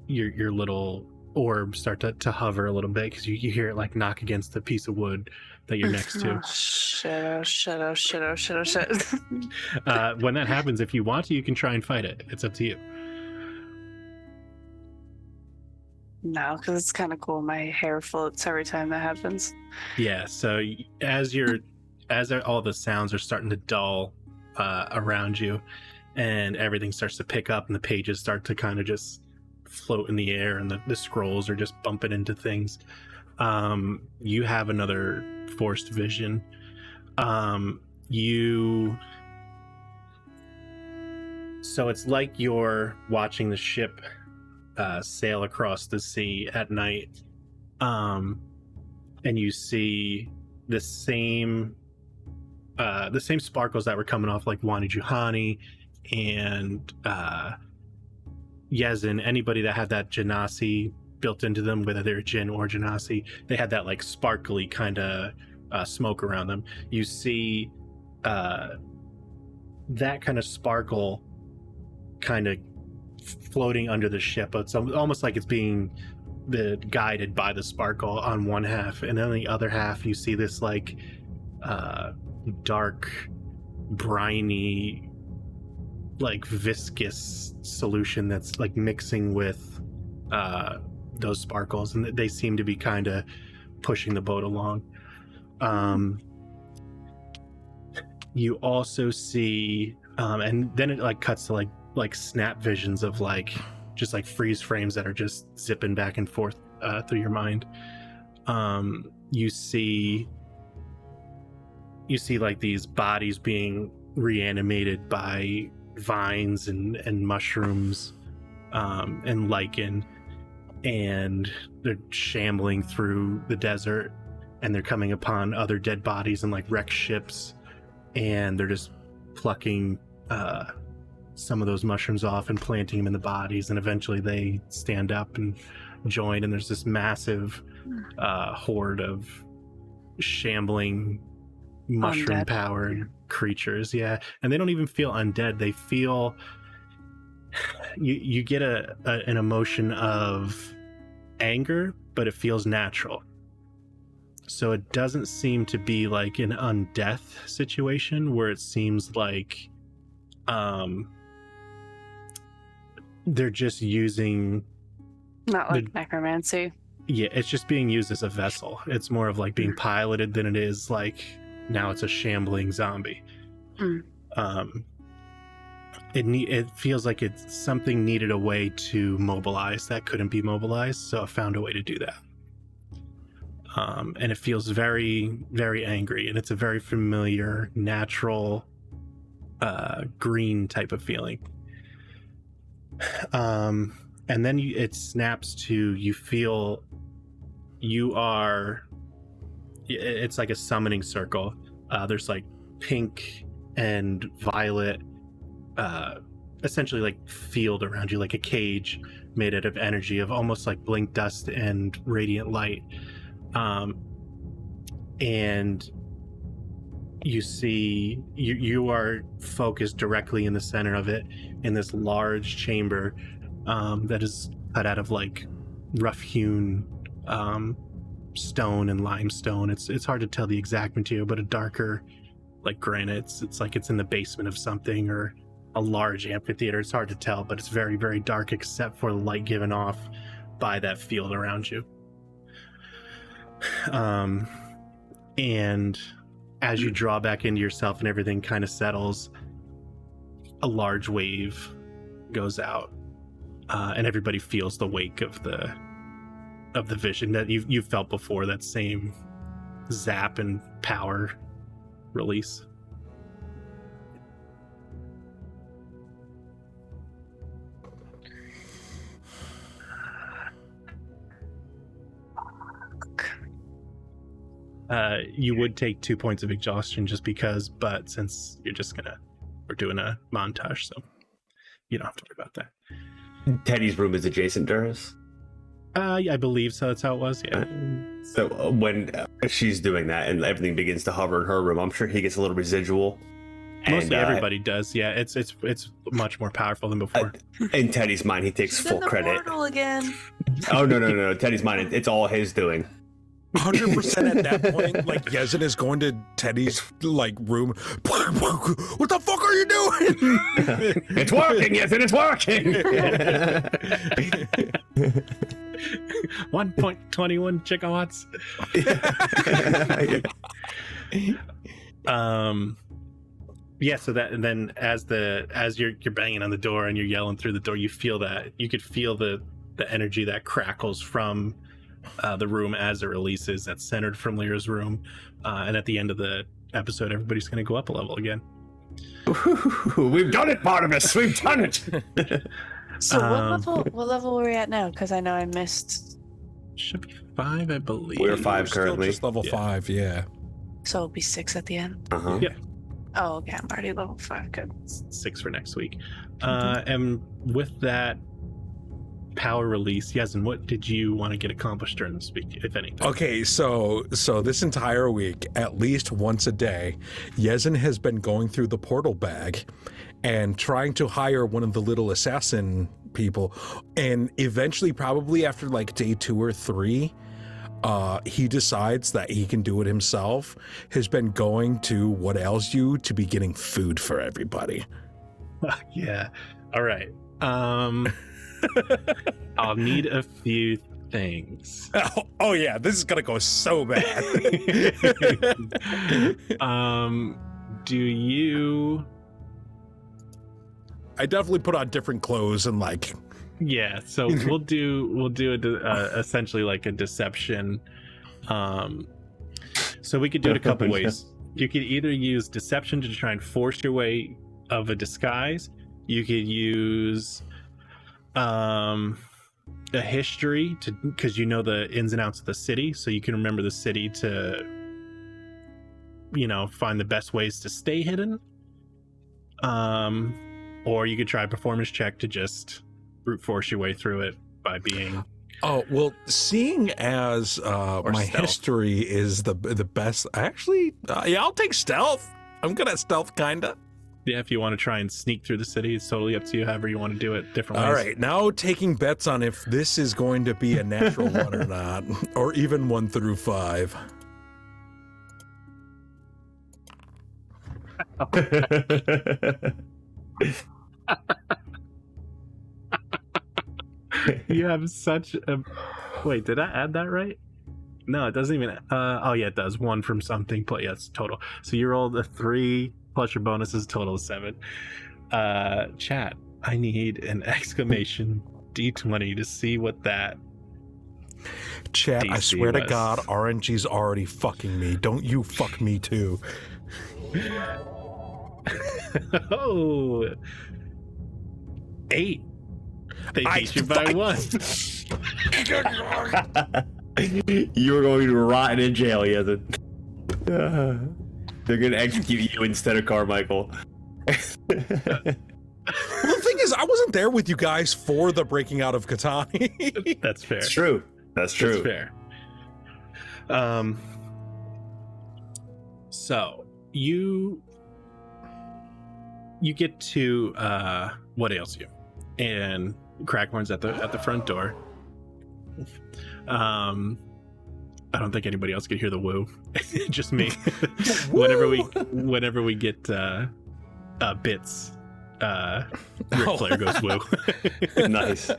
little orb start to hover a little bit, because you hear it knock against the piece of wood that you're next to. Oh shit. When that happens, if you want to, you can try and fight it. It's up to you. No, because it's kind of cool. My hair floats every time that happens. Yeah, so as all the sounds are starting to dull around you, and everything starts to pick up, and the pages start to kind of just float in the air, and the scrolls are just bumping into things, you have another forced vision. So it's like you're watching the ship sail across the sea at night, and you see the same sparkles that were coming off Wani Juhani and Yezin. Anybody that had that Genasi built into them, whether they're Jinn or Genasi, they had that sparkly kind of smoke around them. You see that kind of sparkle kind of floating under the ship. It's almost like it's being guided by the sparkle on one half, and on the other half you see this dark, briny, viscous solution that's mixing with those sparkles, and they seem to be kind of pushing the boat along. You also see and then it cuts to snap visions of just freeze frames that are just zipping back and forth through your mind. You see these bodies being reanimated by vines and mushrooms and lichen, and they're shambling through the desert, and they're coming upon other dead bodies and wrecked ships, and they're just plucking some of those mushrooms off and planting them in the bodies, and eventually they stand up and join, and there's this massive horde of shambling mushroom powered creatures. Yeah, and they don't even feel undead. They feel you get an emotion of anger, but it feels natural. So it doesn't seem to be an undeath situation where it seems they're just using not necromancy. Yeah, it's just being used as a vessel. It's more of being piloted than it is now it's a shambling zombie. It feels like it's something needed a way to mobilize that couldn't be mobilized, so it found a way to do that. And it feels very, very angry, and it's a very familiar, natural, green type of feeling. And then it snaps to, you feel you are, it's like a summoning circle. There's pink and violet, essentially like field around you, like a cage made out of energy of almost like blink dust and radiant light. And you see you are focused directly in the center of it, in this large chamber that is cut out of like rough hewn stone and limestone. It's hard to tell the exact material, but a darker like granite. It's like it's in the basement of something or a large amphitheater. It's hard to tell, but it's very, very dark except for the light given off by that field around you. And as you draw back into yourself and everything kind of settles, a large wave goes out, and everybody feels the wake of the vision that you've felt before, that same zap and power release. You would take 2 points of exhaustion just because, but since we're doing a montage, so you don't have to worry about that. Teddy's room is adjacent to hers? Yeah, I believe so. That's how it was, yeah. So when she's doing that and everything begins to hover in her room, I'm sure he gets a little residual. Mostly everybody does, yeah. It's much more powerful than before. In Teddy's mind, he takes full credit. Portal again. Oh, no. Teddy's mind, it's all his doing. 100% at that point, like Yezin is going to Teddy's like room. What the fuck are you doing? It's working, Yezin, it's working. 1.21 gigawatts. Yeah, so that, and then as you're banging on the door and you're yelling through the door, you could feel the energy that crackles from the room as it releases. That's centered from Lyra's room, and at the end of the episode, everybody's going to go up a level again. We've done it, Barnabas. We've done it. So what level are we at now? Because I know I missed. Should be 5, I believe. We're 5 Still currently. just level 5, yeah. So it'll be 6 at the end. Uh-huh. Yeah. Oh, okay. I'm already level 5. Good. 6 for next week. And with that power release, Yezin, what did you want to get accomplished during this week, if anything? Okay, so this entire week, at least once a day, Yezin has been going through the portal bag and trying to hire one of the little assassin people. And eventually, probably after like day 2 or 3, he decides that he can do it himself, has been going to what ails you to be getting food for everybody. Yeah. All right. I'll need a few things. Oh yeah, this is gonna go so bad. Do you? I definitely put on different clothes and like. Yeah, so we'll do essentially like a deception. So we could do it a couple ways. You could either use deception to try and force your way of a disguise. You could use a history because you know the ins and outs of the city, so you can remember the city to find the best ways to stay hidden. Or you could try a performance check to just brute force your way through it by being. Oh well, seeing as my stealth. history is the best, actually, yeah, I'll take stealth. I'm good at stealth, kinda. Yeah, if you want to try and sneak through the city, it's totally up to you. However you want to do it, different ways. All right, now taking bets on if this is going to be a natural one or not, or even 1 through 5. You have such a. Wait, did I add that right? No, it doesn't even. Oh yeah, it does. 1 from something. But yeah, it's total. So you rolled a 3 plus your bonus is total of 7. Chat, I need an exclamation D20 to see what that. Chat, I DC swear to was. God, RNG's already fucking me. Don't you fuck me too. Oh, 8. They beat you by 1. You were going to rot in jail, Yezin. They're gonna execute you instead of Carmichael. Well, the thing is, I wasn't there with you guys for the breaking out of Katani. That's fair. That's true. That's true. That's fair. So you get to what ails you, and Crackhorn's at the front door. I don't think anybody else could hear the woo. Just me. whenever we get bits, Ric Flair goes woo. Nice.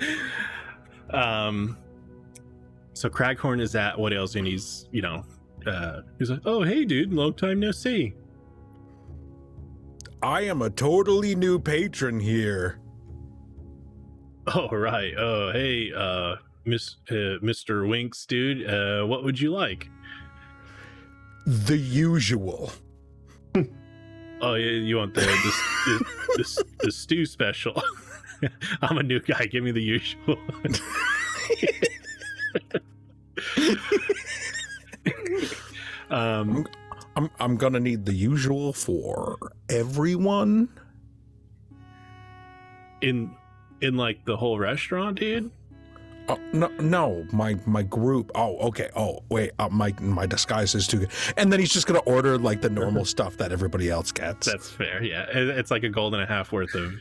So Crackhorn is at what ails you, and he's he's like, oh hey dude, long time no see. I am a totally new patron here. Oh right. Oh hey, Mr. Winks, dude. What would you like? The usual. Oh yeah, you want the stew special? I'm a new guy. Give me the usual. I'm gonna need the usual for everyone. In like the whole restaurant, dude. No, my group. Oh, okay. Oh, wait. My disguise is too good. And then he's just gonna order like the normal stuff that everybody else gets. That's fair. Yeah, it's like a gold and a half worth of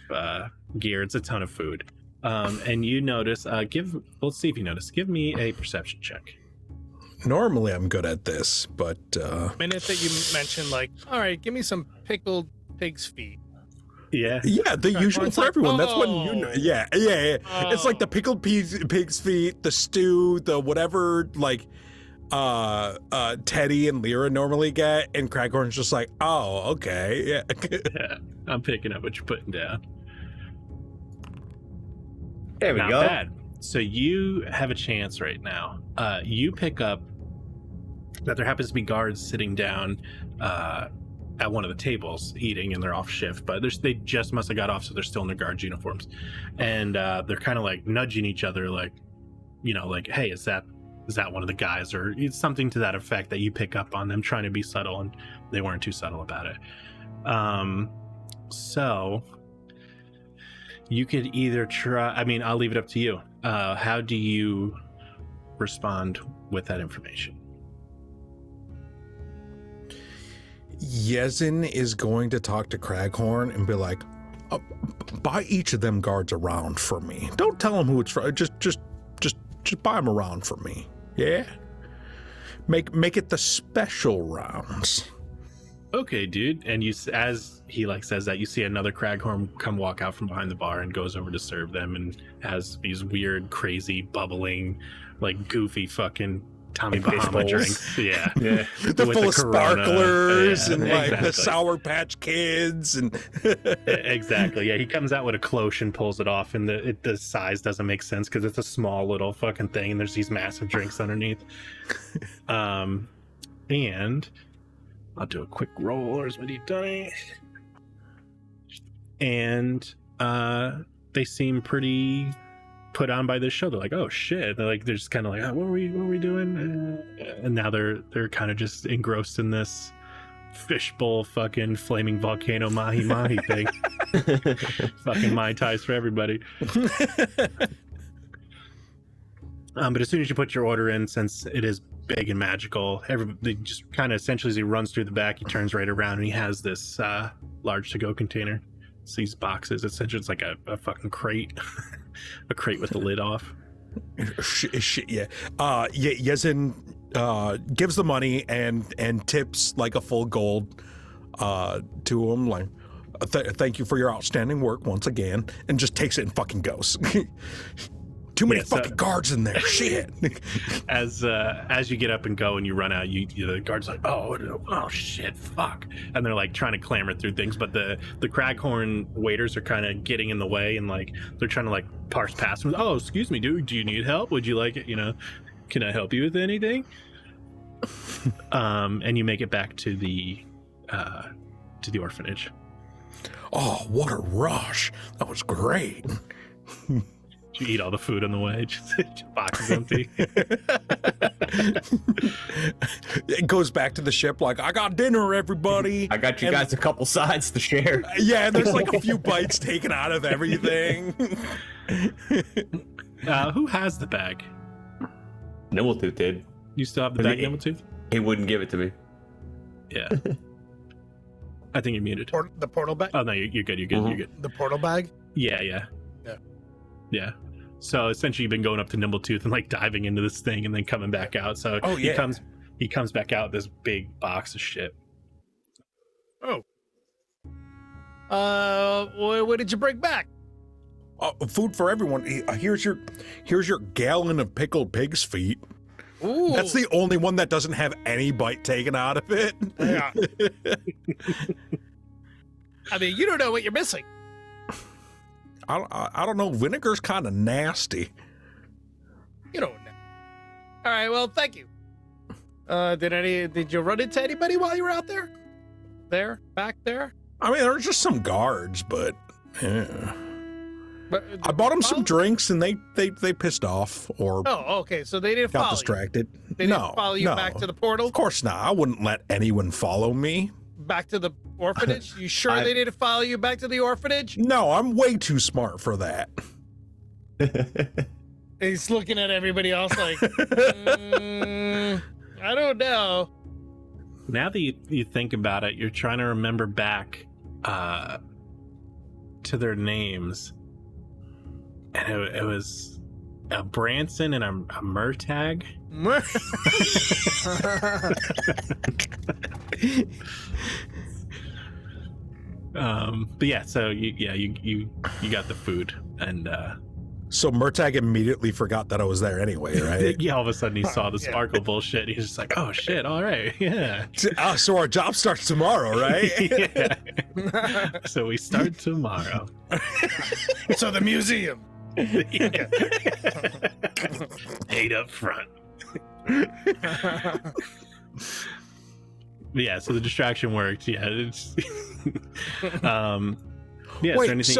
gear. It's a ton of food. And you notice. Let's see if you notice. Give me a perception check. Normally, I'm good at this, but The minute that you mentioned, like, all right, give me some pickled pig's feet. Yeah. yeah, the usual It's for like, everyone. That's when you know. oh. Yeah. It's like the pickled pig's feet, the stew, the whatever like Teddy and Lyra normally get, and Crackhorn's just like, oh, okay, yeah. Yeah. I'm picking up what you're putting down. There we Not go. bad. So you have a chance right now. You pick up that there happens to be guards sitting down at one of the tables eating, and they're off shift, but they just must have got off, so they're still in their guards uniforms, and they're kind of like nudging each other, like, like, hey, is that one of the guys, or it's something to that effect that you pick up on them trying to be subtle, and they weren't too subtle about it. So you could either try. I mean, I'll leave it up to you. How do you respond with that information? Yezin is going to talk to Crackhorn and be like, buy each of them guards around for me. Don't tell them who it's from. Just buy them around for me. Yeah? Make it the special rounds. Okay, dude. And as he says that, you see another Crackhorn come walk out from behind the bar and goes over to serve them, and has these weird, crazy, bubbling, like goofy fucking Tommy Bahama drinks. Yeah. Yeah. They're With full the of Corona. sparklers Yeah, and like the exactly. Sour Patch Kids and Exactly. Yeah, he comes out with a cloche and pulls it off, and the size doesn't make sense because it's a small little fucking thing, and there's these massive drinks underneath. And I'll do a quick roll. Where's my d20? And they seem pretty put on by this show. They're like, oh shit. They're just kind of like, oh, what were we doing? And now they're kind of just engrossed in this fishbowl fucking flaming volcano mahi mahi thing. Fucking Mai Tais for everybody. But as soon as you put your order in, since it is big and magical, everybody just kind of essentially, as he runs through the back, he turns right around and he has this large to-go container. It's these boxes. Essentially, it's like a fucking crate. A crate with the lid off. shit, yeah. Yezin gives the money and tips like a full gold to him, like, thank you for your outstanding work once again, and just takes it and fucking goes. Too many fucking guards in there. Shit. As you get up and go and you run out, the guard's like, oh shit, fuck, and they're like trying to clamber through things, but the Crackhorn waiters are kind of getting in the way, and like they're trying to like parse past them. Oh, excuse me, dude, do you need help? Would you like it? Can I help you with anything? And you make it back to the orphanage. Oh, what a rush. That was great. You eat all the food on the way. Just your box is empty. It goes back to the ship like, I got dinner, everybody. I got you And- guys a couple sides to share. Yeah, and there's like a few bites taken out of everything. Who has the bag? Nimbletooth did. You still have the bag, Nimbletooth? He wouldn't give it to me. Yeah. I think you're muted. The portal bag. Oh no, you're good. You're good. You're good. The portal bag. Yeah. Yeah. So essentially, you've been going up to Nimbletooth and like diving into this thing and then coming back out. So Oh, yeah. he comes back out with this big box of shit. Oh. What did you bring back? Food for everyone. Here's your gallon of pickled pig's feet. Ooh. That's the only one that doesn't have any bite taken out of it. Yeah. I mean, you don't know what you're missing. I don't know. Vinegar's kind of nasty. You don't know. All right. Well, thank you. Did you run into anybody while you were out there? Back there? I mean, there were just some guards, but yeah. But, I bought them some follow- drinks, and they pissed off or Oh, okay. So they didn't got follow distracted. you. They didn't follow you back to the portal, Of course not. I wouldn't let anyone follow me. back to the orphanage. You sure I- they didn't follow you back to the orphanage? No, I'm way too smart for that. He's looking at everybody else like, I don't know. Now that you think about it, you're trying to remember back to their names, and it was a Branson and a Murtag. But yeah, so you got the food, and So Murtag immediately forgot that I was there anyway, right? yeah, all of a sudden he saw the Yeah. sparkle bullshit. He's just like, oh shit, all right, yeah. So our job starts tomorrow, right? Yeah. So we start tomorrow. So the museum. Yeah. 8 up front. Yeah, so the distraction worked. Yeah, it's yeah. Is there Wait, anything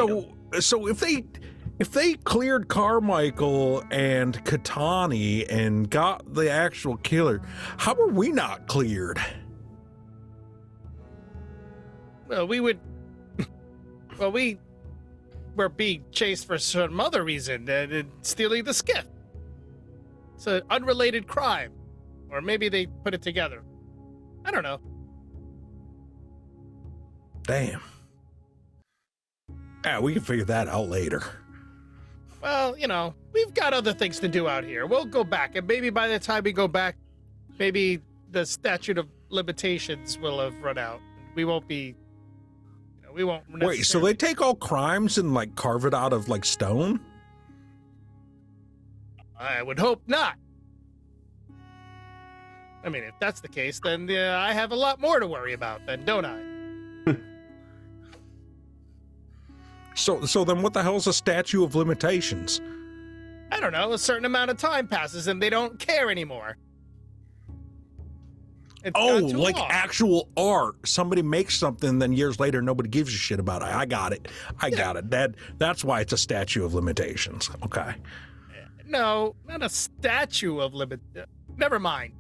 so if they cleared Carmichael and Katani and got the actual killer, how are we not cleared? Well, we were being chased for some other reason, stealing the skiff. It's an unrelated crime. Or maybe they put it together. I don't know. Damn. Yeah, we can figure that out later. Well, we've got other things to do out here. We'll go back, and maybe by the time we go back, maybe the statute of limitations will have run out. We won't be, we won't. Wait, so necessarily- they take all crimes and like carve it out of like stone? I would hope not. I mean, if that's the case, then I have a lot more to worry about, then, don't I? So then what the hell's a statute of limitations? I don't know. A certain amount of time passes, and they don't care anymore. It's Oh, gone too like long. actual art. Somebody makes something, then years later nobody gives a shit about it. I got it. I got it. That's why it's a statute of limitations. Okay. No, not a statue of limit. Never mind.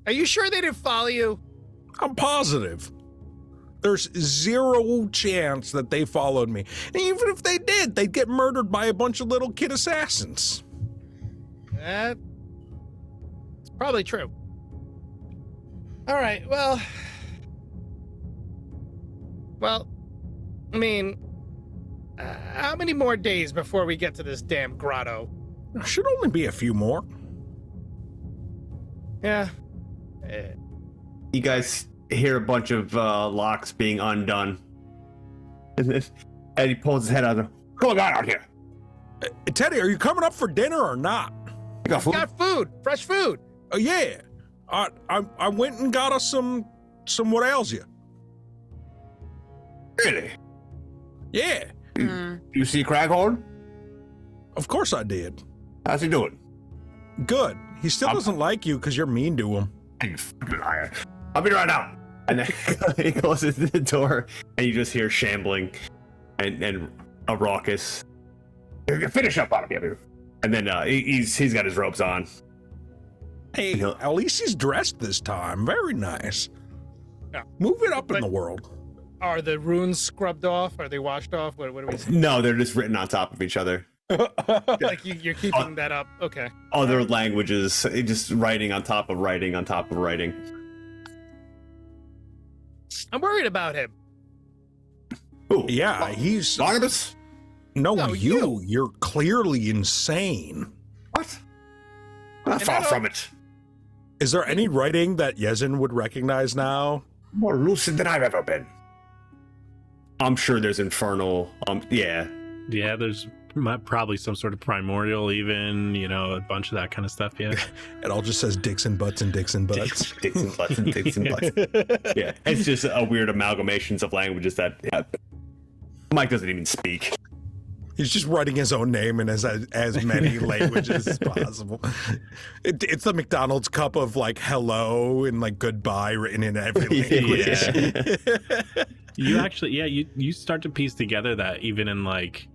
Are you sure they didn't follow you? I'm positive. There's zero chance that they followed me. And even if they did, they'd get murdered by a bunch of little kid assassins. It's probably true. All right, well, I mean, how many more days before we get to this damn grotto? Should only be a few more. Yeah. You guys hear a bunch of locks being undone. And then Eddie pulls his head out. What's going on out here? Teddy, are you coming up for dinner or not? You got food? Got food, fresh food. Oh yeah. I went and got us some what ails you? Really? Yeah. You see Craghorn? Of course I did. How's he doing? Good. He still doesn't like you because you're mean to him. You fucking liar. I'll be right out. And then he closes the door, and you just hear shambling and a raucous. Finish up out of here. And then he's got his robes on. Hey, at least he's dressed this time. Very nice. Yeah. Move it up in But- the world. Are the runes scrubbed off? Are they washed off? What do we say? No, they're just written on top of each other. Like you're keeping that up. Okay. Other languages, just writing on top of writing on top of writing. I'm worried about him. Ooh, Yeah, he's Barnabas? no, No, you. You're clearly insane. What? Not And far I don't- from it. Is there any writing that Yezin would recognize now? More lucid than I've ever been. I'm sure there's infernal. Yeah. Yeah, there's probably some sort of primordial, even, you know, a bunch of that kind of stuff. Yeah. It all just says dicks and butts and dicks and butts. Dicks and butts and dicks and butts. Yeah, it's just a weird amalgamations of languages that Mike doesn't even speak. He's just writing his own name in as many languages as possible. It's the McDonald's cup of like hello and like goodbye written in every language. You actually, yeah, you start to piece together that even in like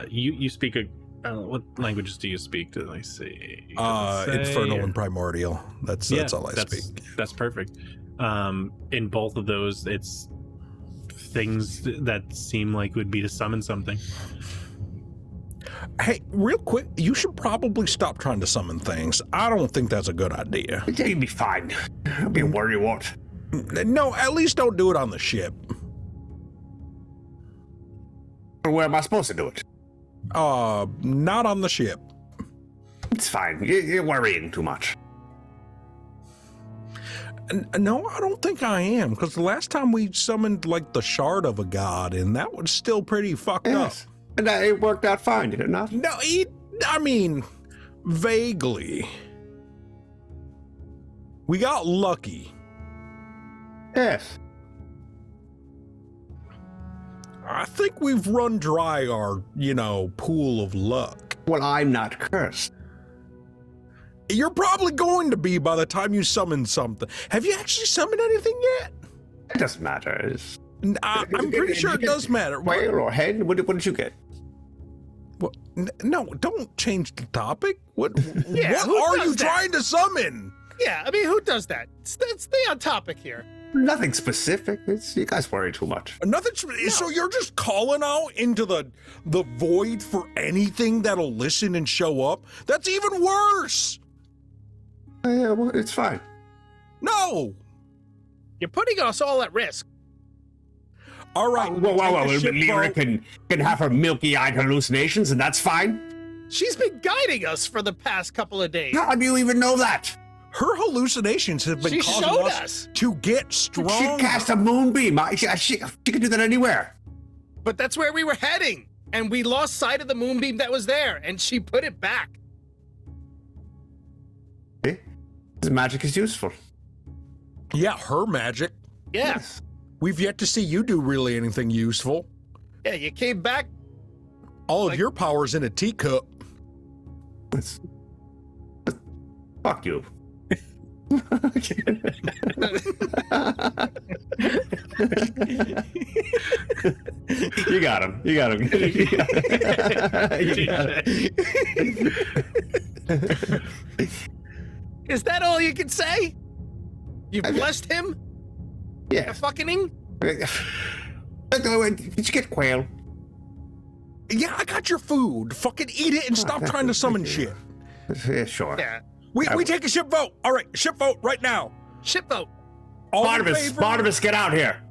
you speak what languages do you speak? Did I see? Infernal and primordial. That's all I speak. That's perfect. In both of those, it's things that seem like would be to summon something. Hey, real quick, you should probably stop trying to summon things. I don't think that's a good idea. You'll be fine. Don't be worried, you won't. No, at least don't do it on the ship. Where am I supposed to do it? Not on the ship. It's fine. You're worrying too much. No, I don't think I am, because the last time we summoned like the shard of a god, and that was still pretty fucked up. And it worked out fine, did it not? No, I mean, vaguely. We got lucky. Yes. I think we've run dry our, pool of luck. Well, I'm not cursed. You're probably going to be by the time you summon something. Have you actually summoned anything yet? It doesn't matter. I'm pretty sure it does matter. Whale or hen? What did you get? What? No, don't change the topic. What? Yeah, what who are does you that? trying to summon? Yeah, I mean, who does that? Stay on topic here. Nothing specific. You guys worry too much. Nothing. So you're just calling out into the void for anything that'll listen and show up? That's even worse. Yeah, well, it's fine. No. You're putting us all at risk. All right. Whoa. take a ship Lyra vote. can have her milky-eyed hallucinations, and that's fine? She's been guiding us for the past couple of days. How do you even know that? Her hallucinations have been She causing showed us us. to get stronger. She cast a moonbeam. She can do that anywhere. But that's where we were heading. And we lost sight of the moonbeam that was there. And she put it back. This magic is useful. Yeah, her magic. Yeah. We've yet to see you do really anything useful. Yeah, you came back. All of Like- your power's in a teacup. Fuck you. You got him. You got him. Is that all you can say? You blessed him? A Yeah. fucking? Did you get quail? Yeah, I got your food. Fucking eat it and stop trying to summon shit. Yeah, sure. Yeah. We take a ship vote. All right, ship vote right now. Ship vote. All in Barnabas, favor? Barnabas, get out here.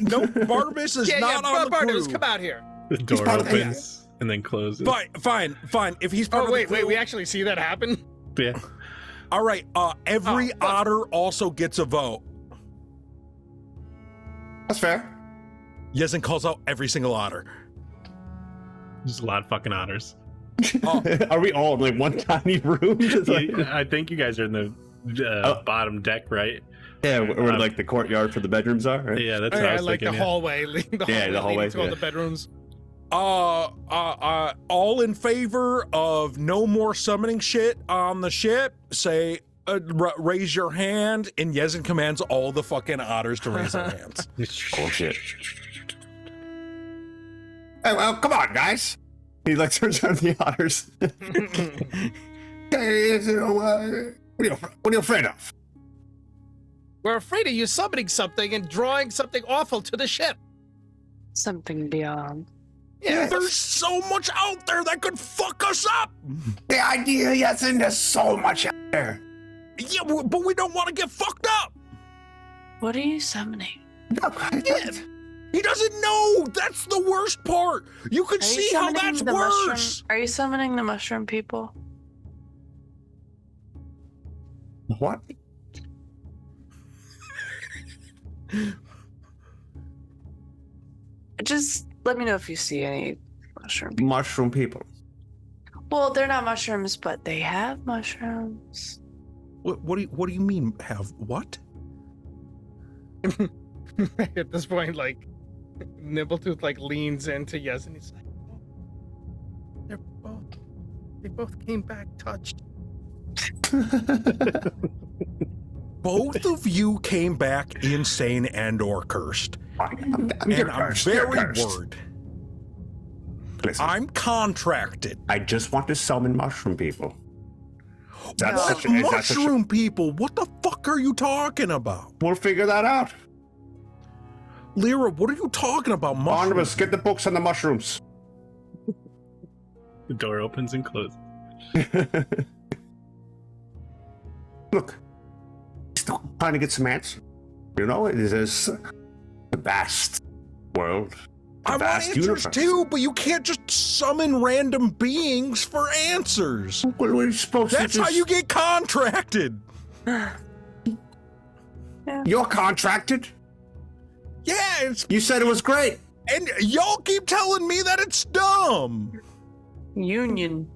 No, Barnabas is not on the Barnabas, crew. come out here. The door part of the- opens and then closes. Fine. If he's part Oh, of the wait, crew, we actually see that happen? Yeah. all right. Every fuck. otter also gets a vote. That's fair. Yezin calls out every single otter. Just a lot of fucking otters. Are we all in like one tiny room? Just like- I think you guys are in the bottom deck, right? yeah, where like the courtyard for the bedrooms are. Right? Yeah, that's what I I was like thinking. the yeah. hallway. the hallway, leading to all yeah. the bedrooms. All in favor of no more summoning shit on the ship, say, raise your hand, and Yezin commands all the fucking otters to raise their hands. Bullshit. Hey, well, come on, guys. He like turns around the otters. Hey, what are you afraid of? We're afraid of you summoning something and drawing something awful to the ship. Something beyond. Yeah, There's so much out there that could fuck us up. The idea, yes, and there's so much out there. Yeah, but we don't want to get fucked up. What are you summoning? He doesn't know. That's the worst part. You can Are you see how summoning that's the worse. mushroom? Are you summoning the mushroom people? What? Just let me know if you see any mushroom people. Mushroom people. Well, they're not mushrooms, but they have mushrooms. What do you mean have what? At this point, like, Nibbletooth like leans into Yes, and he's like, they both came back touched. Both of you came back insane and or cursed. I'm I'm very cursed. worried. Listen, I'm contracted. I just want to summon mushroom people. That's No. such a, is that such a- Mushroom people, what the fuck are you talking about? We'll figure that out. Lyra, what are you talking about? Barnabas, Mushrooms? get the books on the mushrooms. The door opens and closes. Look, still trying to get some answers. You know, it is a vast world. I want vast answers universe. too, but you can't just summon random beings for answers. Well, we're supposed That's to just... how you get contracted. You're contracted? Yeah, it's, You said it was great. and y'all keep telling me that it's dumb. Union.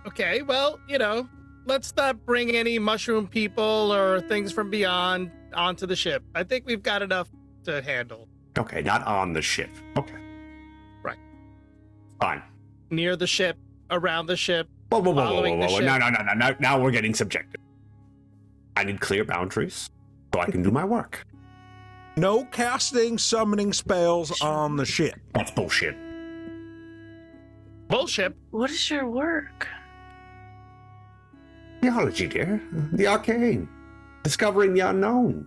Okay, well, let's not bring any mushroom people or things from beyond onto the ship. I think we've got enough to handle. Okay, not on the ship. Okay. Right. Fine. Near the ship, around the ship. Whoa, whoa, whoa, whoa, Following whoa, the whoa. ship. No. Now we're getting subjective. I need clear boundaries so I can do my work. No casting summoning spells on the ship. That's bullshit. Bullshit. What is your work? Theology, dear. The arcane. Discovering the unknown.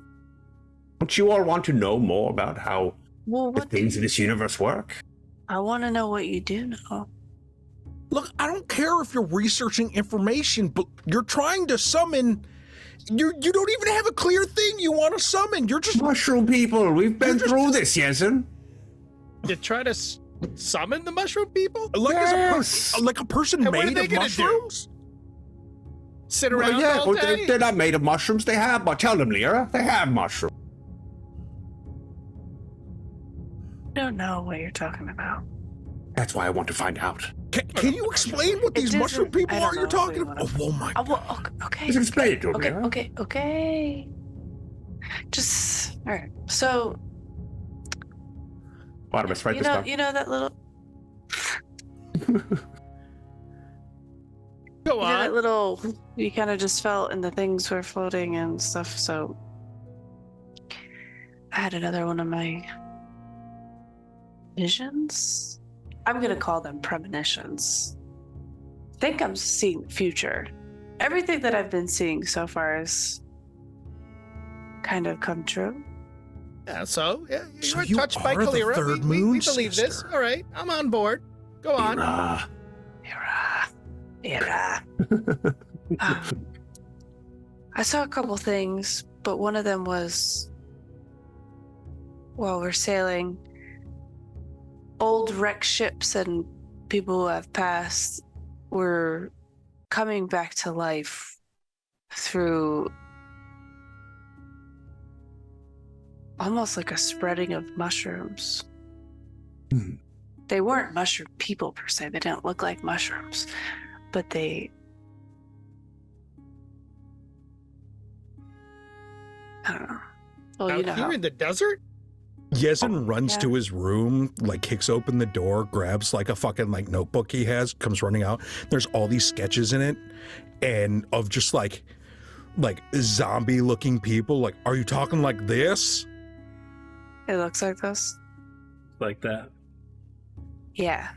Don't you all want to know more about how Well, the what things in this universe work? I want to know what you do know. Look, I don't care if you're researching information, but you're trying to summon. You don't even have a clear thing you want to summon. You're just Mushroom people, we've been You're just- through this, Jensen. You try to summon the mushroom people? like Yes. like a person And what are made they of gonna do? mushrooms. Sit around all well, day? they're not made of mushrooms. They have, but tell them, Lyra, they have mushrooms. I don't know what you're talking about. That's why I want to find out. Can you explain what It these mushroom doesn't- people I don't are you're know talking what about? we Oh my Oh, god. well, okay. Just explain it to them, Lyra. Okay. Just all right. So Barnabas, write you this know, down. you know that little, Go you know that on. little. You kind of just felt, and the things were floating and stuff. So I had another one of my visions. I'm gonna call them premonitions. I think I'm seeing the future. Everything that I've been seeing so far has kind of come true. Yeah, so, yeah, you So were you touched by are the Kalira. third We moon believe this. sister. All right, I'm on board. Go on. Lyra. Mira. I saw a couple things, but one of them was while we're sailing, old wrecked ships and people who have passed were coming back to life through almost like a spreading of mushrooms. Hmm. They weren't mushroom people per se. They didn't look like mushrooms, but they. I don't know. Well, you Out know here how. in the desert? Yezin runs yeah. to his room, like kicks open the door, grabs like a fucking like notebook he has, comes running out. There's all these sketches in it, and of just like like zombie looking people? Like, are you talking like this? It looks like this. Like that. Yeah.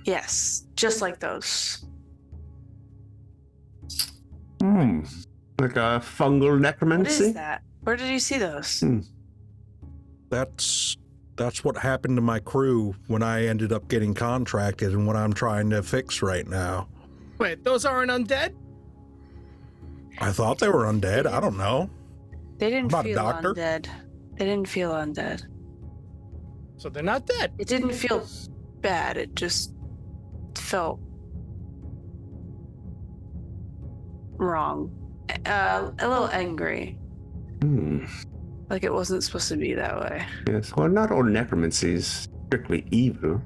Yes, just like those. Like a fungal What necromancy? is that? Where did you see those? That's what happened to my crew when I ended up getting contracted and what I'm trying to fix right now. Wait, those aren't undead? I thought they were undead. I don't know. They didn't About a feel doctor? undead. They didn't feel undead. So they're not dead. It didn't feel bad. It just felt wrong. A little angry. Like it wasn't supposed to be that way. Yes. Well, not all necromancy is strictly evil.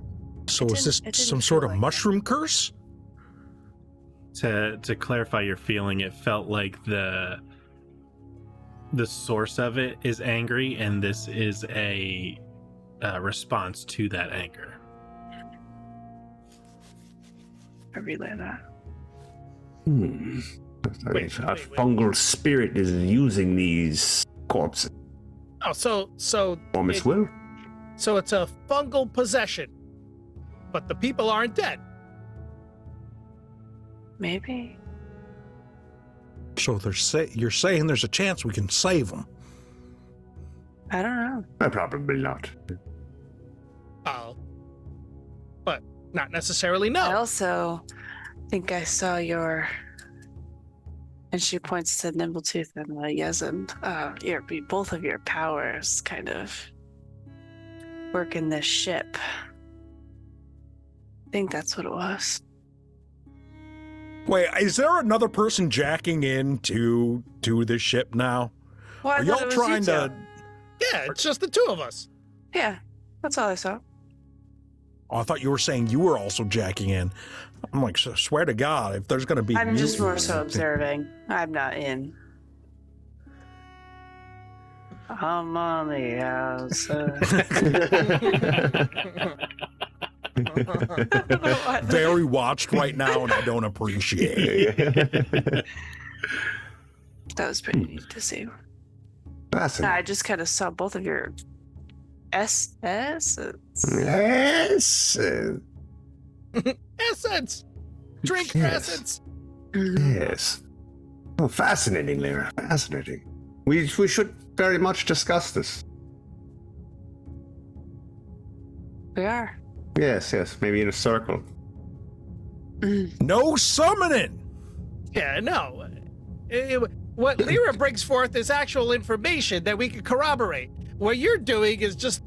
So It is this didn't- it didn't some sort feel of like mushroom curse? To clarify your feeling, it felt like the source of it is angry, and this is a response to that anger. I relay that. A wait. fungal spirit is using these corpses Oh, so for its will. So it's a fungal possession, but the people aren't dead. Maybe. So you're saying there's a chance we can save them? I don't know. Probably not. Oh, but not necessarily I no. also think I saw your. And she points to Nimbletooth and Yezin. Both of your powers kind of work in this ship. I think that's what it was. Wait, is there another person jacking into the ship now? Well, I Are thought y'all it was trying you to? two. Yeah, it's just the two of us. Yeah, that's all I saw. Oh, I thought you were saying you were also jacking in. I'm like, swear to God, if there's gonna be. I'm just more mutants- so observing. I'm not in. I'm on the outside. Very watched right now, and I don't appreciate it. That was pretty neat to see. Fascinating. I just kind of saw both of your SS. Yes. Essence. Drink Yes. essence. Yes. Oh, fascinating, Lyra. Fascinating. We should very much discuss this. We are. Yes, maybe in a circle. No summoning. Yeah, no. What Lyra brings forth is actual information that we can corroborate. What you're doing is just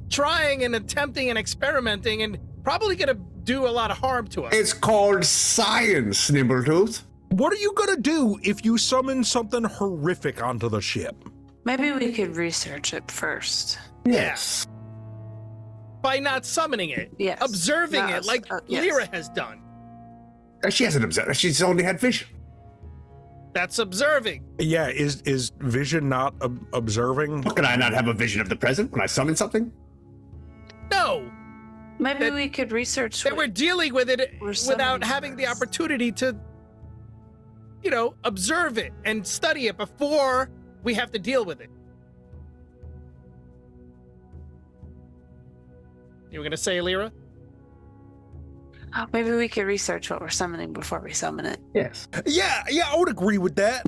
trying and attempting and experimenting and probably going to do a lot of harm to us. It's called science, Nimbletooth. What are you gonna do if you summon something horrific onto the ship? Maybe we could research it first. Yes. By not summoning it, Yes. observing Not it us. like Yes. Lyra has done. She hasn't observed. She's only had vision. That's observing. Yeah, is vision not observing? How can I not have a vision of the present when I summon something? No, Maybe That- we could research. that we're dealing with it We're without summoning having the first. opportunity to, observe it and study it before we have to deal with it. You were going to say, Lyra? Maybe we could research what we're summoning before we summon it. Yes. Yeah, I would agree with that.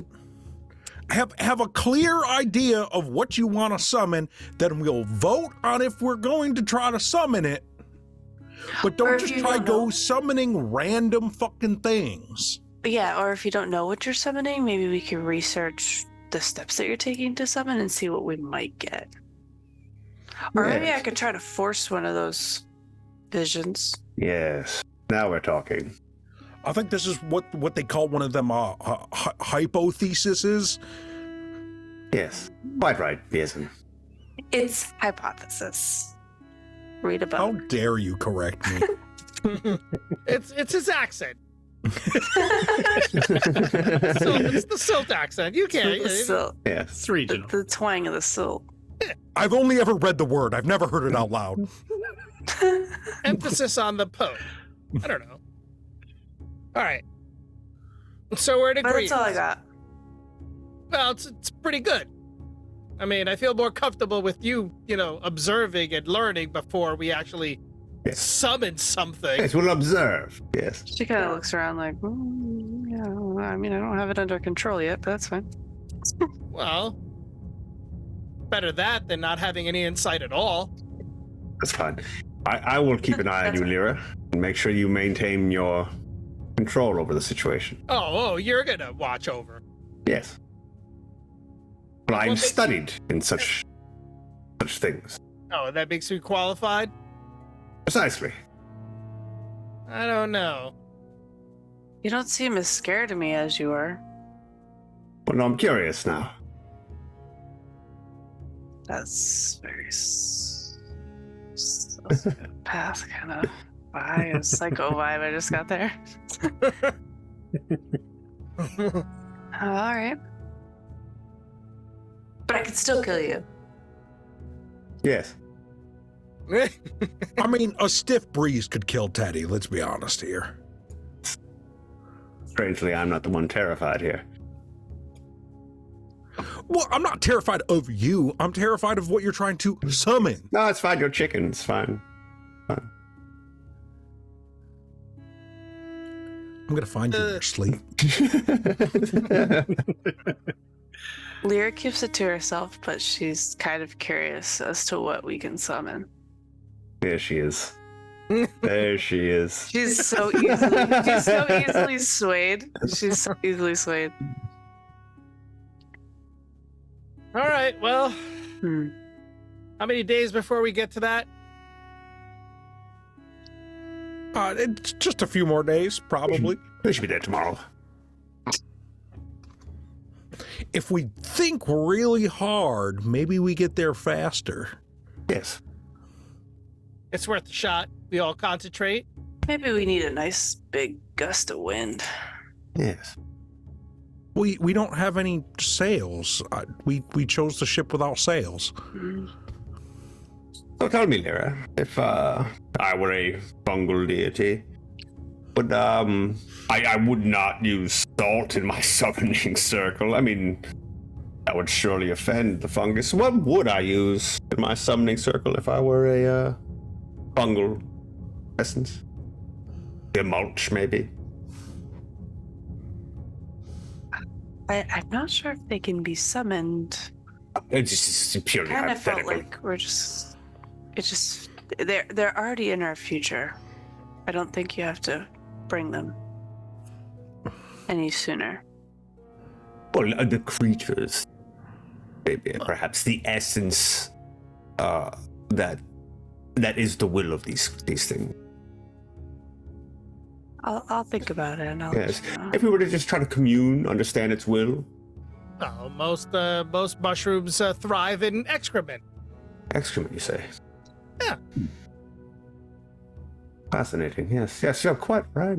Have a clear idea of what you want to summon, then we'll vote on if we're going to try to summon it. But Or don't if just you try don't go know. summoning random fucking things. Yeah, or if you don't know what you're summoning, maybe we could research the steps that you're taking to summon and see what we might get. Or maybe I Yes. could try to force one of those visions. Yes. Now we're talking. I think this is what they call one of them hypotheses. Yes. Quite right, yes. It's hypothesis. Read How about. dare you correct me? It's his accent. It's the Silt accent. You can't. Yes. It's regional. The twang of the silt. I've only ever read the word. I've never heard it out loud. Emphasis on the po. I don't know. All right. So we're in But agreement. that's all I got. Well, it's pretty good. I mean, I feel more comfortable with you, observing and learning before we actually Yes. summon something. Yes, we'll observe. Yes. She kind of looks around like, yeah, I mean, I don't have it under control yet, but that's fine. Well, better that than not having any insight at all. That's fine. I will keep an eye on you, Lyra, and make sure you maintain your control over the situation. Oh, you're gonna watch over. Yes. But What I'm makes you- studied in such things. Oh, that makes you qualified? Precisely. I don't know. You don't seem as scared of me as you were. Well, no, I'm curious now. That's very path kind of vibe, psycho vibe I just got there. All right. But I could still kill you. Yes. I mean, a stiff breeze could kill Teddy, let's be honest here. Strangely, I'm not the one terrified here. Well, I'm not terrified of you. I'm terrified of what you're trying to summon. No, it's fine. You're chicken. It's fine. I'm going to find you in your sleep. Lyra keeps it to herself, but she's kind of curious as to what we can summon. There she is. There she is. She's so easily swayed. She's so easily swayed. All right, well, Hmm. how many days before we get to that? It's just a few more days, probably. We should be there tomorrow. If we think really hard, maybe we get there faster. Yes. It's worth a shot. We all concentrate. Maybe we need a nice big gust of wind. Yes. We don't have any sails. We chose the ship without sails. Hmm. So tell me, Lyra, if I were a fungal deity, would I would not use salt in my summoning circle. I mean, that would surely offend the fungus. What would I use in my summoning circle if I were a fungal essence? A mulch, maybe. I'm not sure if they can be summoned. It's just purely Kind of felt hypothetical. like they're already in our future. I don't think you have to bring them any sooner. Well, the creatures, maybe perhaps the essence, that is the will of these things. I'll think about it and I'll Yes. let you know. If we were to just try to commune, understand its will, Oh, most mushrooms thrive in excrement. excrement, you say? Yeah. Fascinating. Yes, you're quite right.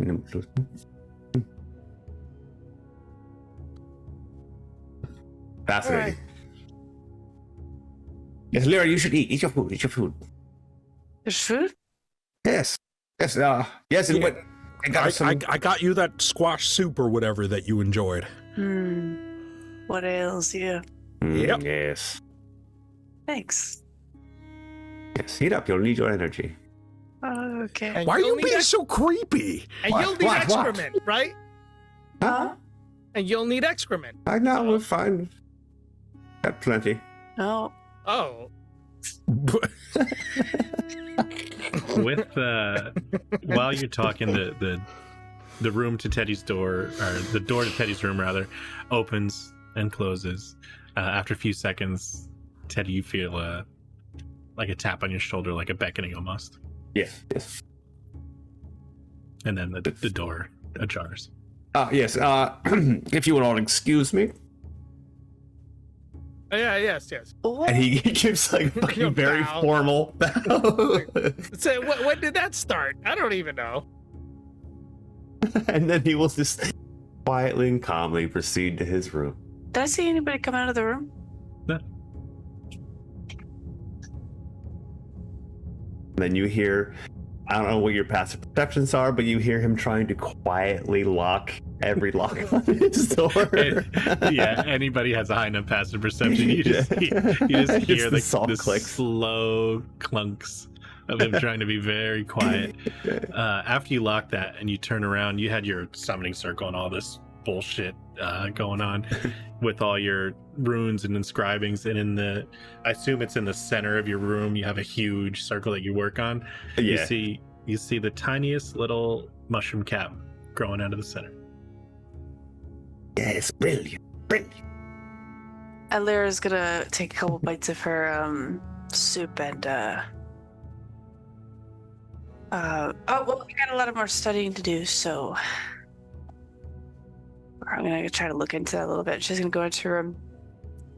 Fascinating. Yes, Lyra, you should eat. Eat your food. Eat your food. There's food? Yes. Yes. Yes. And Yeah. what? I got some. I got you that squash soup or whatever that you enjoyed. What ails you? Yep. Yes. Thanks. Yes. Eat up. You'll need your energy. Okay. And Why are you'll you need being so creepy? And What? you'll need What? excrement, right? Huh? And you'll need excrement. I know. We're fine. Got plenty. No. Oh, With while you're talking, the room to Teddy's door, or the door to Teddy's room rather, opens and closes. After a few seconds, Teddy, you feel like a tap on your shoulder, like a beckoning almost, Yes. Yes. and then the door ajars. Yes. If you would all excuse me. yeah, yes. And he gives like fucking very Bow. formal bow. So when did that start? I don't even know. And then he will just quietly and calmly proceed to his room. Did I see anybody come out of the room? And then you hear, I don't know what your passive perceptions are, but you hear him trying to quietly lock every lock on his door. Yeah, anybody has a high enough passive perception. You just hear the soft clicks. slow clunks of him trying to be very quiet. After you lock that and you turn around, you had your summoning circle and all this bullshit going on with all your runes and inscribings, and I assume it's in the center of your room, you have a huge circle that you work on. Yeah. You see the tiniest little mushroom cap growing out of the center. Yes, brilliant. And Lyra's gonna take a couple bites of her soup and oh well, we got a lot of more studying to do, so I'm gonna try to look into that a little bit. She's gonna go into her room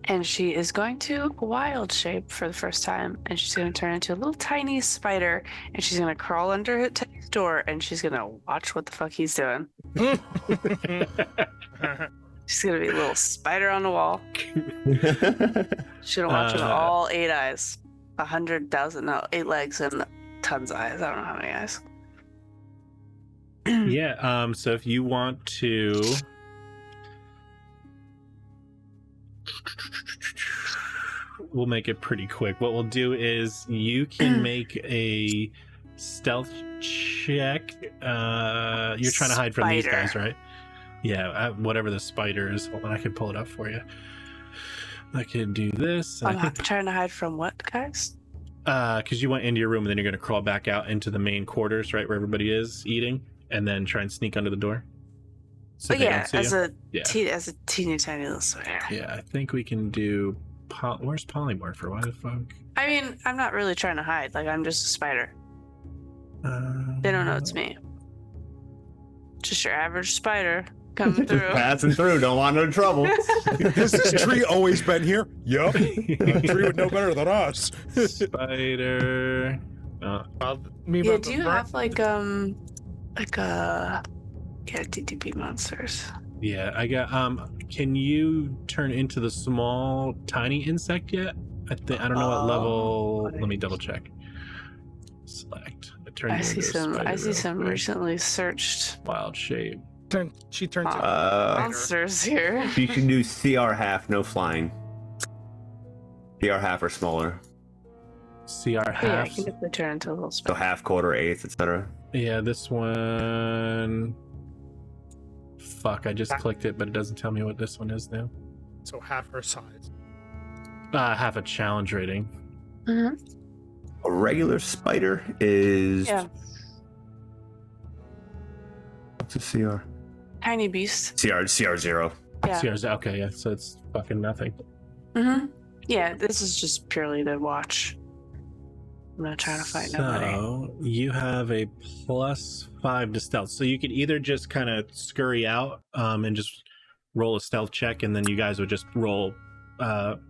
and she is going to wild shape for the first time, and she's gonna turn into a little tiny spider, and she's gonna crawl under his door, and she's gonna watch what the fuck he's doing. She's gonna be a little spider on the wall. She's gonna watch with all 8 eyes. 100,000, no, 8 legs and tons of eyes. I don't know how many eyes. Yeah, so if you want to we'll make it pretty quick. What we'll do is you can make a stealth check. You're trying to hide from these guys, right? Yeah, whatever the spider is. Hold on, I can pull it up for you. I can do this. I'm trying to hide from what, guys? Because you went into your room and then you're going to crawl back out into the main quarters, right, where everybody is eating, and then try and sneak under the door. So But yeah, as a teeny tiny little spider. Yeah, I think we can do. Where's polymorpher? Why the fuck? I mean, I'm not really trying to hide. Like, I'm just a spider. They don't know it's me. Just your average spider coming through. Passing through, don't want no trouble. Has this tree always been here? Yup. A tree would know better than us. Spider. Yeah, do you have DTP monsters? Yeah, I got. Can you turn into the small, tiny insect yet? I don't know what level. Let me double check. Select. I see some recently searched wild shape. She turns into monsters here. You can do CR half, no flying. CR half or smaller. CR half. Yeah, I can definitely turn into a little spider. So half, quarter, eighth, etc. Yeah, this one. Fuck, I just clicked it, but it doesn't tell me what this one is now. So half her size. Half a challenge rating. Mm-hmm. A regular spider is. Yeah. What's a CR? Tiny beast. CR 0. Yeah. CR's okay, yeah, so it's fucking nothing. Mm-hmm. Yeah, this is just purely to watch. I'm not trying to fight nobody. So you have a +5 to stealth. So you could either just kind of scurry out and just roll a stealth check, and then you guys would just roll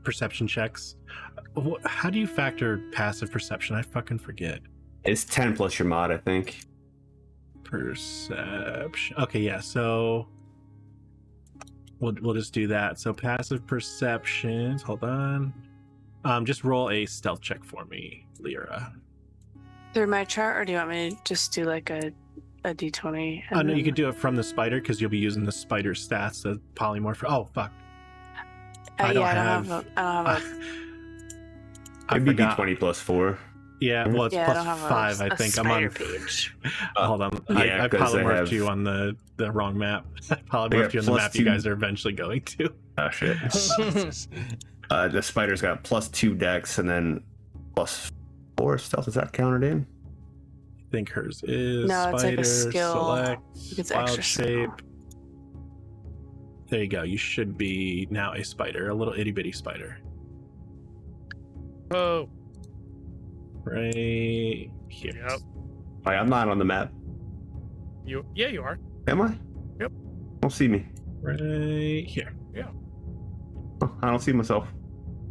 perception checks. How do you factor passive perception? I fucking forget. It's 10 plus your mod, I think. Perception. Okay, yeah. So we'll just do that. So passive perceptions. Hold on. Just roll a stealth check for me, Lyra. Through my chart, or do you want me to just do like a d20? Oh no, you could do it from the spider because you'll be using the spider stats, the polymorph. Oh fuck. I don't have a. It'd be d20 plus 4. Yeah, well, it's plus 5, I think. I'm on. Page. Hold on. Yeah, I polymorphed you on the wrong map. I polymorphed you on the map you guys are eventually going to. Oh shit. The spider's got +2 dex and then +4 stealth. Is that counted in? I think hers is. No, it's spider, like a skill. select, It's wild extra shape. There you go. You should be now a spider, a little itty bitty spider. Oh. Right here. Yep. Oh, I'm not on the map. You are. Am I? Yep. Don't see me. Right here. Oh, I don't see myself.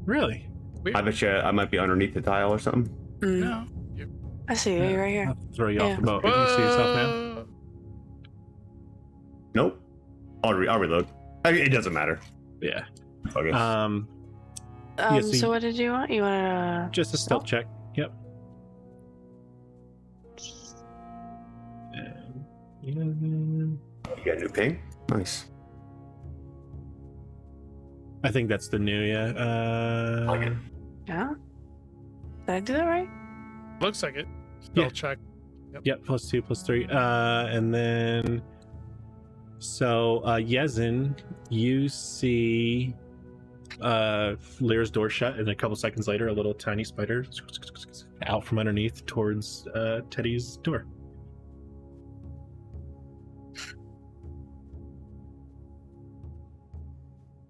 Really? Weird. I bet you I might be underneath the tile or something. No. I see you right here. I'll throw you off Yeah. the boat. Can you see yourself now? Nope. I'll reload. I mean, it doesn't matter. Yeah. Okay. Yeah, so So what did you want? You wanted just a stealth check. Yep. And, You got a new ping? Nice. I think that's the new, yeah. Yeah. Did I do that right? Looks like it. Spell Yeah. check. Yep, +2, +3. And then, so Yezin, you see Lyra's door shut, and a couple seconds later, a little tiny spider out from underneath towards Teddy's door.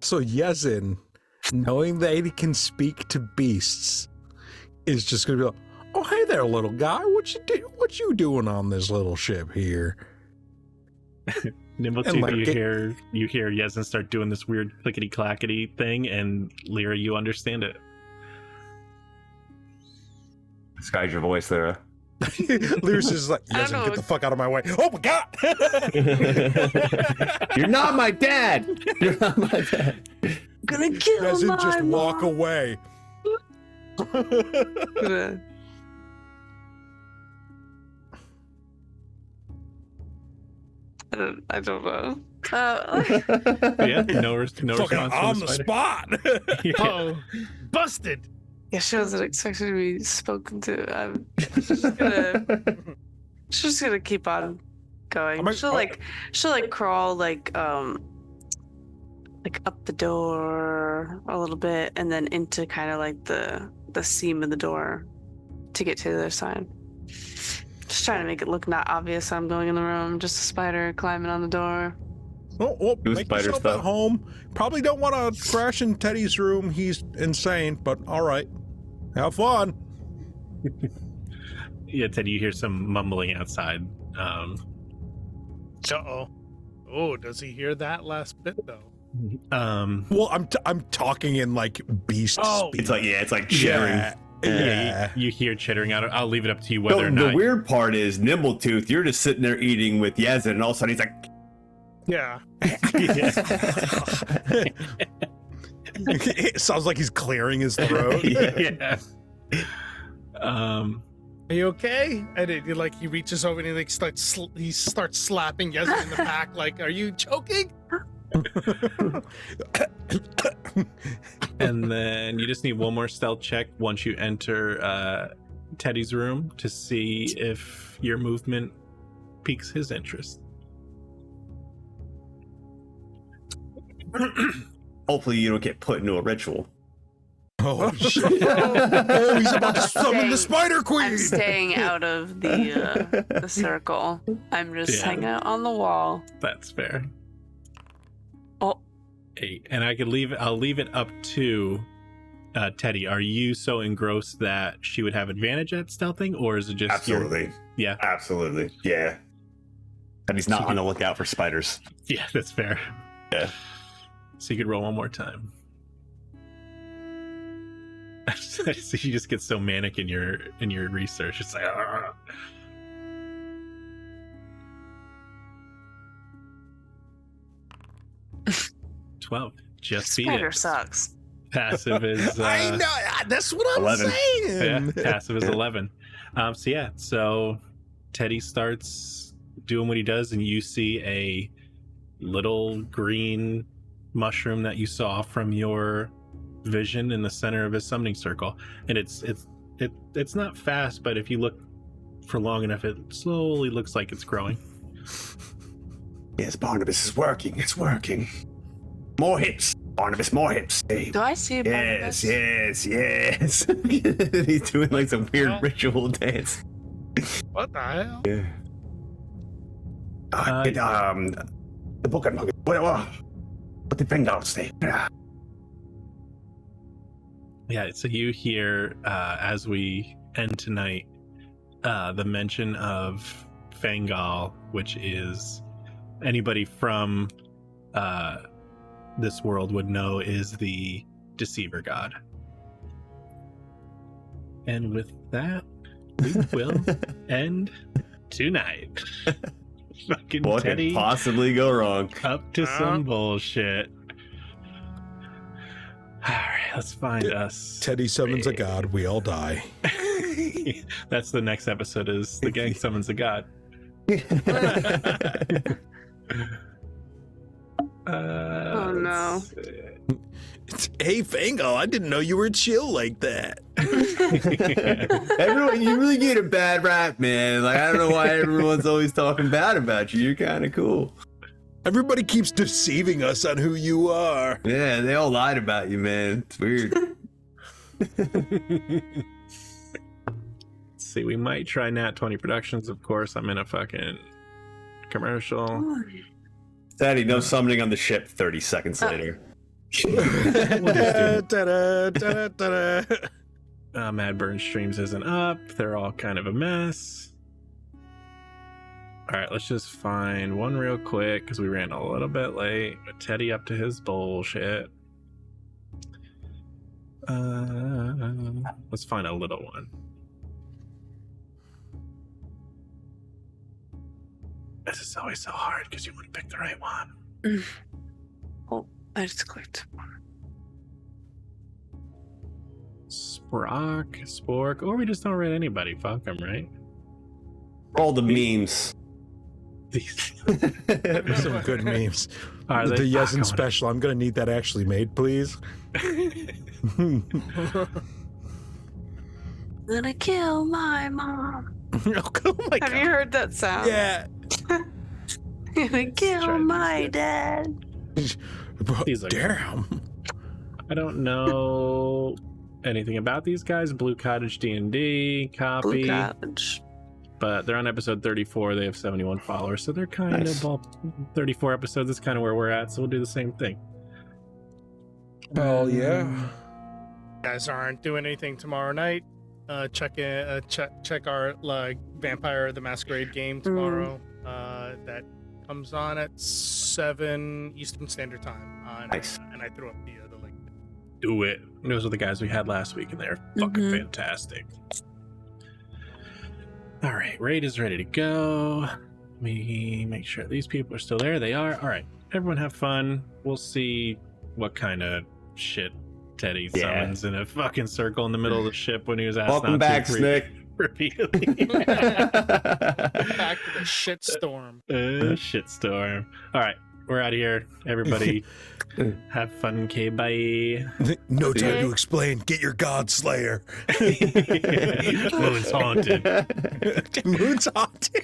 So Yezin, knowing that he can speak to beasts, is just gonna be like, "Oh, hey there, little guy. What you doing on this little ship here?" Nimble And, 2, like, you hear Yezin start doing this weird clickety clackety thing, and Lyra, you understand it. Disguise your voice, Lyra. Lyra's just like, I don't "Yezin, know. get the fuck out of my way!" Oh my god! You're not my dad. You're not my dad. Gonna kill Yezin my just walk mom. away. Gonna- I don't know. Yeah, no Fucking response on from the the spider. spot. Yeah. Oh, busted. Yeah, she wasn't expecting to be spoken to. I'm she's just gonna keep on going. She'll crawl like up the door a little bit and then into kind of like the seam of the door to get to the other side. Just trying to make it look not obvious I'm going in the room, just a spider climbing on the door. Oh, Do make spider yourself stuff. at home. Probably don't want to crash in Teddy's room. He's insane, but all right. Have fun. Yeah, Teddy, you hear some mumbling outside. Uh-oh. Oh, does he hear that last bit, though? Well, I'm talking in like beast speak. It's like chittering. Yeah. Yeah, you hear chittering out. I'll leave it up to you whether or The not. weird part is Nimbletooth, you're just sitting there eating with Yezin, and all of a sudden he's like, Yeah. It sounds like he's clearing his throat. Yeah. Are you okay? And he reaches over and he starts slapping Yezin in the back. Like, are you choking? And then you just need one more stealth check once you enter Teddy's room to see if your movement piques his interest. hopefully you don't get put into a ritual. Oh shit! Oh, he's about to summon the Spider Queen. I'm staying out of the circle. I'm just Yeah. hanging out on the wall. That's fair. Oh. 8. And I'll leave it up to Teddy. Are you so engrossed that she would have advantage at stealthing, or is it just Yeah. Absolutely. Yeah. And he's not on the lookout for spiders. Yeah, that's fair. Yeah. So you could roll one more time. So you just get so manic in your research. It's like, "Argh." 12. Just beat Spider it. sucks. Passive is I know. That's what I'm 11. saying. yeah, passive is 11. So Teddy starts doing what he does, and you see a little green mushroom that you saw from your vision in the center of his summoning circle, and it's not fast, but if you look for long enough, it slowly looks like it's growing. Yes, Barnabas is working. It's working. More hits. Barnabas, more hits. Hey. Do I see Yes, Barnabas? yes. He's doing like some weird ritual dance. What the hell? Yeah. The book and what did Bengal say? Yeah, so you hear as we end tonight the mention of Fangal, which is anybody from this world would know is the deceiver god. And with that, we will end tonight. Fucking What could Teddy possibly go wrong? up to some bullshit. All right, let's find us. Teddy summons a god. We all die. That's the next episode. Is the gang summons a god. Oh, no. let's see. Hey, Fango, I didn't know you were chill like that. Everyone, you really get a bad rap, man. Like, I don't know why everyone's always talking bad about you. You're kind of cool. Everybody keeps deceiving us on who you are. Yeah, they all lied about you, man. It's weird. Let's see, we might try Nat 20 Productions. Of course, I'm in a fucking commercial. Daddy, no summoning on the ship 30 seconds later. Mad Burn Streams isn't up. They're all kind of a mess. All right, let's just find one real quick because we ran a little bit late. With Teddy up to his bullshit. Let's find a little one. This is always so hard because you wouldn't pick the right one. Oh, I just clicked. Spork, or we just don't read anybody. Fuck them, right? All the memes. There's some good memes. Are The they? Yesin Fuck, special. I'm gonna need that actually made, please. Gonna kill my mom. Oh my Have you heard that sound? Yeah. Gonna try kill to my do dad. These are- Damn. I don't know anything about these guys. Blue Cottage D&D copy, Blue Cottage. but they're on episode 34. They have 71 followers, so they're kind Nice. of all 34 episodes. That's kind of where we're at, so we'll do the same thing. Hell yeah. You guys aren't doing anything tomorrow night. Check our Vampire the Masquerade game tomorrow. That comes on at 7 Eastern Standard Time. Nice. And I threw up the link. Do it. Those are the guys we had last week, and they're fucking Mhm. fantastic. All right, raid is ready to go. Let me make sure these people are still there. They are. All right, everyone have fun. We'll see what kind of shit Teddy Yeah. summons in a fucking circle in the middle of the ship when he was asked Welcome not back, to Snick. repeatedly. Back to the shitstorm. Shitstorm. All right, we're out of here. Everybody, have fun. Okay, bye. No time to explain. Get your God Slayer. Moon's haunted. Moon's haunted.